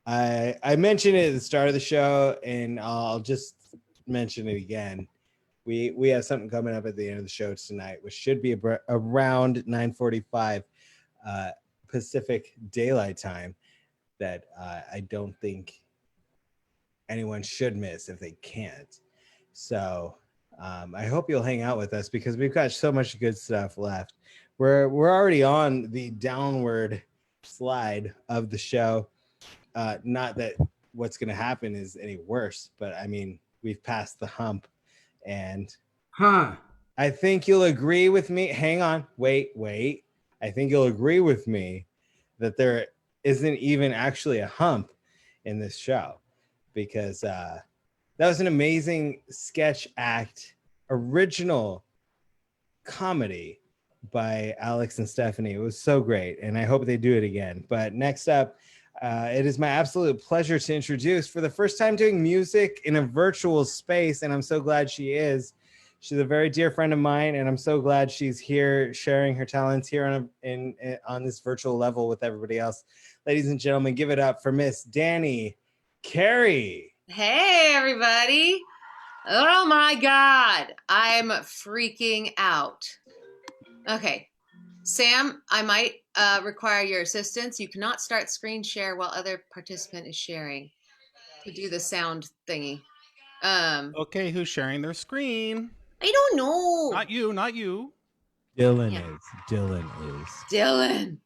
I mentioned it at the start of the show, and I'll just mention it again. We have something coming up at the end of the show tonight, which should be around 9:45 Pacific Daylight Time, that I don't think anyone should miss if they can't. So I hope you'll hang out with us because we've got so much good stuff left. We're already on the downward slide of the show. Not that what's going to happen is any worse, but I mean, we've passed the hump, and I think you'll agree with me. Hang on, wait. I think you'll agree with me that there isn't even actually a hump in this show, because that was an amazing sketch act, original comedy by Alex and Stephanie. It was so great, and I hope they do it again. But next up, it is my absolute pleasure to introduce, for the first time doing music in a virtual space, and I'm so glad she is. She's a very dear friend of mine, and I'm so glad she's here sharing her talents here on this virtual level with everybody else. Ladies and gentlemen, give it up for Miss Danny Carey. Hey, everybody. Oh my God. I'm freaking out. Okay. Sam, I might require your assistance. You cannot start screen share while other participant is sharing to do the sound thingy. Okay, who's sharing their screen? I don't know. Not you. Dylan Yeah. is. Dylan.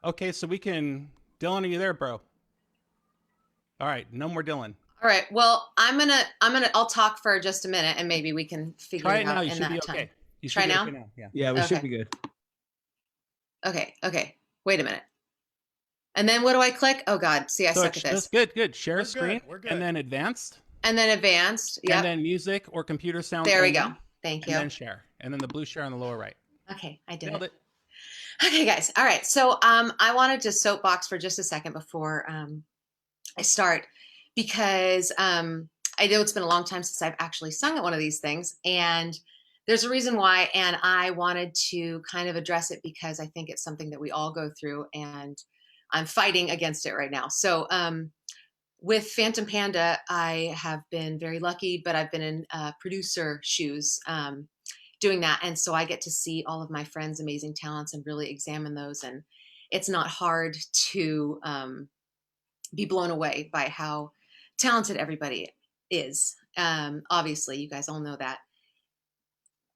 Okay, so we can. Dylan, are you there, bro? All right, no more Dylan. All right. Well, I'll talk for just a minute and maybe we can figure Try it it out now. You in should that be time. okay. You should Try be now? okay now. Yeah. Yeah, we should Okay. be good. Okay. Wait a minute. And then what do I click? Oh God. See, I So suck at this. just good. Share We're a screen, good, we're good. and then advanced, And then advanced. Yep. and then music or computer sound. There we only, go. Thank And you. then share, and then the blue share on the lower right. Okay, I did Nailed it. it. Okay, guys. All right. So I wanted to soapbox for just a second before I start, because I know it's been a long time since I've actually sung at one of these things, and there's a reason why, and I wanted to kind of address it because I think it's something that we all go through, and I'm fighting against it right now. So with Phantom Panda, I have been very lucky, but I've been in producer shoes doing that. And so I get to see all of my friends' amazing talents and really examine those. And it's not hard to be blown away by how talented everybody is. Obviously, you guys all know that.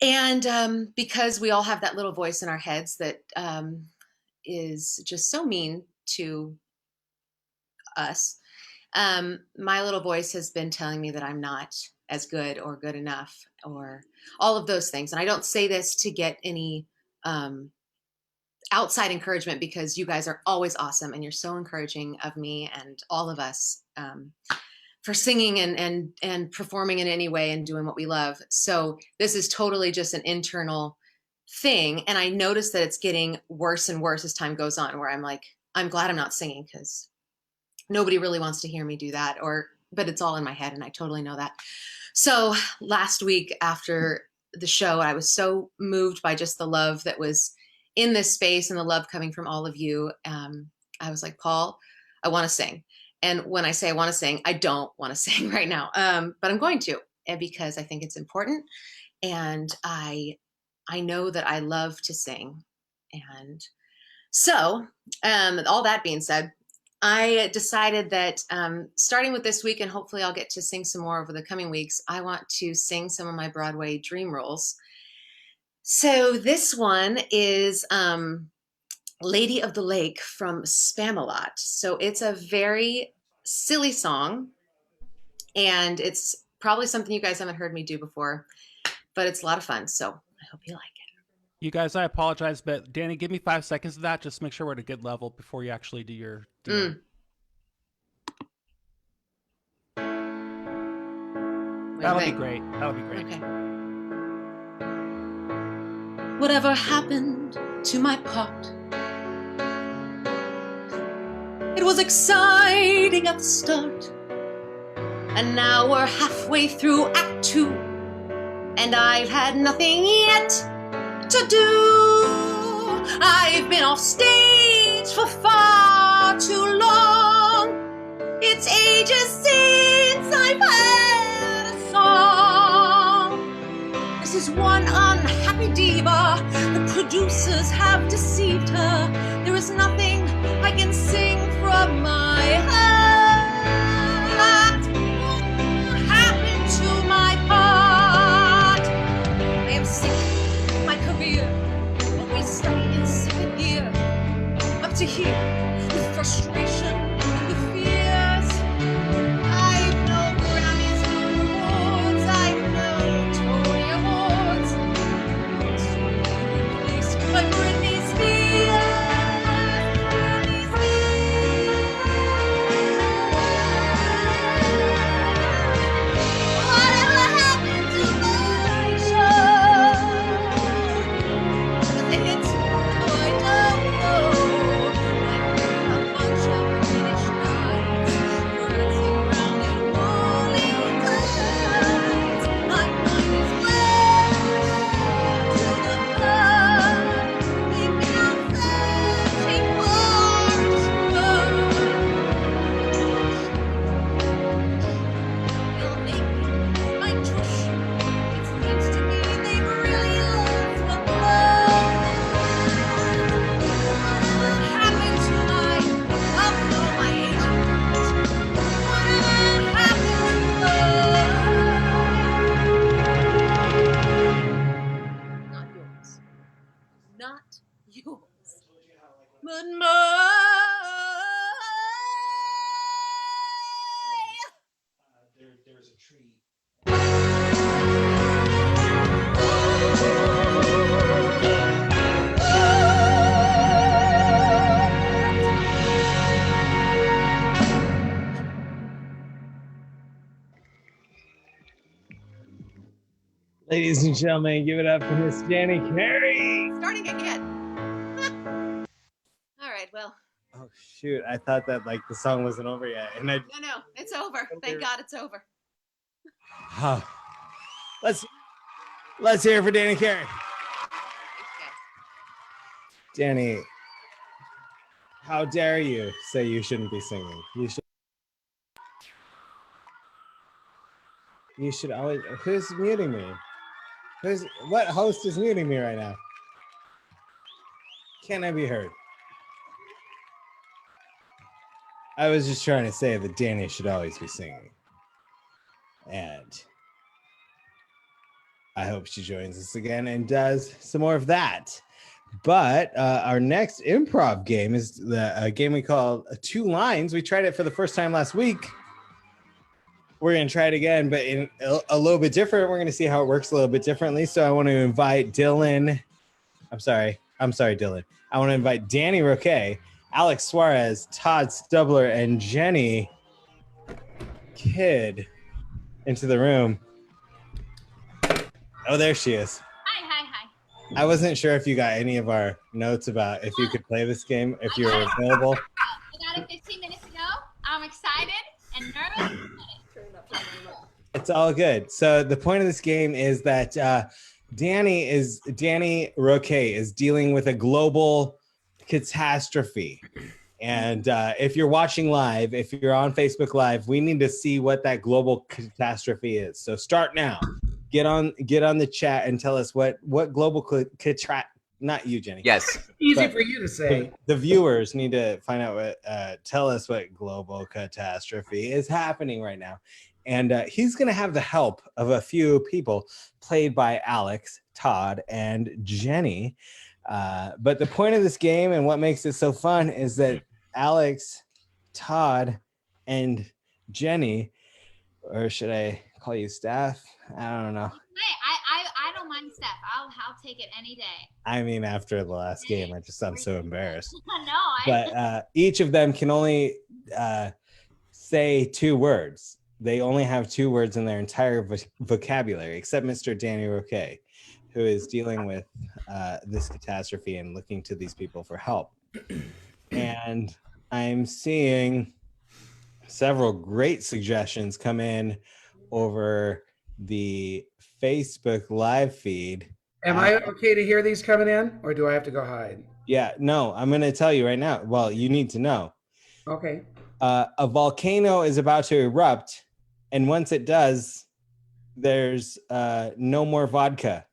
And because we all have that little voice in our heads that is just so mean to us, my little voice has been telling me that I'm not as good or good enough or all of those things. And I don't say this to get any outside encouragement, because you guys are always awesome and you're so encouraging of me and all of us for singing and performing in any way and doing what we love. So this is totally just an internal thing. And I notice that it's getting worse and worse as time goes on, where I'm like, I'm glad I'm not singing, because nobody really wants to hear me do that, but it's all in my head and I totally know that. So last week after the show, I was so moved by just the love that was in this space and the love coming from all of you. I was like, Paul, I want to sing. And when I say I want to sing, I don't want to sing right now, but I'm going to, and because I think it's important. And I know that I love to sing. And so all that being said, I decided that starting with this week, and hopefully I'll get to sing some more over the coming weeks, I want to sing some of my Broadway dream roles. So this one is Lady of the Lake from Spamalot. So it's a very silly song, and it's probably something you guys haven't heard me do before, but it's a lot of fun. So I hope you like it. You guys, I apologize, but Danny, give me 5 seconds of that. Just make sure we're at a good level before you actually do your. That'll be great. That'll be great. Okay. Whatever happened to my part? It was exciting at the start, and now we're halfway through Act 2, and I've had nothing yet to do. I've been off stage for far too long. It's ages since I've heard a song. This is one unhappy diva. The producers have deceived her. There is nothing I can sing from my heart. What happened to my part? I am sick of my career. Always stuck in second gear. Up to here with frustration and the fears. I've no Grammys, no awards. I've no Tony Awards. But Britney Spears. Not yours, but There's a tree. Ladies and gentlemen, give it up for Miss Danny Carey. Starting again. All right, well. Oh shoot! I thought that like the song wasn't over yet, and No, it's over. Thank God it's over. Let's hear it for Danny Carey. Danny, how dare you say you shouldn't be singing? You should always. Who's muting me? What host is muting me right now? Can I be heard? I was just trying to say that Danny should always be singing. And I hope she joins us again and does some more of that. But our next improv game is the game we call Two Lines. We tried it for the first time last week. We're going to try it again, but in a little bit different. We're going to see how it works a little bit differently. So I want to invite Dylan. I'm sorry, Dylan. I want to invite Danny Roque, Alex Suarez, Todd Stubler, and Jenny Kidd into the room. Oh, there she is. Hi. I wasn't sure if you got any of our notes about if you could play this game, if you were available. I got it 15 minutes ago. I'm excited and nervous. It's all good. So the point of this game is that Danny Roque is dealing with a global catastrophe. And if you're watching live, if you're on Facebook Live, we need to see what that global catastrophe is. So start now. Get on the chat and tell us what global catastrophe. Not you, Jenny. Yes. Easy for you to say. The viewers need to find out what. Tell us what global catastrophe is happening right now. And he's going to have the help of a few people played by Alex, Todd, and Jenny. But the point of this game and what makes it so fun is that Alex, Todd, and Jenny, or should I call you staff? I don't know. Hey, I don't mind Steph. I'll take it any day. I mean, after the last game, I'm so embarrassed. No, But each of them can only say 2 words. They only have 2 words in their entire vocabulary, except Mr. Danny Roque, who is dealing with this catastrophe and looking to these people for help. And I'm seeing several great suggestions come in over the Facebook live feed. Am I okay to hear these coming in, or do I have to go hide? Yeah, no, I'm going to tell you right now. Well, you need to know. Okay. A volcano is about to erupt, and once it does, there's no more vodka.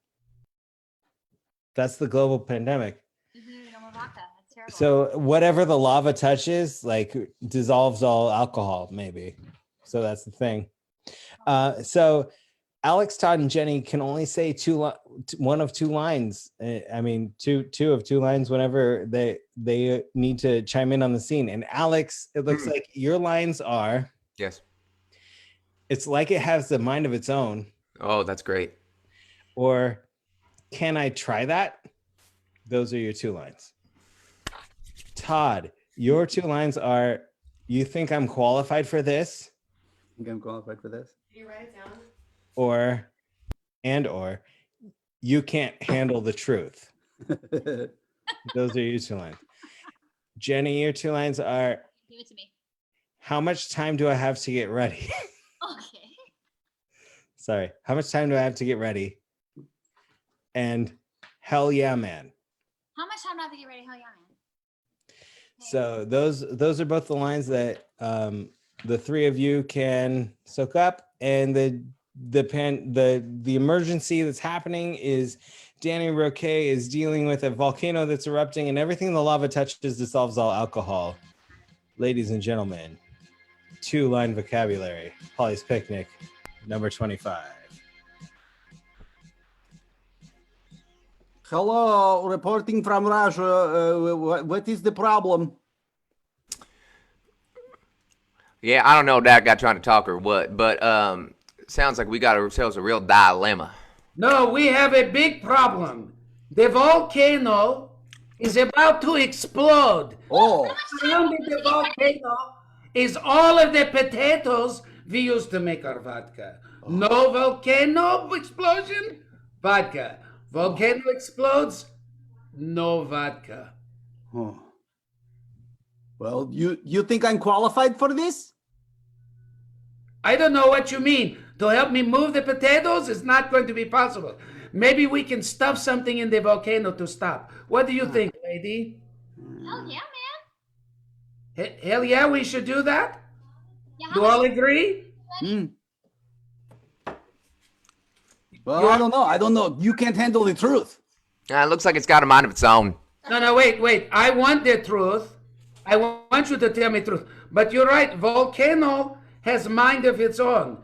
That's the global pandemic. No more vodka. That's terrible. So whatever the lava touches, like, dissolves all alcohol, maybe. So that's the thing. So Alex, Todd, and Jenny can only say one of 2 lines. I mean, two of 2 lines whenever they need to chime in on the scene. And Alex, it looks like your lines are. Yes. It's like it has a mind of its own. Oh, that's great. Or can I try that? Those are your 2 lines. Todd, your 2 lines are, you think I'm qualified for this? Think I'm qualified for this? Can you write it down? Or you can't handle the truth. Those are your 2 lines. Jenny, your 2 lines are, give it to me. How much time do I have to get ready? Okay. Sorry. How much time do I have to get ready? And hell yeah, man. How much time do I have to get ready? Hell yeah, man. So those are both the lines that the 3 of you can soak up. And the emergency that's happening is Danny Roque is dealing with a volcano that's erupting, and everything the lava touches dissolves all alcohol. Ladies and gentlemen, 2-line vocabulary. Paulie's Picnic, number 25. Hello, reporting from Russia. What is the problem? Yeah, I don't know if that guy trying to talk or what, but sounds like we got ourselves a real dilemma. No, we have a big problem. The volcano is about to explode. Oh. Surrounding the volcano is all of the potatoes we used to make our vodka. No volcano explosion, vodka. Volcano explodes, no vodka. Oh. Well, you think I'm qualified for this? I don't know what you mean. To help me move the potatoes is not going to be possible. Maybe we can stuff something in the volcano to stop. What do you think, lady? Hell yeah, man. Hell yeah, we should do that? Yeah, Do all agree? Well, I don't know. You can't handle the truth. It looks like it's got a mind of its own. No, wait. I want the truth. I want you to tell me the truth. But you're right. Volcano has mind of its own.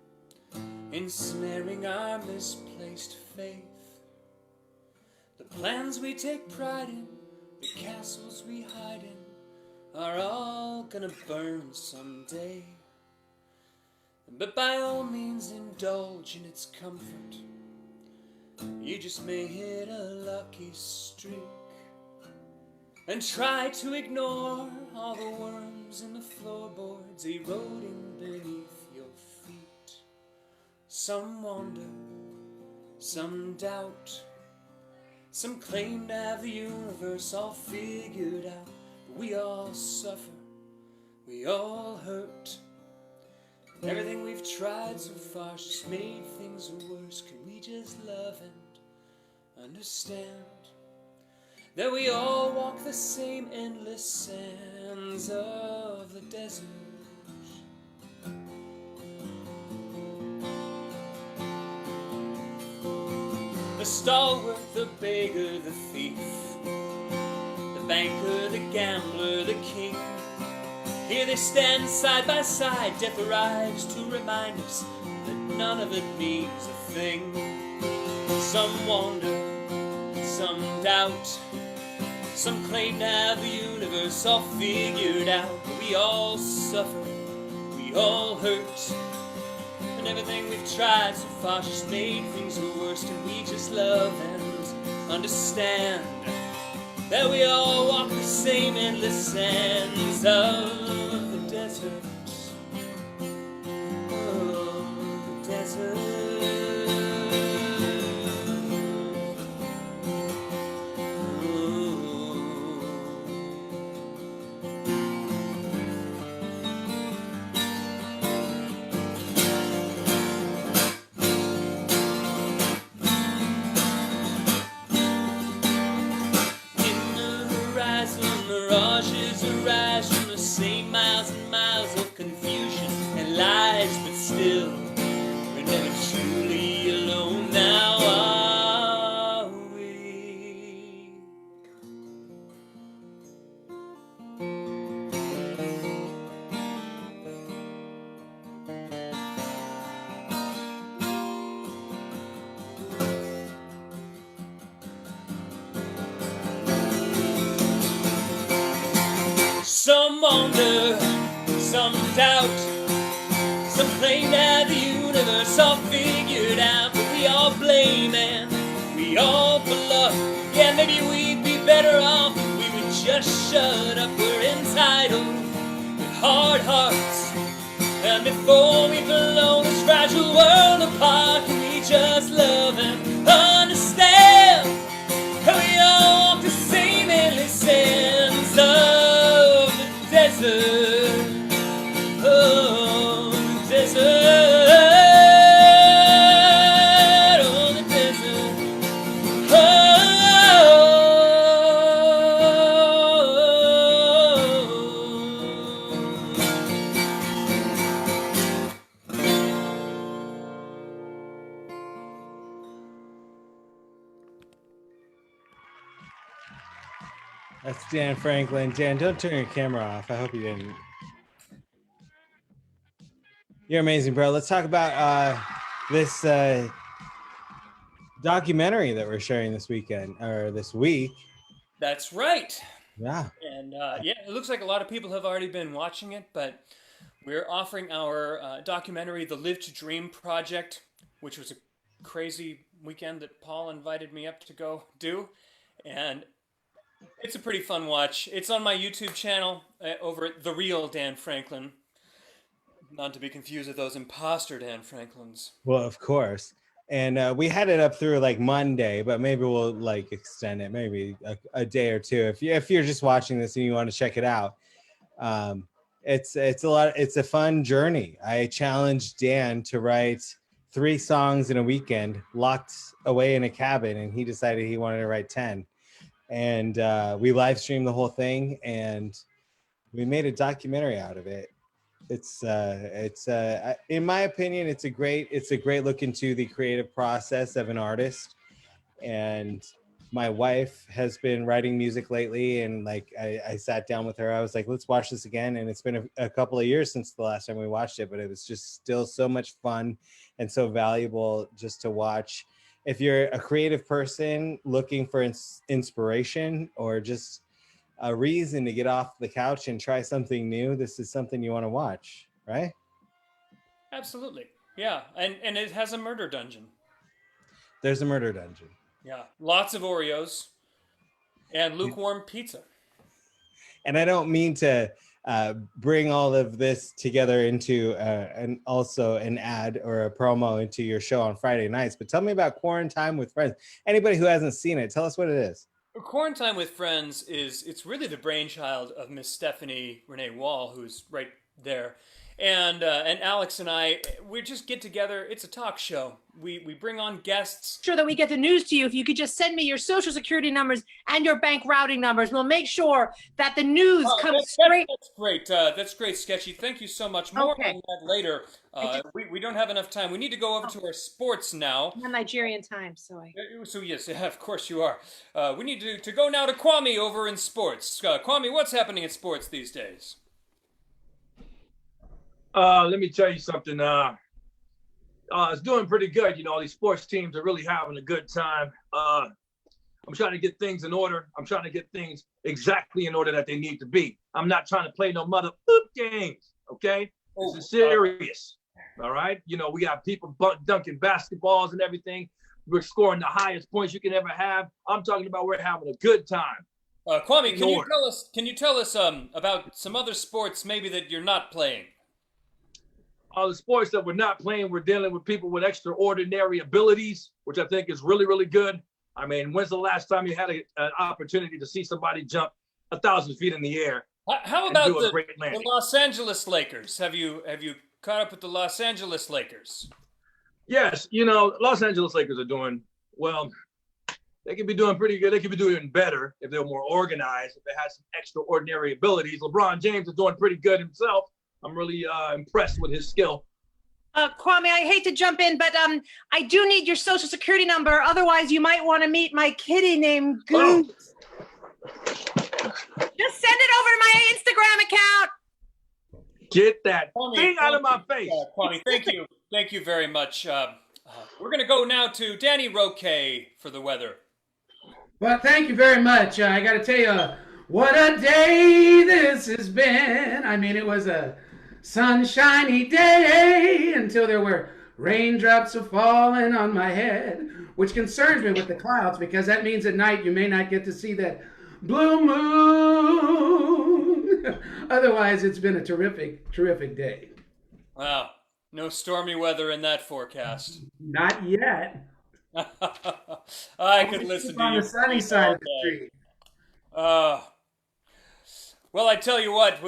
ensnaring our misplaced faith. The plans we take pride in, the castles we hide in, are all gonna burn someday. But by all means indulge in its comfort. You just may hit a lucky streak and try to ignore all the worms in the floorboards eroding beneath your feet. Some wonder, some doubt, some claim to have the universe all figured out. But we all suffer, we all hurt. Everything we've tried so far just made things worse. Can we just love and understand that we all walk the same endless sands of the desert? The stalwart, the beggar, the thief, the banker, the gambler, the king. Here they stand side by side, death arrives to remind us that none of it means a thing. Some wonder, some doubt, some claim to have the universe all figured out. But we all suffer, we all hurt, and everything we've tried so far just made things worse. Can we just love and understand that we all walk the same endless sands of the desert? Oh, the desert. Mirages arise from the same miles and miles of confusion and lies, but still, we're never truly alone now, are we? Some wonder, some doubt, some claim that the universe all figured out. But we all blame and we all bluff. Yeah, maybe we'd be better off if we would just shut up. We're entitled with hard hearts, and before we've blown this fragile world apart, can we just love and understand how we all walk the same endless sands of the desert? Oh, the desert. Oh, the desert. That's Dan Franklin. Dan, don't turn your camera off. I hope you didn't. You're amazing, bro. Let's talk about this documentary that we're sharing this weekend or this week. That's right. Yeah. And yeah, it looks like a lot of people have already been watching it, but we're offering our documentary, The Live to Dream Project, which was a crazy weekend that Paul invited me up to go do. And it's a pretty fun watch. It's on my YouTube channel over at The Real Dan Franklin. Not to be confused with those imposter Dan Franklins. Well, of course. And we had it up through like Monday, but maybe we'll like extend it maybe a day or two. If you're just watching this and you want to check it out, it's a fun journey. I challenged Dan to write 3 songs in a weekend, locked away in a cabin, and he decided he wanted to write 10. And we live streamed the whole thing, and we made a documentary out of it. It's in my opinion, it's a great look into the creative process of an artist, and my wife has been writing music lately, and like I sat down with her. I was like, let's watch this again. And it's been a couple of years since the last time we watched it, but it was just still so much fun and so valuable just to watch. If you're a creative person looking for inspiration or just a reason to get off the couch and try something new, this is something you want to watch, right? Absolutely. Yeah. And it has a murder dungeon. There's a murder dungeon. Yeah. Lots of Oreos and lukewarm pizza. And I don't mean to bring all of this together into an ad or a promo into your show on Friday nights, but tell me about Quarantine with Friends. Anybody who hasn't seen it, tell us what it is. Quarantine with Friends it's really the brainchild of Miss Stephanie Renee Wall, who's right there. And Alex and I, we just get together. It's a talk show. We bring on guests. Sure that we get the news to you. If you could just send me your social security numbers and your bank routing numbers, we'll make sure that the news comes straight. That's great. That's great, Sketchy. Thank you so much. More on that later. We don't have enough time. We need to go over to our sports now. I'm on Nigerian time, so So yes, of course you are. We need to go now to Kwame over in sports. Kwame, what's happening in sports these days? Let me tell you something. It's doing pretty good. You know, these sports teams are really having a good time. I'm trying to get things in order. I'm trying to get things exactly in order that they need to be. I'm not trying to play no mother games, okay? This is serious, all right? You know, we got people dunking basketballs and everything. We're scoring the highest points you can ever have. I'm talking about we're having a good time. Kwame, can you tell us about some other sports maybe that you're not playing? The sports that we're not playing, we're dealing with people with extraordinary abilities, which I think is really, really good. I mean, when's the last time you had an opportunity to see somebody jump 1,000 feet in the air? How about the Los Angeles Lakers? Have you caught up with the Los Angeles Lakers? Yes, you know, Los Angeles Lakers are doing well. They could be doing pretty good. They could be doing better if they were more organized, if they had some extraordinary abilities. LeBron James is doing pretty good himself. I'm really impressed with his skill. Kwame, I hate to jump in, but I do need your social security number. Otherwise, you might want to meet my kitty named Goose. Just send it over to my Instagram account. Get that thing out of my face. Kwame, thank you. Thank you very much. We're going to go now to Danny Roque for the weather. Well, thank you very much. I got to tell you, what a day this has been. I mean, it was a sunshiny day until there were raindrops falling on my head, which concerns me with the clouds because that means at night you may not get to see that blue moon. Otherwise, it's been a terrific, terrific day. Wow. No stormy weather in that forecast. Not yet. I could listen to you on the sunny side of the street. Well, I tell you what,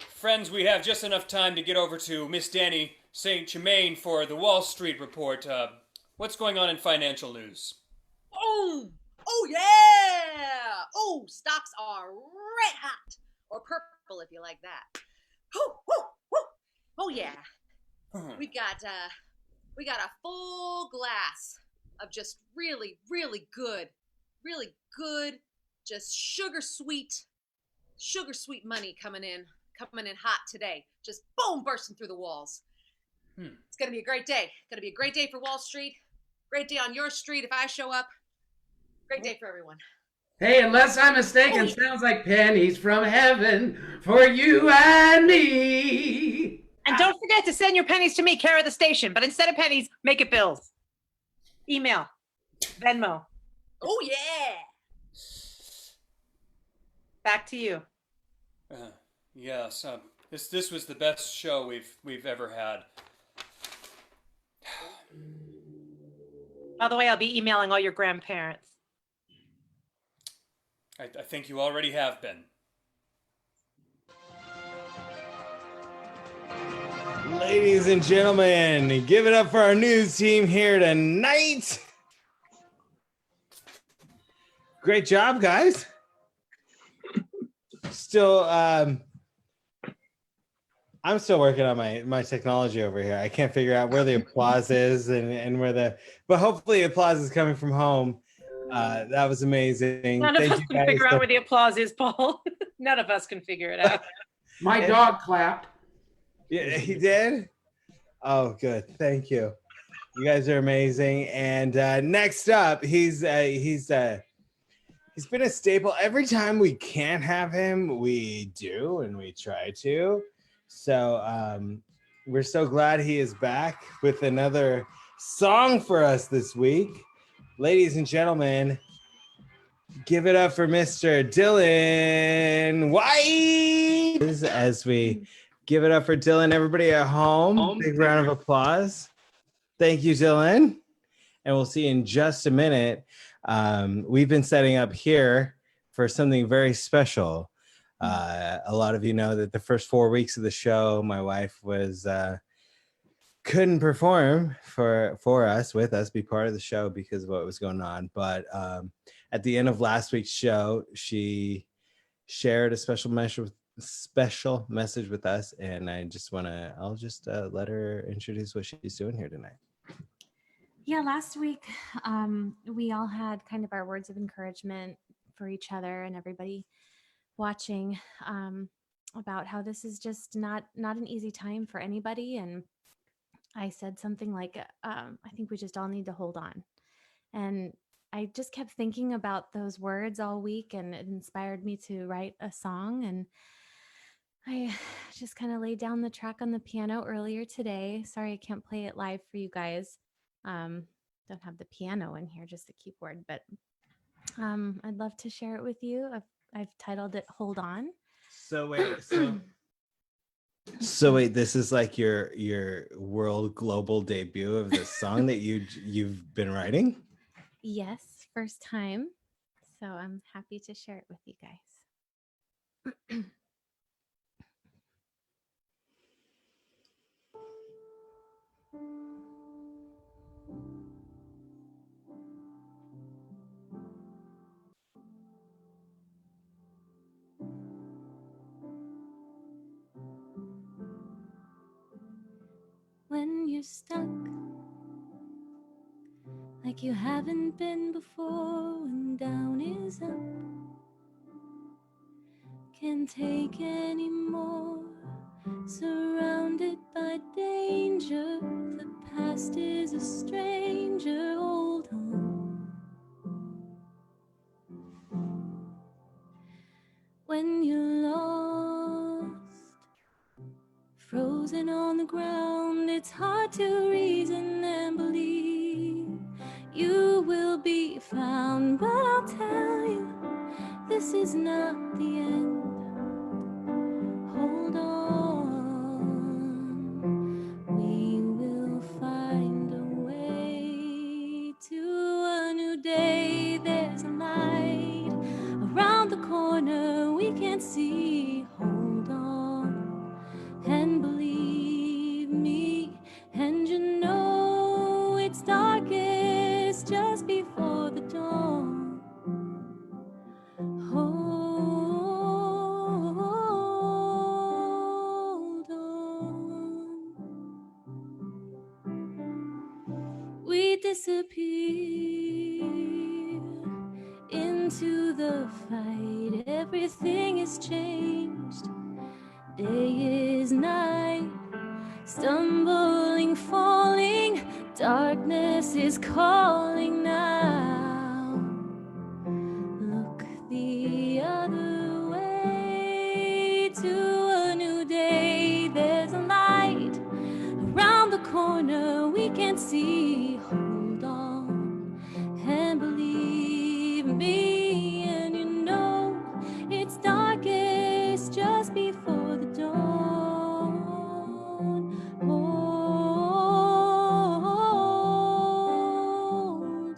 friends, we have just enough time to get over to Miss Danny St. Germain for the Wall Street Report. What's going on in financial news? Oh yeah! Oh, stocks are red hot, or purple if you like that. Oh yeah. We got a full glass of just really, really good, just sugar sweet money coming in hot today. Just boom, bursting through the walls. It's gonna be a great day. Gonna be a great day for Wall Street. Great day on your street if I show up. Great day for everyone. Hey, unless I'm mistaken, sounds like pennies from heaven for you and me. And don't forget to send your pennies to me, care of the station. But instead of pennies, make it bills. Email. Venmo. Oh, yeah. Back to you. Yes. This was the best show we've ever had. By the way, I'll be emailing all your grandparents. I think you already have been. Ladies and gentlemen, give it up for our news team here tonight. Great job, guys. Still, I'm still working on my technology over here. I can't figure out where the applause is and where but hopefully applause is coming from home. That was amazing. None of Thank us you can guys. figure out where the applause is, Paul. None of us can figure it out. My dog clapped. Yeah, he did. Oh, good. Thank you. You guys are amazing. And next up, he's been a staple. Every time we can't have him, we do, and we try to. So we're so glad he is back with another song for us this week. Ladies and gentlemen, give it up for Mr. Dylan White. As we give it up for Dylan, everybody at home, big round of applause. Thank you, Dylan. And we'll see you in just a minute. We've been setting up here for something very special. A lot of you know that the first 4 weeks of the show, my wife was couldn't perform for us, with us, be part of the show because of what was going on. But at the end of last week's show, she shared a special message with us, and I'll just let her introduce what she's doing here tonight. Yeah, last week we all had kind of our words of encouragement for each other and everybody watching about how this is just not an easy time for anybody. And I said something like, I think we just all need to hold on. And I just kept thinking about those words all week, and it inspired me to write a song. And I just kind of laid down the track on the piano earlier today. Sorry, I can't play it live for you guys. Don't have the piano in here, just the keyboard, but I'd love to share it with you. I've titled it Hold On. So wait, this is like your world global debut of this song that you've been writing? Yes, first time. So I'm happy to share it with you guys. When you're stuck like you haven't been before, when down is up, can't take any more, surrounded by danger, the past is a stranger, hold on. When you're lost, frozen on the ground, it's hard to reason and believe you will be found. But I'll tell you, this is not the end. Hold on, we will find a way to a new day. There's a light around the corner we can't see. Hold on and believe me, and you know it's darkest just before the dawn. Hold on. We disappear into the fight. Everything is changed. Day is night, stumbling, falling. Darkness is calling now. Look the other way to a new day. There's a light around the corner we can't see. Hold on and believe me, and you know it's darkest just before the dawn. Hold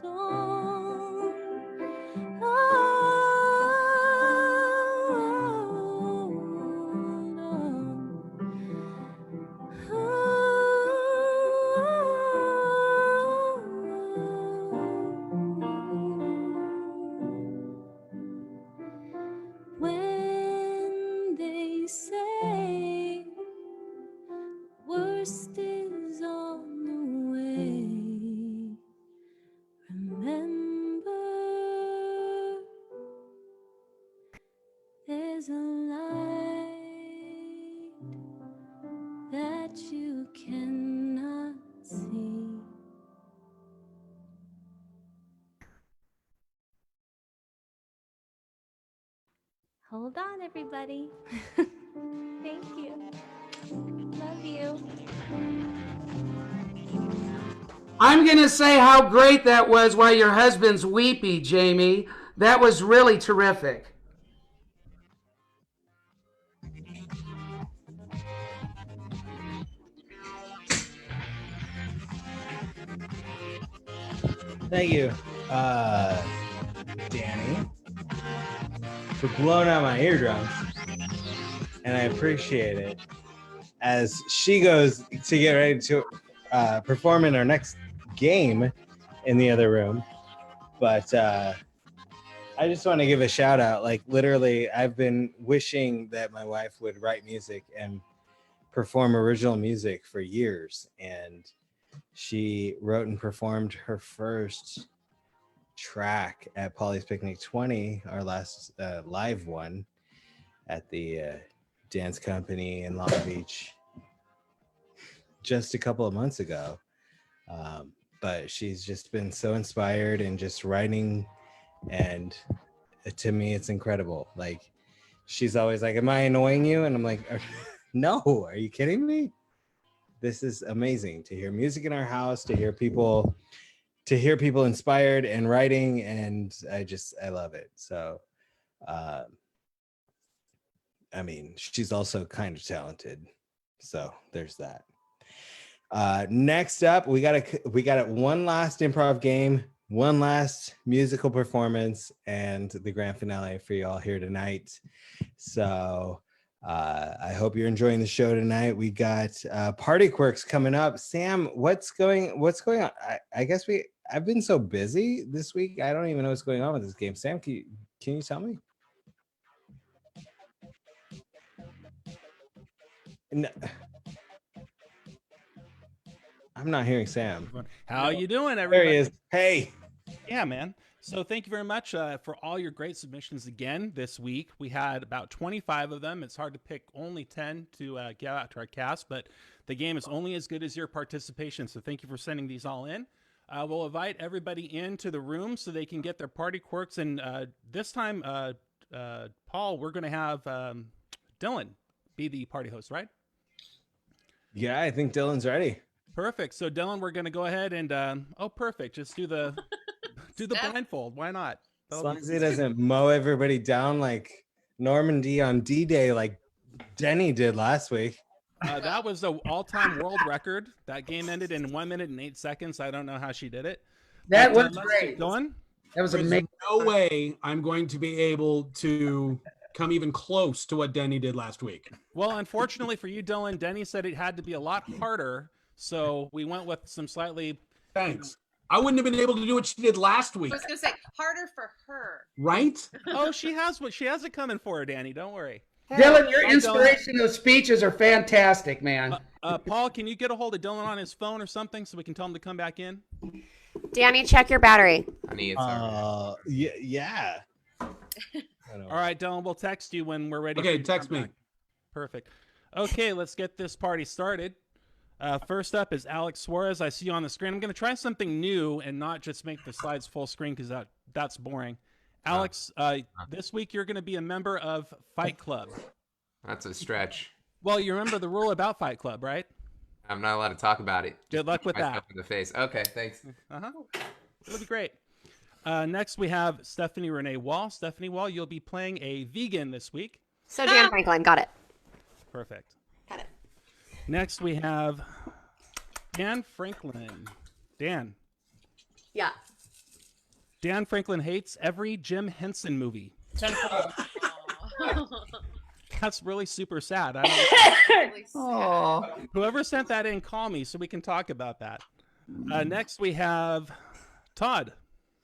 on. When they say worst is on the way, remember cannot see. Hold on, everybody. Thank you. Love you. I'm going to say how great that was while your husband's weepy, Jamie. That was really terrific. Thank you, Danny, for blowing out my eardrums, and I appreciate it. As she goes to get ready to perform in our next game in the other room, but I just want to give a shout out. Like, literally, I've been wishing that my wife would write music and perform original music for years, and she wrote and performed her first track at Paulie's Picnic 20, our last live one at the dance company in Long Beach just a couple of months ago. But she's just been so inspired and just writing, and to me it's incredible. Like, she's always like, am I annoying you? And I'm like, no, are you kidding me? This is amazing to hear music in our house, to hear people inspired and writing, and I love it. So I mean, she's also kind of talented, so there's that. Next up, we got one last improv game, one last musical performance, and the grand finale for y'all here tonight. So I hope you're enjoying the show tonight. We got party quirks coming up. Sam, what's going on? I guess I've been so busy this week, I don't even know what's going on with this game. Sam, can you tell me? No, I'm not hearing Sam. How you doing, everybody? There he is. Hey. Yeah, man. So thank you very much for all your great submissions again this week. We had about 25 of them. It's hard to pick only 10 to get out to our cast, but the game is only as good as your participation. So thank you for sending these all in. We'll invite everybody into the room so they can get their party quirks. And this time, Paul, we're going to have Dylan be the party host, right? Yeah, I think Dylan's ready. Perfect. So Dylan, we're going to go ahead and perfect. Just do the blindfold. Why not? As long as he doesn't mow everybody down like Normandy on D-Day like Denny did last week. That was the all-time world record. That game ended in 1 minute and 8 seconds. I don't know how she did it. That was let's great. keep going. That was There's amazing. no way I'm going to be able to come even close to what Denny did last week. Well, unfortunately for you, Dylan, Denny said it had to be a lot harder, so we went with some slightly... Thanks. I wouldn't have been able to do what she did last week. I was going to say, harder for her. Right? Oh, she has it coming for her, Danny. Don't worry. Dylan, your inspirational speeches are fantastic, man. Paul, can you get a hold of Dylan on his phone or something so we can tell him to come back in? Danny, check your battery. Honey, it's yeah. All right, Dylan, we'll text you when we're ready. Okay, text me. Perfect. Okay, let's get this party started. First up is Alex Suarez. I see you on the screen. I'm going to try something new and not just make the slides full screen because that's boring. Alex, this week you're going to be a member of Fight Club. That's a stretch. Well, you remember the rule about Fight Club, right? I'm not allowed to talk about it. Good luck with that. Myself in the face. Okay, thanks. It'll be great. Next, we have Stephanie Renee Wall. Stephanie Wall, you'll be playing a vegan this week. So Dan Franklin, got it. Perfect. Got it. Next, we have Dan Franklin. Dan. Yeah. Dan Franklin hates every Jim Henson movie. 10 That's really super sad. Whoever sent that in, call me so we can talk about that. Next, we have Todd.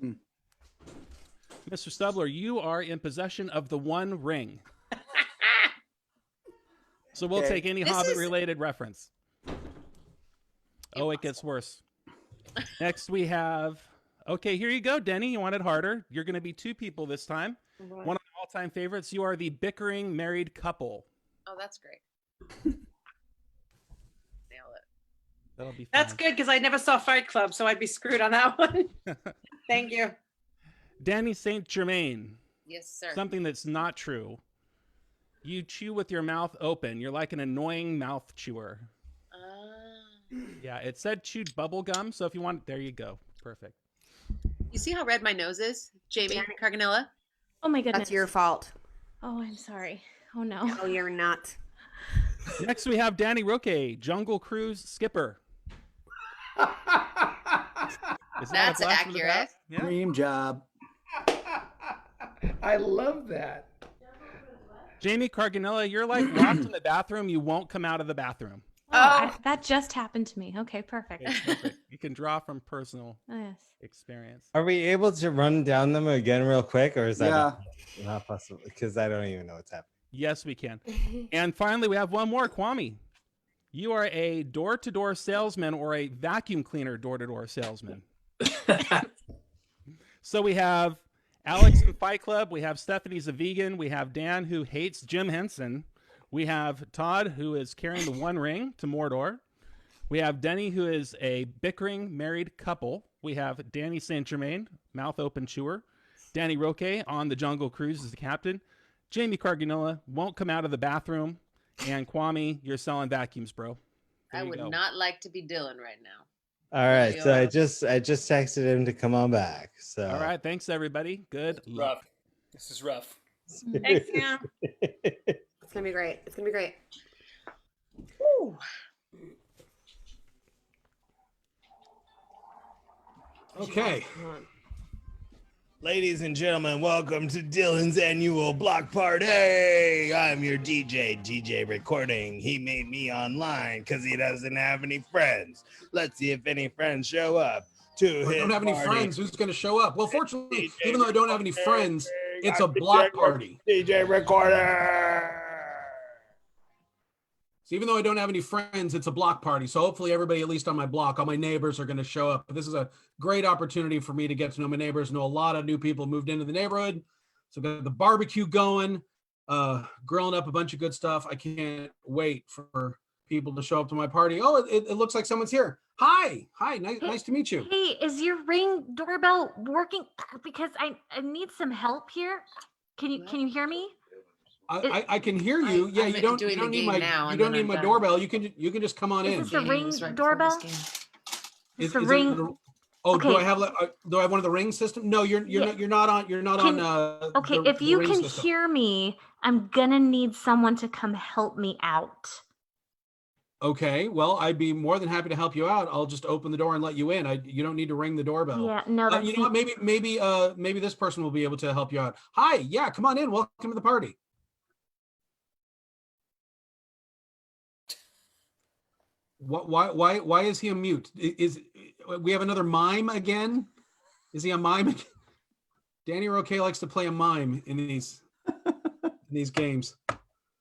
Mr. Stubler, you are in possession of the One Ring. So we'll take any Hobbit-related reference. Oh, it gets worse. Next, we have... Okay, here you go, Denny. You want it harder. You're going to be two people this time. Right. One of my all-time favorites. You are the bickering married couple. Oh, that's great. Nail it. That'll be fun. That's good because I never saw Fight Club, so I'd be screwed on that one. Thank you. Danny Saint Germain. Yes, sir. Something that's not true. You chew with your mouth open. You're like an annoying mouth chewer. Yeah, it said chewed bubble gum, so if you want, there you go. Perfect. You see how red my nose is, Jamie Carganilla? Oh my goodness. That's your fault. Oh, I'm sorry. Oh no. No, you're not. Next we have Danny Roque, Jungle Cruise skipper. That's accurate. Yeah. Dream job. I love that. Jamie Carganilla, you're like locked in the bathroom. You won't come out of the bathroom. That just happened to me. Okay, perfect. Okay, perfect. You can draw from personal Yes. experience. Are we able to run down them again real quick, or is that not possible? Because I don't even know what's happening. Yes, we can. And finally, we have one more, Kwame. You are a door-to-door salesman or a vacuum cleaner door-to-door salesman. So we have Alex in Fight Club. We have Stephanie's a vegan. We have Dan, who hates Jim Henson. We have Todd, who is carrying the One Ring to Mordor. We have Denny, who is a bickering married couple. We have Danny Saint Germain, mouth open chewer. Danny Roque on the Jungle Cruise as the captain. Jamie Carganilla won't come out of the bathroom. And Kwame, you're selling vacuums, bro. There I you would go. not like to be Dylan right now. All right, so I just texted him to come on back. So All right, thanks everybody. Good luck. Rough. This is rough. Thanks, Sam. It's gonna be great. It's gonna be great. Woo. Okay. Ladies and gentlemen, welcome to Dylan's annual block party. I'm your DJ Recording. He made me online because he doesn't have any friends. Let's see if any friends show up to I his don't have any party. friends. Who's going to show up? Well, fortunately, DJ even though I don't have any friends, it's a I'm block DJ party. DJ Recorder. So even though I don't have any friends, it's a block party. So hopefully everybody, at least on my block, all my neighbors are going to show up. This is a great opportunity for me to get to know my neighbors. Know a lot of new people moved into the neighborhood. So got the barbecue going, grilling up a bunch of good stuff. I can't wait for people to show up to my party. Oh, it looks like someone's here. Hi. Nice to meet you. Hey, is your Ring doorbell working? Because I need some help here. Can you hear me? I can hear you. Yeah, you don't need my doorbell. You can just come on in. Is this a Ring doorbell? Is the it Ring? do I Okay. have one of the Ring system? No, you're not on. Okay, the- if the you Ring can system. hear me, I'm gonna need someone to come help me out. Okay, well, I'd be more than happy to help you out. I'll just open the door and let you in. You don't need to ring the doorbell. Yeah, no, that's you know what? Maybe this person will be able to help you out. Hi, yeah, come on in. Welcome to the party. Why is he a mute? Is we have another mime again? Is he a mime again? Danny Roque likes to play a mime in these games.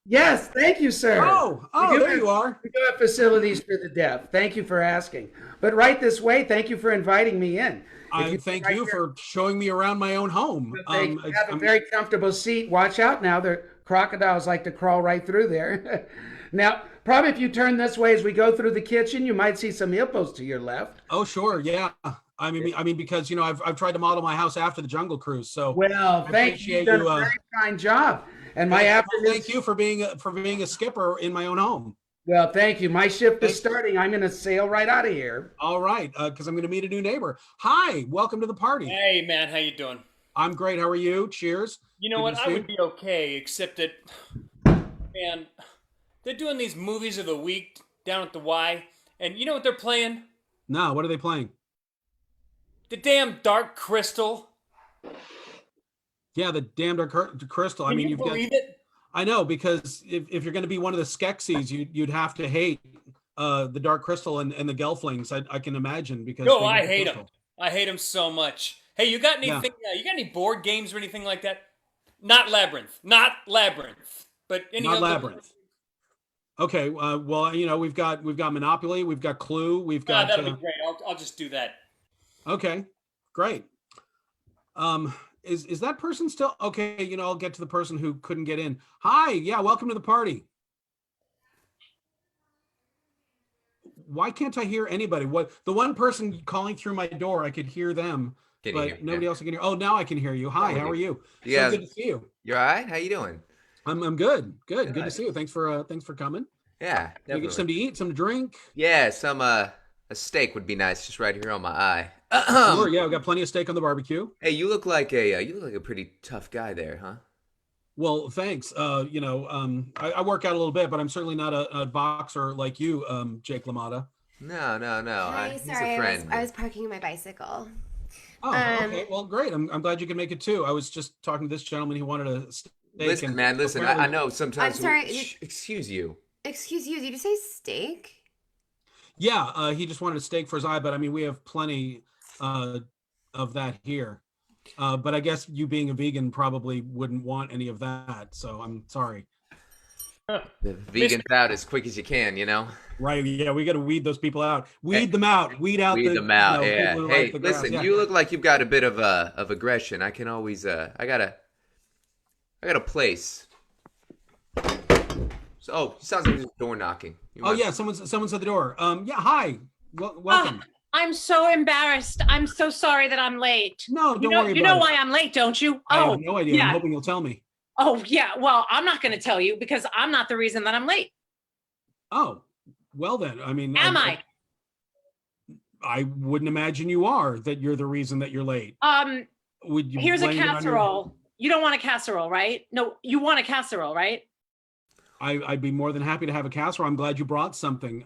Yes, thank you, sir. Oh, there you are. We do have facilities for the deaf. Thank you for asking. But right this way, thank you for inviting me in. I thank you for showing me around my own home. They have a very comfortable seat. Watch out now. The crocodiles like to crawl right through there. Now, probably if you turn this way as we go through the kitchen, you might see some hippos to your left. Oh, sure, yeah. I mean, because I've tried to model my house after the Jungle Cruise. So well, thank you. You've done a very fine job. And my afternoon. Thank you for being a skipper in my own home. Well, thank you. My shift is starting. I'm going to sail right out of here. All right, because I'm going to meet a new neighbor. Hi, welcome to the party. Hey, man, how you doing? I'm great. How are you? Cheers. You know Good what? to I see would you. be okay, except that, man, they're doing these movies of the week down at the Y, and you know what they're playing? No, what are they playing? The damn Dark Crystal. Yeah, the damn Dark Crystal. I Can mean, you you've got. believe it? I know, because if you're going to be one of the Skeksis, you'd have to hate the Dark Crystal and the Gelflings. I can imagine because. No, they I get the hate crystal. them. I hate them so much. Hey, you got anything? You got any board games or anything like that? Not Labyrinth. Not Labyrinth. But any Not other Labyrinth. Okay, well, we've got Monopoly, we've got Clue, we've got. that'll be great. I'll just do that. Okay, great. Is that person still okay? I'll get to the person who couldn't get in. Hi, yeah, welcome to the party. Why can't I hear anybody? What the one person calling through my door, I could hear them, Can you hear but me nobody now? else can hear. Oh, now I can hear you. Hi, how are you? Yeah. So good to see you. You're all right? How you doing? I'm good. Good to see you. Thanks for coming. Yeah, Can I get definitely. some to eat, some to drink? Yeah, some a steak would be nice, just right here on my eye. Sure. Yeah, we got plenty of steak on the barbecue. Hey, you look like a pretty tough guy there, huh? Well, thanks. I work out a little bit, but I'm certainly not a boxer like you, Jake LaMotta. No. Hi, He's sorry, a friend. I was parking my bicycle. Oh, okay. Well, great. I'm glad you can make it too. I was just talking to this gentleman. He wanted a steak. Listen, man. Listen, I know sometimes. I'm sorry. Excuse you. Excuse you. Did you say steak? Yeah. He just wanted a steak for his eye, but I mean, we have plenty of that here. But I guess you being a vegan probably wouldn't want any of that. So I'm sorry. The vegans out as quick as you can, you know. Right. Yeah. We got to weed those people out. Weed them out. Weed out. Weed them out. You know, Yeah. people who Hey, like the grass. listen. Yeah. You look like you've got a bit of aggression. I can always. I got a place. So, sounds like there's a door knocking. Oh yeah, someone's at the door. Yeah. Hi. Welcome. I'm so embarrassed. I'm so sorry that I'm late. No, don't worry about it. You know why I'm late, don't you? I have no idea. Yeah. I'm hoping you'll tell me. Oh, yeah. Well, I'm not going to tell you because I'm not the reason that I'm late. Oh, well then. I mean, Am I? I wouldn't imagine you are. That you're the reason that you're late. Would you? Here's a blame it on casserole. You don't want a casserole, right? No, you want a casserole, right? I'd be more than happy to have a casserole. I'm glad you brought something.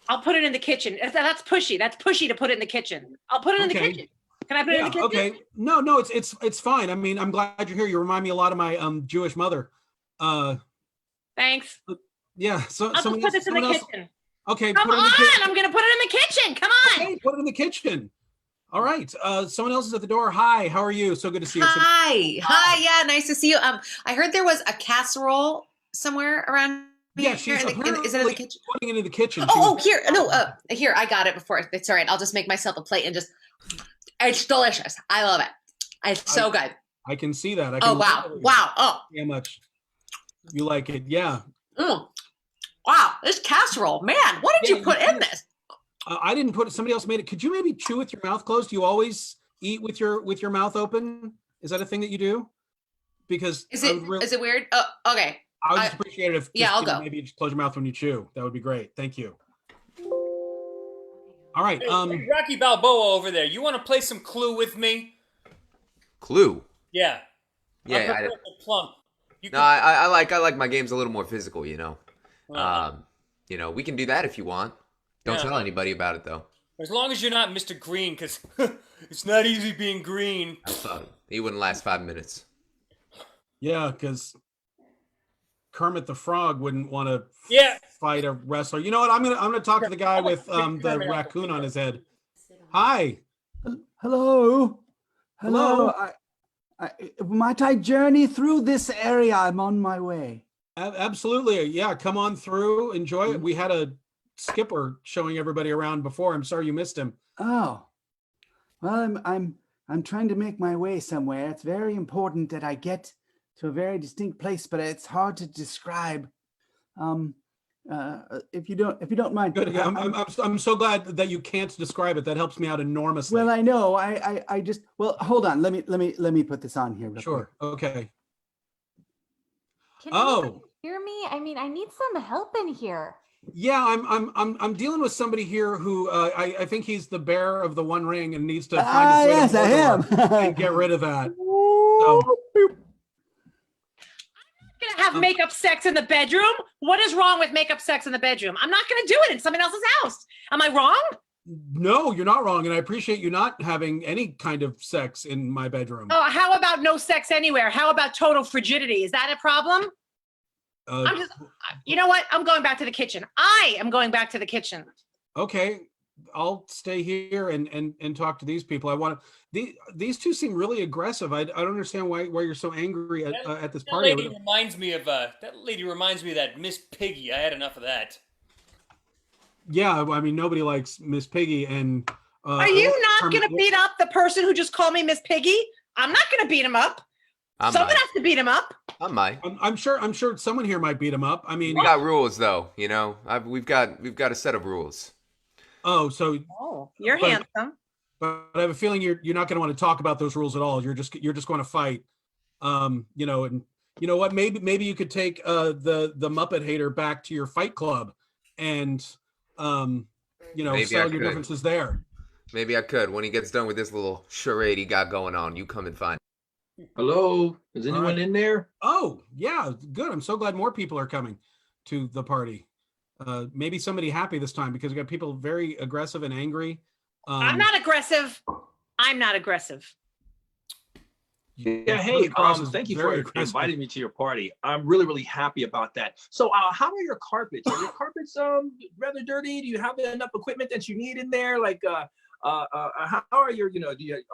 I'll put it in the kitchen. That's pushy. That's pushy to put it in the kitchen. I'll put it in the kitchen. Can I put it in the kitchen? Okay. No, it's fine. I mean, I'm glad you're here. You remind me a lot of my Jewish mother. Thanks. Yeah. So I'll just put this in the kitchen. Okay. Come on, I'm gonna put it in the kitchen. Come on. Okay, put it in the kitchen. All right. Someone else is at the door. Hi. How are you? So good to see you. Hi. Yeah, nice to see you. I heard there was a casserole somewhere around. Yeah, she's is it in the kitchen? Putting it in the kitchen. Here. No, here. I got it before. It's all right. I'll just make myself a plate and just. It's delicious. I love it. It's so good. I can see that. Wow. Oh. How much you like it? Yeah. Wow. This casserole, man. What did you put in this? I didn't put it. Somebody else made it. Could you maybe chew with your mouth closed? Do you always eat with your mouth open? Is that a thing that you do? Because is it weird? Oh, okay. I would just appreciate it if I'll go. Maybe you just close your mouth when you chew. That would be great. Thank you. All right. Hey, Rocky Balboa over there. You want to play some Clue with me? Clue. Yeah. Yeah. Plump. I like my games a little more physical. You know. We can do that if you want. Don't tell anybody about it though. As long as you're not Mr. Green, because it's not easy being green. He wouldn't last 5 minutes. Yeah, because Kermit the Frog wouldn't want to fight a wrestler. You know what? I'm gonna talk to the guy with the raccoon on his head. Hi. Hello. Might I journey through this area? I'm on my way. Absolutely. Yeah, come on through. Enjoy it. We had a skipper showing everybody around before. I'm sorry you missed him. Oh. Well, I'm trying to make my way somewhere. It's very important that I get to a very distinct place, but it's hard to describe. If you don't mind. Good. I'm so glad that you can't describe it. That helps me out enormously. Well, I know. I just hold on. Let me put this on here. Sure. Okay. Can you hear me? I mean, I need some help in here. Yeah, I'm dealing with somebody here who I think he's the bearer of the One Ring and needs to find his way to Mordor and get rid of that. So. Gonna have makeup sex in the bedroom? What is wrong with makeup sex in the bedroom? I'm not gonna do it in someone else's house. Am I wrong? No, you're not wrong, and I appreciate you not having any kind of sex in my bedroom. Oh, how about no sex anywhere? How about total frigidity? Is that a problem? You know what? I'm going back to the kitchen. I am going back to the kitchen. Okay, I'll stay here and talk to these people. I want to. These two seem really aggressive. I don't understand why you're so angry at this party. That lady reminds me of that Miss Piggy. I had enough of that. Yeah, I mean nobody likes Miss Piggy and. Are you not going to beat up the person who just called me Miss Piggy? I'm not going to beat him up. Someone has to beat him up. I might. I'm sure someone here might beat him up. I mean, we got rules though. You know, we've got a set of rules. Oh, so you're but- handsome. but I have a feeling you're not going to want to talk about those rules at all. You're just going to fight. And you know what? Maybe you could take the Muppet hater back to your fight club, and Maybe settle I your could. differences there. Maybe I could. When he gets done with this little charade he got going on, you come and find. Hello, is anyone in there? Oh, yeah, good. I'm so glad more people are coming to the party. Maybe somebody happy this time because we got people very aggressive and angry. I'm not aggressive. I'm not aggressive. Yeah, hey, thank you for inviting me to your party. I'm really, really happy about that. So, how are your carpets? Are your carpets rather dirty? Do you have enough equipment that you need in there? Like, how are your,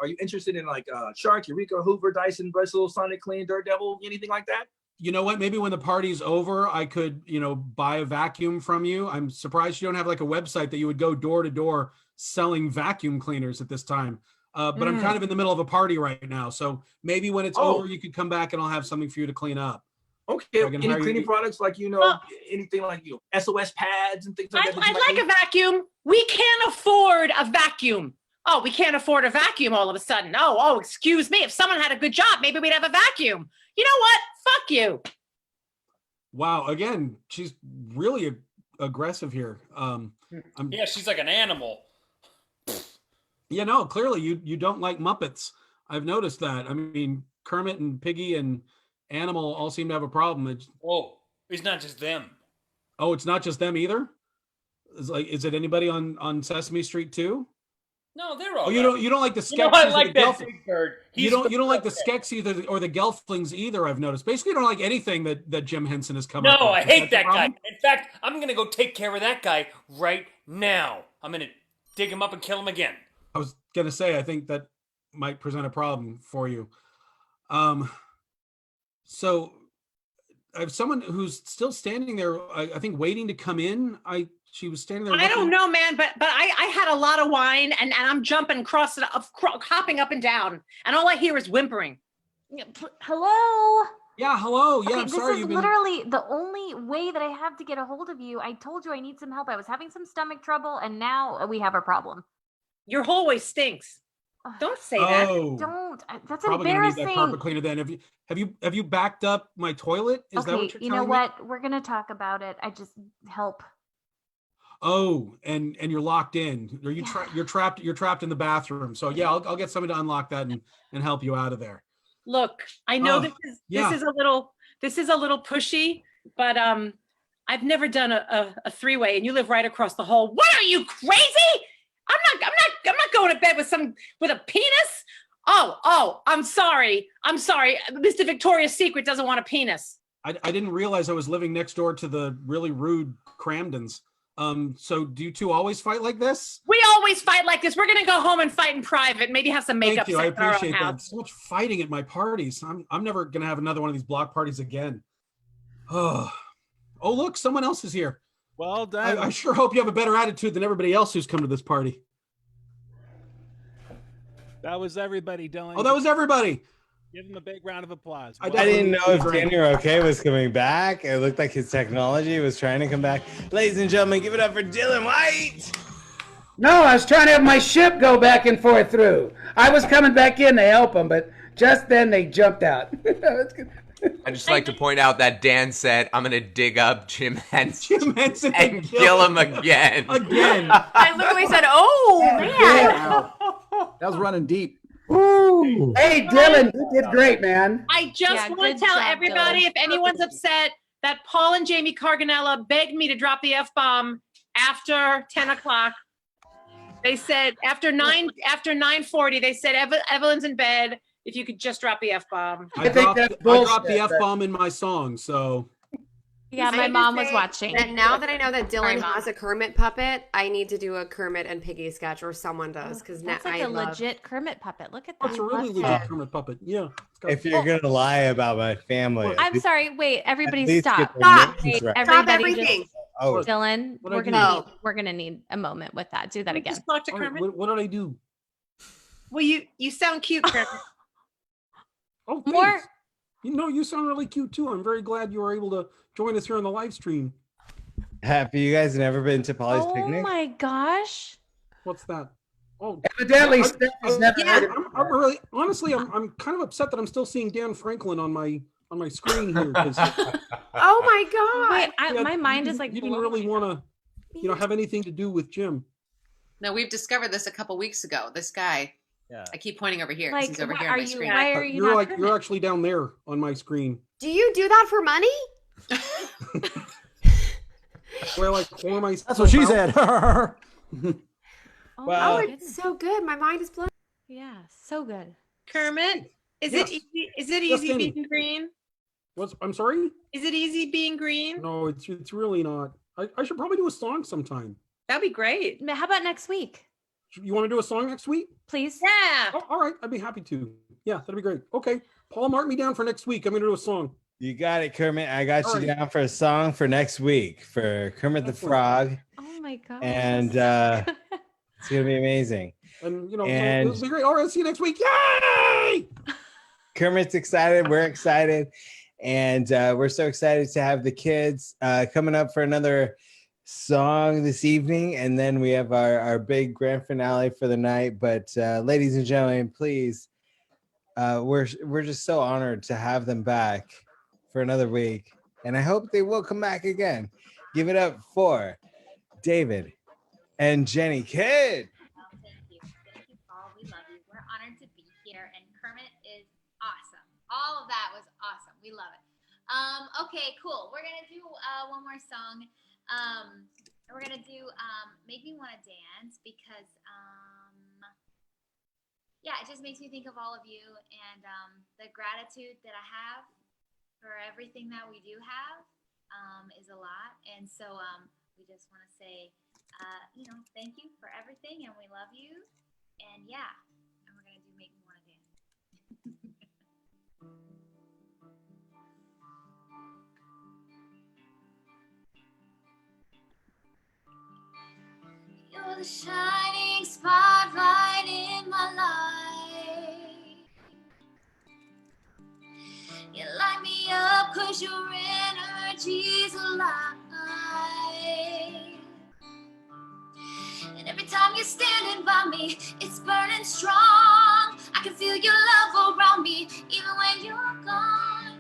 are you interested in like Shark, Eureka, Hoover, Dyson, Bristle, Sonic Clean, Dirt Devil, anything like that? You know what? Maybe when the party's over, I could, buy a vacuum from you. I'm surprised you don't have like a website that you would go door to door selling vacuum cleaners at this time. But I'm kind of in the middle of a party right now. So maybe when it's over, you could come back and I'll have something for you to clean up. Okay. Any cleaning products like, anything like, SOS pads and things like that? I'd like a vacuum. We can't afford a vacuum. Oh, we can't afford a vacuum all of a sudden. Oh, excuse me. If someone had a good job, maybe we'd have a vacuum. You know what? Fuck you. Wow. Again, she's really aggressive here. Yeah, she's like an animal. Yeah, no, clearly you don't like Muppets. I've noticed that. I mean, Kermit and Piggy and Animal all seem to have a problem. It's not just them. Oh, it's not just them either? Is it anybody on Sesame Street too? No, they're all. Oh, you don't like the Skeksis. I like that big bird. You don't like the Skeks either, or the Gelflings either. I've noticed. Basically, you don't like anything that Jim Henson has come up with. No, I hate that guy. In fact, I'm gonna go take care of that guy right now. I'm gonna dig him up and kill him again. I was gonna say, I think that might present a problem for you. So I have someone who's still standing there. I think waiting to come in. She was standing there. I don't know, man, but I had a lot of wine and I'm jumping hopping up and down, and all I hear is whimpering. Hello. Yeah, hello. Yeah, Okay, I'm sorry. This is literally the only way that I have to get a hold of you. I told you I need some help. I was having some stomach trouble, and now we have a problem. Your hallway stinks. Don't say that. Don't. That's probably embarrassing. Gonna need that carpet cleaner then. Have you backed up my toilet? Is that what you're telling me? You know what? We're gonna talk about it. I just help. Oh, and you're locked in. Are you you're trapped in the bathroom. So yeah, I'll get somebody to unlock that and help you out of there. Look, I know this is a little pushy, but I've never done a three-way, and you live right across the hall. What are you, crazy? I'm not going to bed with a penis. Oh, I'm sorry. Mr. Victoria's Secret doesn't want a penis. I didn't realize I was living next door to the really rude Cramdens. So do you two always fight like this? We always fight like this. We're gonna go home and fight in private. Maybe have some makeup. Thank you. I sex in our own appreciate that. house. So much fighting at my parties. I'm never gonna have another one of these block parties again. Oh, look, someone else is here. Well done. I sure hope you have a better attitude than everybody else who's come to this party. That was everybody, Dylan. Oh, that was everybody. Give him a big round of applause. I didn't know if Daniel OK was coming back. It looked like his technology was trying to come back. Ladies and gentlemen, give it up for Dylan White. No, I was trying to have my ship go back and forth through. I was coming back in to help them, but just then they jumped out. I'd just like to point out that Dan said, I'm going to dig up Jim Henson and kill him again. I literally said, oh, man. That was running deep. Ooh. Hey, Dylan, you did great, man. I just want to tell everybody, if anyone's upset, that Paul and Jamie Carganella begged me to drop the F-bomb after 10 o'clock. They said after 9:40, they said Evelyn's in bed. If you could just drop the F-bomb. I dropped the F-bomb in my song, so. Yeah, my mom was watching. And now that I know that Dylan has a Kermit puppet, I need to do a Kermit and Piggy sketch, or someone does, because now That's like legit Kermit puppet. Look at that. That's a really legit Kermit puppet. Yeah. If you're gonna lie about my family, I'm sorry. Wait, everybody least stop. get the names Wait, right. everybody everything. Oh. Dylan, What'd we're gonna need a moment with that. Do that again. Just talk to Kermit. What did I do? Well, you sound cute, Kermit. Oh, More. thanks. You sound really cute too. I'm very glad you were able to join us here on the live stream. Have you guys never been to Polly's Oh picnic? my gosh. What's that? Oh, Evidently, Steph has never heard of it. I'm really, honestly, I'm kind of upset that I'm still seeing Dan Franklin on my screen here. Oh my God! Wait, my mind is like you didn't really want to, have anything to do with Jim. No, we've discovered this a couple weeks ago. This guy. Yeah. I keep pointing over here Like, because he's over why here on are my you- screen. why are you You're not you're actually down there on my screen. Do you do that for money? Do I like pour myself That's what she out? said. Oh, Well- it's so good. My mind is blown. Yeah, so good. Kermit, is Yes. it easy? Is it Yes, easy Danny. being green? I'm sorry? Is it easy being green? No, it's really not. I should probably do a song sometime. That'd be great. How about next week? You want to do a song next week? Please. Yeah. Oh, all right, I'd be happy to. Yeah, that'd be great. Okay, Paul, mark me down for next week. I'm going to do a song. You got it, Kermit. I got All you right. down for a song for next week for Kermit the Frog. Oh my god. And it's gonna be amazing. And And- it'll be great. All right, see you next week. Yay! Kermit's excited. We're excited. And we're so excited to have the kids coming up for another song this evening. And then we have our big grand finale for the night. But ladies and gentlemen, please, we're just so honored to have them back for another week. And I hope they will come back again. Give it up for David and Jenny Kidd. Thank you. Thank you, Paul. We love you. We're honored to be here. And Kermit is awesome. All of that was awesome. We love it. Okay, cool. We're going to do one more song. We're going to do Make Me Wanna Dance because, it just makes me think of all of you and the gratitude that I have for everything that we do have is a lot. And so we just want to say, thank you for everything, and we love you. And and we're gonna do Make Me Wanna Dance. You're the shining spotlight in my life. You light me up 'cause your energy's alive. And every time you're standing by me, it's burning strong. I can feel your love around me, even when you're gone.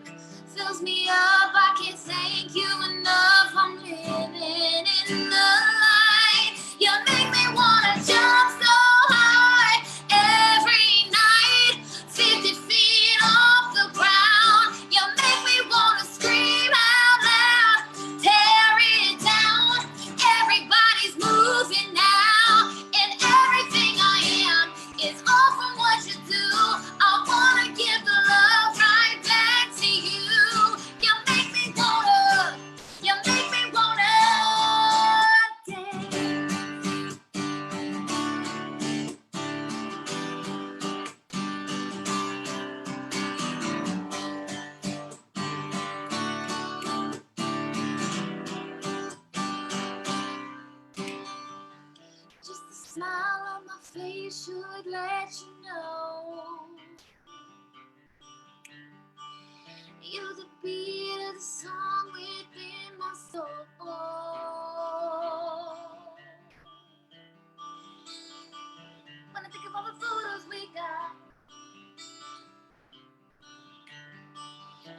Fills me up, I can't thank you enough. I'm living in the light. You make me wanna jump so high every night, 50 feet off the ground. You make me wanna scream out loud, tear it down. Everybody's moving now, and everything I am is all from what you do. I wanna give the love right back to you. You make me wanna dance. Just a smile on my face should let you know you're the beat of the song within my soul. When I think of all the photos we got,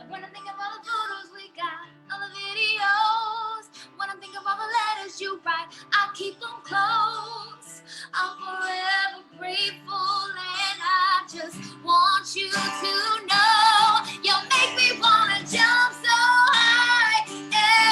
and when I think of all the photos we got, all the videos, when I think of all the letters you write, I keep them close. I'm forever grateful, and I just want you to know you make me wanna jump so high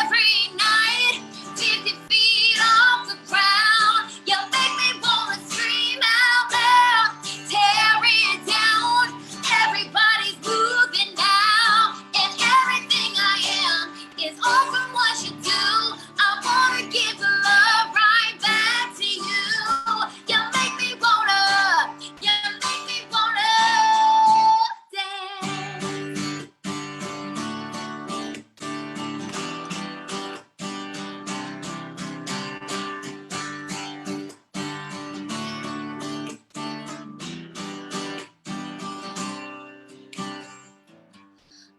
every night, 50 feet off the ground. You make me wanna scream out loud, tear it down. Everybody's moving now, and everything I am is all from what you do. I wanna give the love right back to you. You make me wanna dance.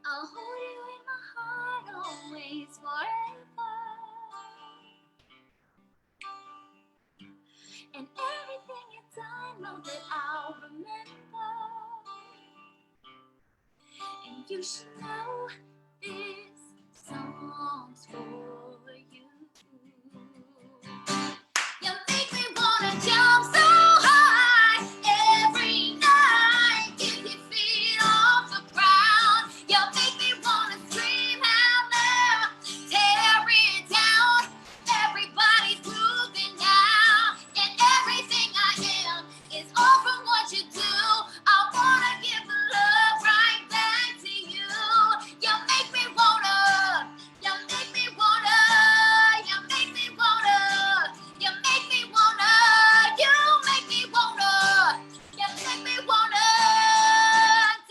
I'll hold you in my heart always, forever. And every know that I'll remember. And you should know this song's for you. You make me wanna jump so high every night. Get your feet off the ground. You make me wanna scream out loud, tear it down. Everybody's moving now, and everything I am is all from what you do. I wanna give the love right back to you. You make me wanna, you make me wanna, you make me wanna, you make me wanna, you make me wanna, you make me wanna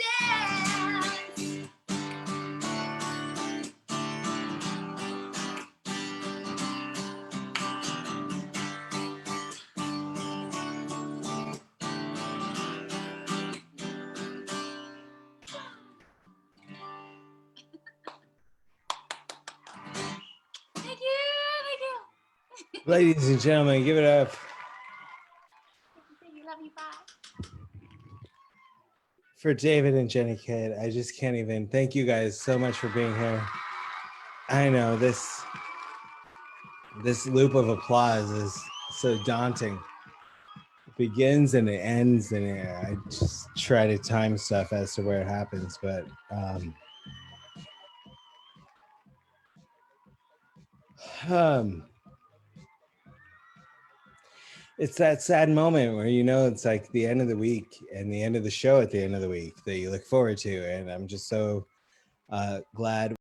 dance. Thank you. Ladies and gentlemen, give it up Thank you, love you, bye. for David and Jenny Kidd. I just can't even. Thank you guys so much for being here. I know this loop of applause is so daunting. It begins and it ends, and I just try to time stuff as to where it happens, but it's that sad moment where it's like the end of the week and the end of the show at the end of the week that you look forward to, and I'm just so glad